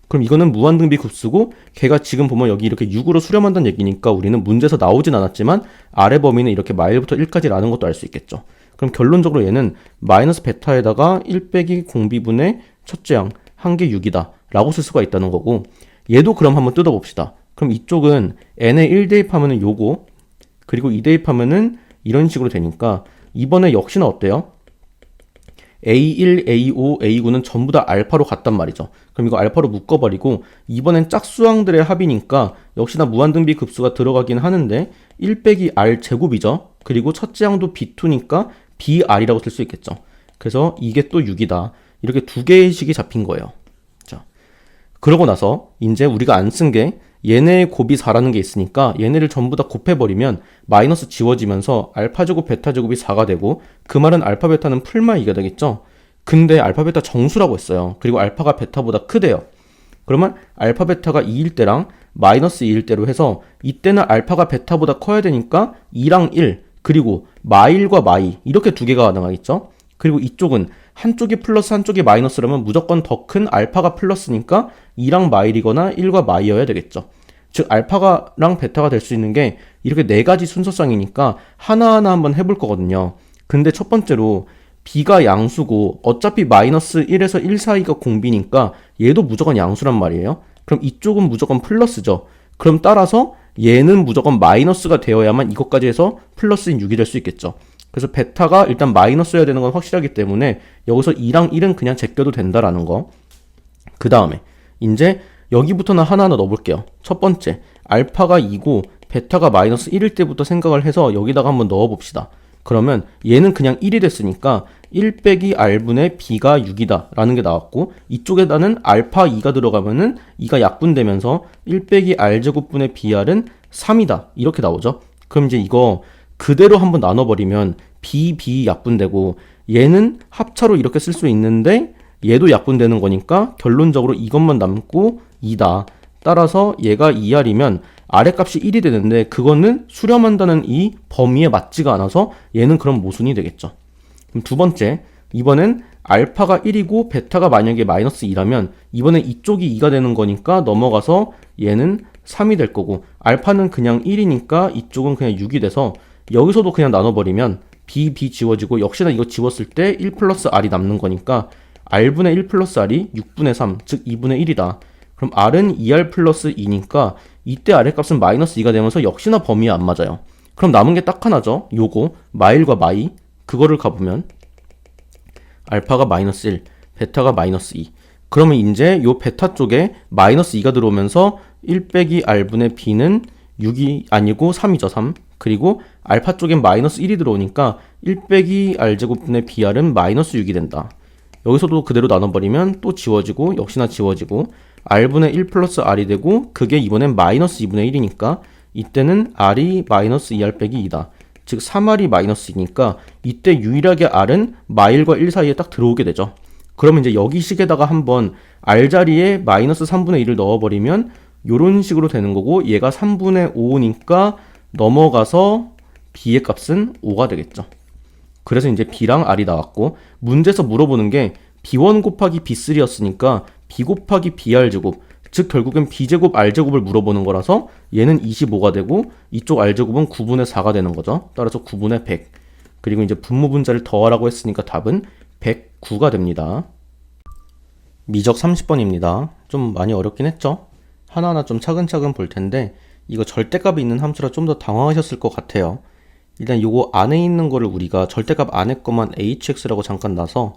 그럼 이거는 무한등비 급수고 걔가 지금 보면 여기 이렇게 6으로 수렴한다는 얘기니까 우리는 문제에서 나오진 않았지만 아래 범위는 이렇게 마일부터 1까지라는 것도 알 수 있겠죠. 그럼 결론적으로 얘는 마이너스 베타에다가 1 빼기 공비분의 첫째 양 한 개 6이다 라고 쓸 수가 있다는 거고 얘도 그럼 한번 뜯어봅시다. 그럼 이쪽은 n에 1 대입하면은 요거 그리고 2 대입하면은 이런 식으로 되니까 이번에 역시나 어때요? A1, A5, A9는 전부 다 알파로 같단 말이죠. 그럼 이거 알파로 묶어버리고 이번엔 짝수항들의 합이니까 역시나 무한등비 급수가 들어가긴 하는데 1 빼기 R 제곱이죠. 그리고 첫째 항도 B2니까 BR이라고 쓸 수 있겠죠. 그래서 이게 또 6이다. 이렇게 두 개의 식이 잡힌 거예요. 자, 그러고 나서 이제 우리가 안 쓴 게 얘네의 곱이 4라는 게 있으니까 얘네를 전부 다 곱해버리면 마이너스 지워지면서 알파 제곱 베타 제곱이 4가 되고 그 말은 알파 베타는 풀마 2가 되겠죠. 근데 알파 베타 정수라고 했어요. 그리고 알파가 베타보다 크대요. 그러면 알파 베타가 2일 때랑 마이너스 2일 대로 해서 이때는 알파가 베타보다 커야 되니까 2랑 1 그리고 마1과 마2 이렇게 두 개가 가능하겠죠. 그리고 이쪽은 한쪽이 플러스 한쪽이 마이너스라면 무조건 더 큰 알파가 플러스니까 2랑 마1이거나 1과 마2여야 되겠죠. 즉 알파가랑 베타가 될 수 있는 게 이렇게 네 가지 순서상이니까 하나하나 한번 해볼 거거든요. 근데 첫 번째로 b가 양수고 어차피 마이너스 1에서 1 사이가 공비니까 얘도 무조건 양수란 말이에요. 그럼 이쪽은 무조건 플러스죠. 그럼 따라서 얘는 무조건 마이너스가 되어야만 이것까지 해서 플러스인 6이 될 수 있겠죠. 그래서 베타가 일단 마이너스여야 되는 건 확실하기 때문에 여기서 2랑 1은 그냥 제껴도 된다라는 거. 그 다음에 이제 여기부터는 하나하나 넣어볼게요. 첫 번째, 알파가 2고 베타가 마이너스 1일 때부터 생각을 해서 여기다가 한번 넣어봅시다. 그러면 얘는 그냥 1이 됐으니까 1 빼기 r분의 b가 6이다 라는 게 나왔고 이쪽에다는 알파 2가 들어가면은 2가 약분되면서 1 빼기 r제곱분의 br은 3이다 이렇게 나오죠. 그럼 이제 이거 그대로 한번 나눠버리면 b 약분되고 얘는 합차로 이렇게 쓸 수 있는데 얘도 약분되는 거니까 결론적으로 이것만 남고 2다. 따라서 얘가 2r이면 아래값이 1이 되는데 그거는 수렴한다는 이 범위에 맞지가 않아서 얘는 그럼 모순이 되겠죠. 그럼 두 번째, 이번엔 알파가 1이고 베타가 만약에 마이너스 2라면 이번엔 이쪽이 2가 되는 거니까 넘어가서 얘는 3이 될 거고 알파는 그냥 1이니까 이쪽은 그냥 6이 돼서 여기서도 그냥 나눠버리면 b 지워지고 역시나 이거 지웠을 때 1 플러스 r이 남는 거니까 r분의 1 플러스 r이 6분의 3, 즉 2분의 1이다. 그럼 r은 2r 플러스 2니까 이때 아래값은 마이너스 2가 되면서 역시나 범위에 안 맞아요. 그럼 남은 게 딱 하나죠. 요거 마1과 마2 그거를 가보면 알파가 마이너스 1, 베타가 마이너스 2 그러면 이제 요 베타 쪽에 마이너스 2가 들어오면서 1 빼기 r분의 b는 6이 아니고 3이죠. 3 그리고 알파 쪽엔 마이너스 1이 들어오니까 1 빼기 r제곱분의 br은 마이너스 6이 된다. 여기서도 그대로 나눠버리면 또 지워지고 역시나 지워지고 r분의 1 플러스 r이 되고 그게 이번엔 마이너스 2분의 1이니까 이때는 r이 마이너스 2r 빼기 2다. 즉 3r이 마이너스 2니까 이때 유일하게 r은 마1과 1 사이에 딱 들어오게 되죠. 그러면 이제 여기 식에다가 한번 r 자리에 마이너스 3분의 1을 넣어버리면 요런 식으로 되는 거고 얘가 3분의 5니까 넘어가서 b의 값은 5가 되겠죠. 그래서 이제 b랑 r이 나왔고 문제에서 물어보는 게 b1 곱하기 b3였으니까 b 곱하기 br제곱 즉 결국엔 b제곱 r제곱을 물어보는 거라서 얘는 25가 되고 이쪽 r제곱은 9분의 4가 되는 거죠. 따라서 9분의 100 그리고 이제 분모분자를 더하라고 했으니까 답은 109가 됩니다. 미적 30번입니다. 좀 많이 어렵긴 했죠? 하나하나 좀 차근차근 볼 텐데 이거 절대값이 있는 함수라 좀 더 당황하셨을 것 같아요. 일단 요거 안에 있는 거를 우리가 절대값 안에 것만 hx라고 잠깐 놔서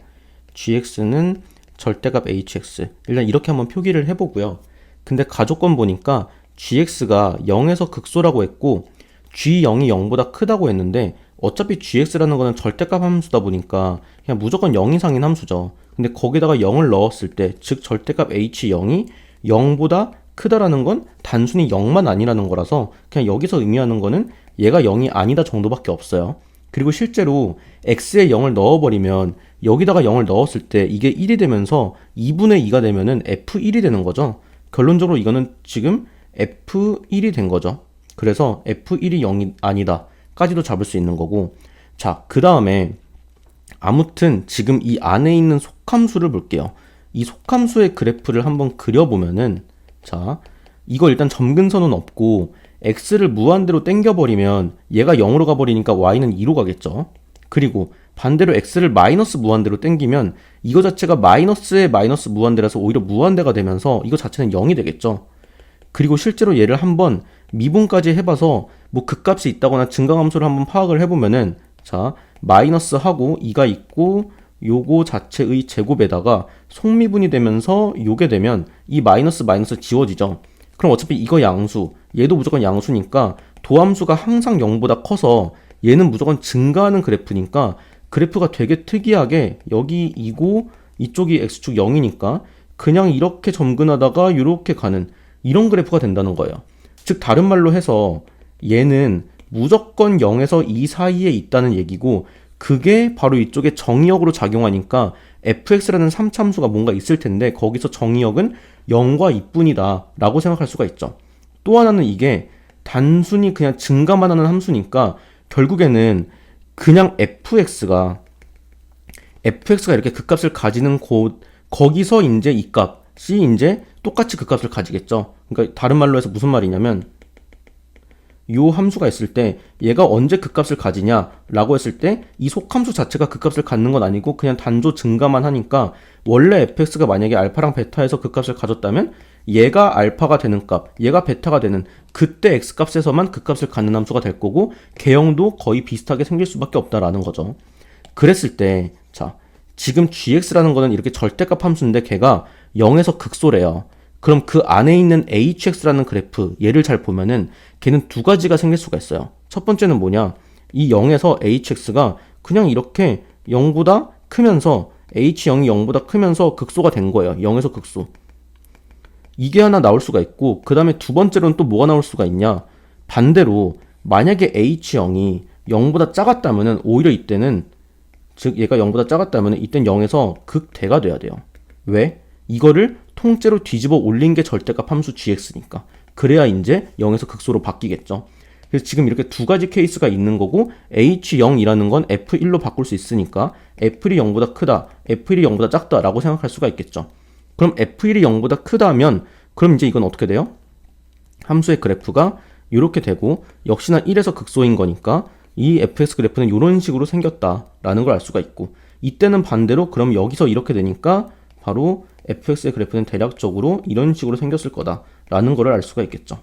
gx는 절대값 hx 일단 이렇게 한번 표기를 해보고요. 근데 가족권 보니까 gx가 0에서 극소라고 했고 g0이 0보다 크다고 했는데 어차피 gx라는 거는 절대값 함수다 보니까 그냥 무조건 0 이상인 함수죠. 근데 거기다가 0을 넣었을 때 즉 절대값 h0이 0보다 크다라는 건 단순히 0만 아니라는 거라서 그냥 여기서 의미하는 거는 얘가 0이 아니다 정도밖에 없어요. 그리고 실제로 x에 0을 넣어버리면 여기다가 0을 넣었을 때 이게 1이 되면서 2분의 2가 되면은 f1이 되는 거죠. 결론적으로 이거는 지금 f1이 된 거죠. 그래서 f1이 0이 아니다 까지도 잡을 수 있는 거고 자, 그 다음에 아무튼 지금 이 안에 있는 속함수를 볼게요. 이 속함수의 그래프를 한번 그려보면은 자, 이거 일단 점근선은 없고 x를 무한대로 땡겨버리면 얘가 0으로 가버리니까 y는 2로 가겠죠. 그리고 반대로 x를 마이너스 무한대로 땡기면 이거 자체가 마이너스에 마이너스 무한대라서 오히려 무한대가 되면서 이거 자체는 0이 되겠죠. 그리고 실제로 얘를 한번 미분까지 해봐서 뭐 극값이 있다거나 증가함수를 한번 파악을 해보면은 자, 마이너스 하고 2가 있고 요거 자체의 제곱에다가 속미분이 되면서 요게 되면 이 마이너스 지워지죠. 그럼 어차피 이거 양수, 얘도 무조건 양수니까 도함수가 항상 0보다 커서 얘는 무조건 증가하는 그래프니까 그래프가 되게 특이하게 여기 2고 이쪽이 x축 0이니까 그냥 이렇게 점근하다가 이렇게 가는 이런 그래프가 된다는 거예요. 즉 다른 말로 해서 얘는 무조건 0에서 2 사이에 있다는 얘기고 그게 바로 이쪽에 정의역으로 작용하니까 fx라는 3참수가 뭔가 있을 텐데 거기서 정의역은 0과 2뿐이다 라고 생각할 수가 있죠. 또 하나는 이게 단순히 그냥 증가만 하는 함수니까 결국에는 그냥 fx가 이렇게 그 값을 가지는 거기서 이제 이 값이 이제 똑같이 그 값을 가지겠죠. 그러니까 다른 말로 해서 무슨 말이냐면 요 함수가 있을 때 얘가 언제 그 값을 가지냐라고 했을 때 이 속함수 자체가 그 값을 갖는 건 아니고 그냥 단조 증가만 하니까 원래 fx가 만약에 알파랑 베타에서 그 값을 가졌다면 얘가 알파가 되는 값, 얘가 베타가 되는 그때 x 값에서만 그 값을 갖는 함수가 될 거고 개형도 거의 비슷하게 생길 수밖에 없다라는 거죠. 그랬을 때 자, 지금 gx라는 거는 이렇게 절대값 함수인데 걔가 0에서 극소래요. 그럼 그 안에 있는 hx라는 그래프 얘를 잘 보면은 걔는 두 가지가 생길 수가 있어요. 첫 번째는 뭐냐? 이 0에서 hx가 그냥 이렇게 0보다 크면서 h0이 0보다 크면서 극소가 된 거예요. 0에서 극소. 이게 하나 나올 수가 있고 그 다음에 두 번째로는 또 뭐가 나올 수가 있냐? 반대로 만약에 h0이 0보다 작았다면은 오히려 이때는 즉 얘가 0보다 작았다면은 이때는 0에서 극대가 돼야 돼요. 왜? 이거를 통째로 뒤집어 올린 게 절대값 함수 gx니까. 그래야 이제 0에서 극소로 바뀌겠죠. 그래서 지금 이렇게 두 가지 케이스가 있는 거고 h0이라는 건 f1로 바꿀 수 있으니까 f1이 0보다 크다, f1이 0보다 작다 라고 생각할 수가 있겠죠. 그럼 f1이 0보다 크다면 그럼 이제 이건 어떻게 돼요? 함수의 그래프가 이렇게 되고 역시나 1에서 극소인 거니까 이 fx 그래프는 이런 식으로 생겼다라는 걸 알 수가 있고 이때는 반대로 그럼 여기서 이렇게 되니까 바로 fx의 그래프는 대략적으로 이런 식으로 생겼을 거다라는 거를 알 수가 있겠죠.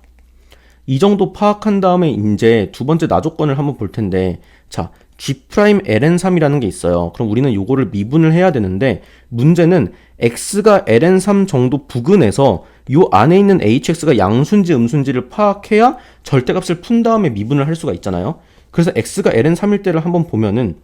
이 정도 파악한 다음에 이제 두 번째 나조건을 한번 볼 텐데 자, G'-ln3이라는 게 있어요. 그럼 우리는 요거를 미분을 해야 되는데 문제는 x가 ln3 정도 부근에서 요 안에 있는 hx가 양수인지 음수인지를 파악해야 절대값을 푼 다음에 미분을 할 수가 있잖아요. 그래서 x가 ln3일 때를 한번 보면은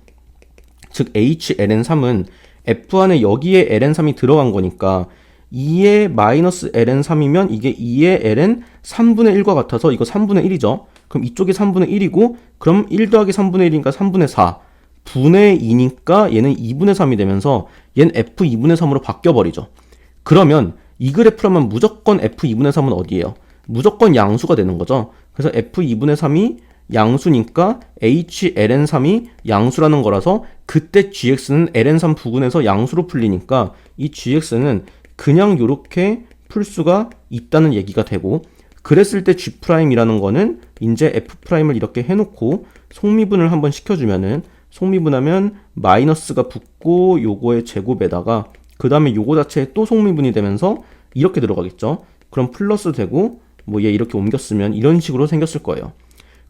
즉 h-ln3은 f 안에 여기에 ln3이 들어간 거니까 2의 마이너스 ln3이면 이게 2의 ln 3분의 1과 같아서 이거 3분의 1이죠. 그럼 이쪽이 3분의 1이고 그럼 1 더하기 3분의 1이니까 3분의 4 분의 2니까 얘는 2분의 3이 되면서 얘는 f 2분의 3으로 바뀌어버리죠. 그러면 이 그래프라면 무조건 f 2분의 3은 어디예요? 무조건 양수가 되는 거죠. 그래서 f 2분의 3이 양수니까 h ln3이 양수라는 거라서 그때 gx는 ln3 부근에서 양수로 풀리니까 이 gx는 그냥 요렇게 풀 수가 있다는 얘기가 되고 그랬을 때 G'이라는 거는 이제 F'을 이렇게 해놓고 속미분을 한번 시켜주면은 속미분하면 마이너스가 붙고 요거의 제곱에다가 그 다음에 요거 자체에 또 속미분이 되면서 이렇게 들어가겠죠. 그럼 플러스 되고 뭐 얘 이렇게 옮겼으면 이런 식으로 생겼을 거예요.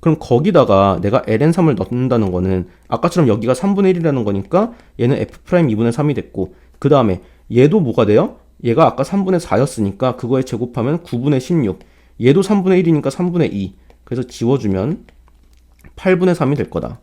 그럼 거기다가 내가 ln3을 넣는다는 거는 아까처럼 여기가 3분의 1이라는 거니까 얘는 F' 2분의 3이 됐고 그 다음에 얘도 뭐가 돼요? 얘가 아까 3분의 4였으니까 그거에 제곱하면 9분의 16 얘도 3분의 1이니까 3분의 2 그래서 지워주면 8분의 3이 될 거다.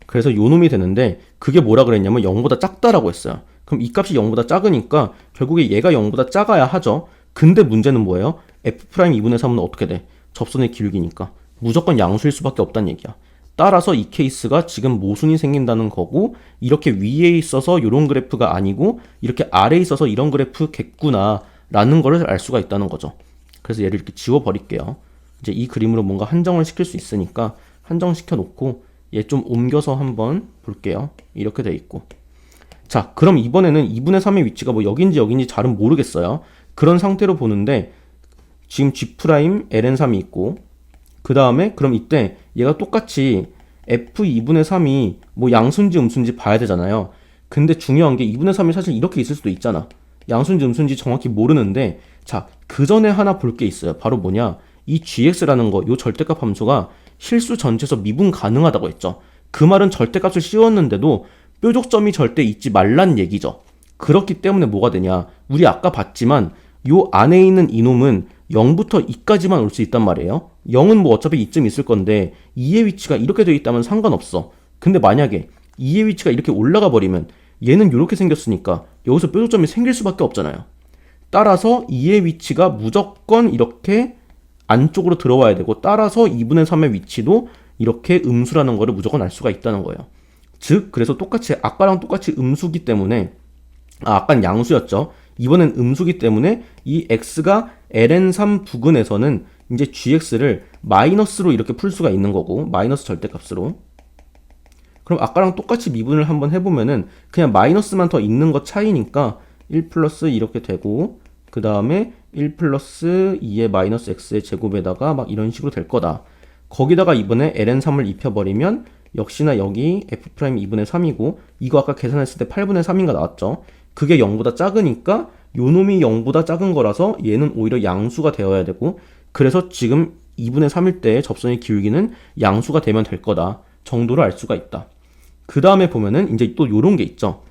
그래서 요 놈이 되는데 그게 뭐라 그랬냐면 0보다 작다라고 했어요. 그럼 이 값이 0보다 작으니까 결국에 얘가 0보다 작아야 하죠. 근데 문제는 뭐예요? F' 2분의 3은 어떻게 돼? 접선의 기울기니까 무조건 양수일 수밖에 없다는 얘기야. 따라서 이 케이스가 지금 모순이 생긴다는 거고 이렇게 위에 있어서 이런 그래프가 아니고 이렇게 아래에 있어서 이런 그래프겠구나 라는 거를 알 수가 있다는 거죠. 그래서 얘를 이렇게 지워버릴게요. 이제 이 그림으로 뭔가 한정을 시킬 수 있으니까 한정시켜 놓고 얘 좀 옮겨서 한번 볼게요. 이렇게 돼 있고 자 그럼 이번에는 2분의 3의 위치가 뭐 여긴지 여긴지 잘은 모르겠어요. 그런 상태로 보는데 지금 G' ln3이 있고 그 다음에 그럼 이때 얘가 똑같이 f 2분의 3이 뭐 양수인지 음수인지 봐야 되잖아요. 근데 중요한 게 2분의 3이 사실 이렇게 있을 수도 있잖아. 양수인지 음수인지 정확히 모르는데 자, 그 전에 하나 볼 게 있어요. 바로 뭐냐? 이 gx라는 거, 요 절대값 함수가 실수 전체에서 미분 가능하다고 했죠. 그 말은 절대값을 씌웠는데도 뾰족점이 절대 있지 말란 얘기죠. 그렇기 때문에 뭐가 되냐? 우리 아까 봤지만 요 안에 있는 이놈은 0부터 2까지만 올 수 있단 말이에요. 0은 뭐 어차피 이쯤 있을 건데 2의 위치가 이렇게 되어 있다면 상관없어. 근데 만약에 2의 위치가 이렇게 올라가 버리면 얘는 이렇게 생겼으니까 여기서 뾰족점이 생길 수밖에 없잖아요. 따라서 2의 위치가 무조건 이렇게 안쪽으로 들어와야 되고 따라서 2분의 3의 위치도 이렇게 음수라는 거를 무조건 알 수가 있다는 거예요. 즉 그래서 똑같이 아까랑 똑같이 음수기 때문에 아까는 양수였죠. 이번엔 음수기 때문에 이 x가 ln3 부근에서는 이제 gx를 마이너스로 이렇게 풀 수가 있는 거고, 마이너스 절대값으로. 그럼 아까랑 똑같이 미분을 한번 해보면은 그냥 마이너스만 더 있는 것 차이니까 1 플러스 이렇게 되고, 그 다음에 1 플러스 2의 마이너스 x의 제곱에다가 막 이런 식으로 될 거다. 거기다가 이번에 ln3을 입혀버리면 역시나 여기 f' 2분의 3이고, 이거 아까 계산했을 때 8분의 3인가 나왔죠. 그게 0보다 작으니까 요 놈이 0보다 작은 거라서 얘는 오히려 양수가 되어야 되고, 그래서 지금 2분의 3일 때 접선의 기울기는 양수가 되면 될 거다 정도를 알 수가 있다. 그 다음에 보면은 이제 또 요런 게 있죠.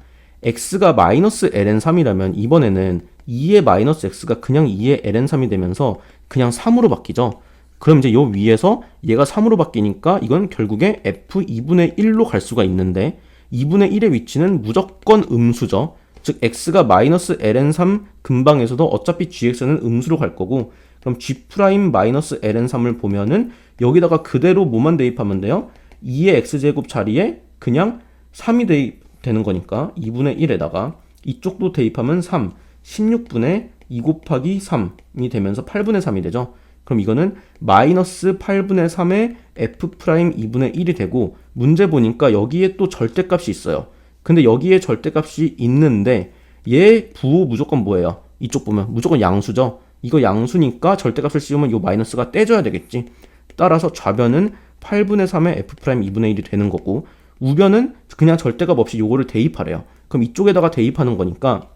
x가 마이너스 ln3이라면 이번에는 2의 마이너스 x가 그냥 2의 ln3이 되면서 그냥 3으로 바뀌죠. 그럼 이제 요 위에서 얘가 3으로 바뀌니까 이건 결국에 f2분의 1로 갈 수가 있는데, 2분의 1의 위치는 무조건 음수죠. 즉 x가 마이너스 ln3 근방에서도 어차피 gx는 음수로 갈 거고, 그럼 g 프라임 마이너스 ln3을 보면은 여기다가 그대로 뭐만 대입하면 돼요? 2의 x제곱 자리에 그냥 3이 대입되는 거니까 2분의 1에다가 이쪽도 대입하면 3, 16분의 2 곱하기 3이 되면서 8분의 3이 되죠. 그럼 이거는 마이너스 8분의 3의 f 프라임 2분의 1이 되고, 문제 보니까 여기에 또 절대값이 있어요. 근데 여기에 절대값이 있는데 얘 부호 무조건 뭐예요? 이쪽 보면 무조건 양수죠. 이거 양수니까 절대값을 씌우면 이 마이너스가 떼줘야 되겠지. 따라서 좌변은 8분의 3의 f 프라임 2분의 1이 되는 거고, 우변은 그냥 절대값 없이 요거를 대입하래요. 그럼 이쪽에다가 대입하는 거니까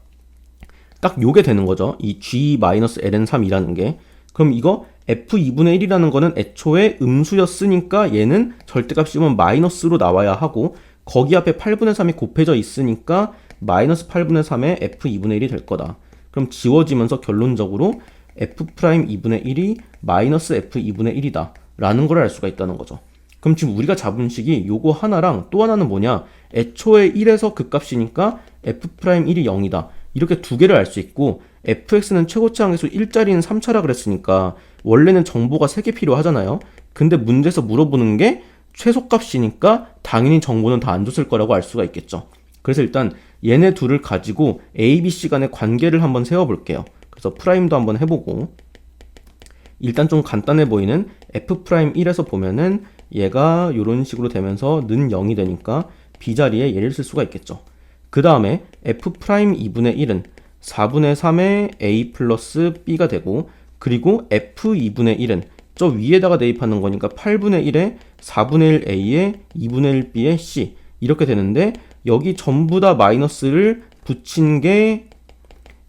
딱 요게 되는 거죠. 이 g-ln3이라는 게. 그럼 이거 f2분의 1이라는 거는 애초에 음수였으니까 얘는 절대값 씌우면 마이너스로 나와야 하고, 거기 앞에 8분의 3이 곱해져 있으니까 마이너스 8분의 3의 f2분의 1이 될 거다. 그럼 지워지면서 결론적으로 f'2분의 1이 마이너스 f2분의 1이다 라는 걸 알 수가 있다는 거죠. 그럼 지금 우리가 잡은 식이 요거 하나랑 또 하나는 뭐냐, 애초에 1에서 그 값이니까 f'1이 0이다 이렇게 두 개를 알 수 있고, fx는 최고치 항에서 1짜리는 3차라 그랬으니까 원래는 정보가 3개 필요하잖아요. 근데 문제에서 물어보는 게 최소값이니까 당연히 정보는 다 안 줬을 거라고 알 수가 있겠죠. 그래서 일단 얘네 둘을 가지고 a, b, c 간의 관계를 한번 세워볼게요. 그래서 프라임도 한번 해보고, 일단 좀 간단해 보이는 f'1에서 보면은 얘가 이런 식으로 되면서 는 0이 되니까 b자리에 얘를 쓸 수가 있겠죠. 그 다음에 f'2분의 1은 4분의 3의 a 플러스 b가 되고, 그리고 f2분의 1은 저 위에다가 대입하는 거니까 8분의 1에 4분의 1a에 2분의 1b에 c 이렇게 되는데, 여기 전부 다 마이너스를 붙인 게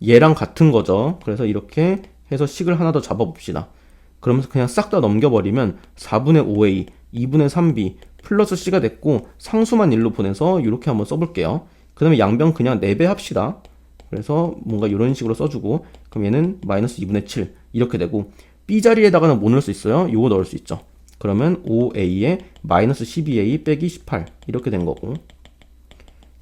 얘랑 같은 거죠. 그래서 이렇게 해서 식을 하나 더 잡아봅시다. 그러면서 그냥 싹 다 넘겨버리면 4분의 5a, 2분의 3b 플러스 c가 됐고, 상수만 1로 보내서 이렇게 한번 써볼게요. 그 다음에 양변 그냥 4배 합시다. 그래서 뭔가 이런 식으로 써주고, 그럼 얘는 마이너스 2분의 7 이렇게 되고, b자리에다가는 뭐 넣을 수 있어요? 요거 넣을 수 있죠. 그러면 5a에 마이너스 12a 빼기 18 이렇게 된 거고,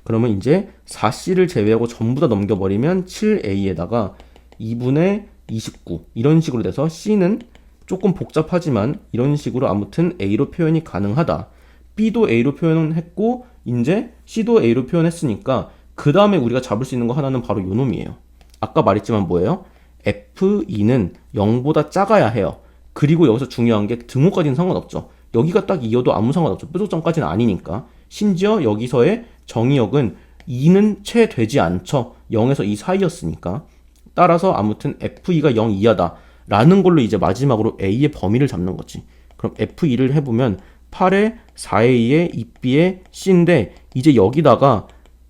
그러면 이제 4c를 제외하고 전부 다 넘겨버리면 7a에다가 2분의 29 이런 식으로 돼서 c는 조금 복잡하지만 이런 식으로 아무튼 a로 표현이 가능하다. b도 a로 표현했고 이제 c도 a로 표현했으니까 그 다음에 우리가 잡을 수 있는 거 하나는 바로 요 놈이에요. 아까 말했지만 뭐예요? f2는 0보다 작아야 해요. 그리고 여기서 중요한 게 등호까지는 상관없죠. 여기가 딱 2여도 아무 상관없죠. 뾰족점까지는 아니니까. 심지어 여기서의 정의역은 2는 채 되지 않죠. 0에서 2 사이였으니까. 따라서 아무튼 f2가 0 이하다 라는 걸로 이제 마지막으로 a의 범위를 잡는 거지. 그럼 f2를 해보면 8에 4a에 2b에 c인데, 이제 여기다가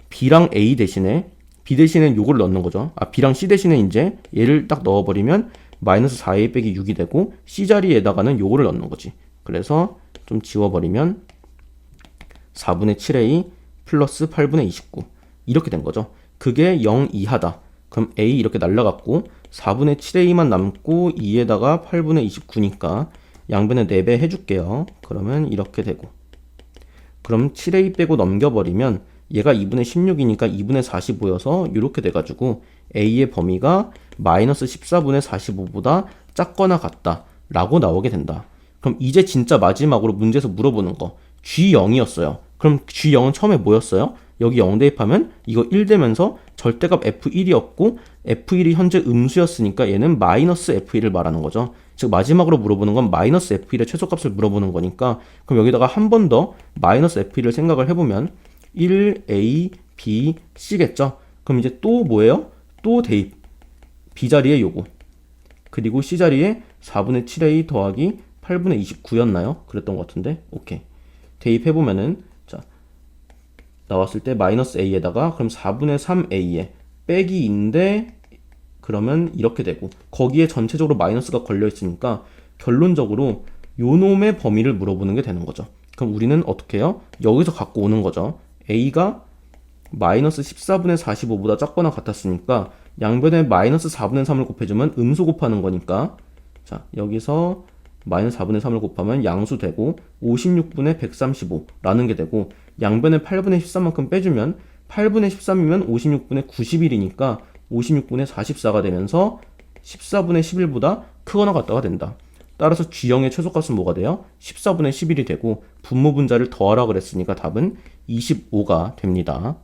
b랑 a 대신에 b 대신에 요걸 넣는 거죠. b랑 c 대신에 이제 얘를 딱 넣어버리면 마이너스 4a 빼기 6이 되고, c 자리에다가는 요거를 넣는 거지. 그래서 좀 지워버리면 4분의 7a 플러스 8분의 29 이렇게 된 거죠. 그게 0 이하다. 그럼 a 이렇게 날라갔고 4분의 7a만 남고 2에다가 8분의 29니까 양변에 4배 해줄게요. 그러면 이렇게 되고, 그럼 7a 빼고 넘겨버리면 얘가 2분의 16이니까 2분의 45여서 이렇게 돼가지고 a의 범위가 마이너스 14분의 45보다 작거나 같다 라고 나오게 된다. 그럼 이제 진짜 마지막으로 문제에서 물어보는 거, G0이었어요. 그럼 G0은 처음에 뭐였어요? 여기 0 대입하면 이거 1 되면서 절대값 F1이었고 F1이 현재 음수였으니까 얘는 마이너스 F1을 말하는 거죠. 즉 마지막으로 물어보는 건 마이너스 f1의 최소값을 물어보는 거니까 그럼 여기다가 한 번 더 마이너스 f1을 생각을 해보면 1a, b, c겠죠? 그럼 이제 또 뭐예요? 또 대입. b 자리에 요거. 그리고 c 자리에 4분의 7a 더하기 8분의 29였나요? 그랬던 것 같은데. 오케이. 대입해보면은 자 나왔을 때 마이너스 a에다가 그럼 4분의 3a에 빼기 인데 그러면 이렇게 되고 거기에 전체적으로 마이너스가 걸려 있으니까 결론적으로 요 놈의 범위를 물어보는 게 되는 거죠. 그럼 우리는 어떻게 해요? 여기서 갖고 오는 거죠. a가 마이너스 14분의 45보다 작거나 같았으니까 양변에 마이너스 4분의 3을 곱해주면 음수 곱하는 거니까 자 여기서 마이너스 4분의 3을 곱하면 양수 되고 56분의 135라는 게 되고 양변에 8분의 13만큼 빼주면 8분의 13이면 56분의 91이니까 56분의 44가 되면서 14분의 11보다 크거나 같다가 된다. 따라서 G형의 최소값은 뭐가 돼요? 14분의 11이 되고 분모 분자를 더하라 그랬으니까 답은 25가 됩니다.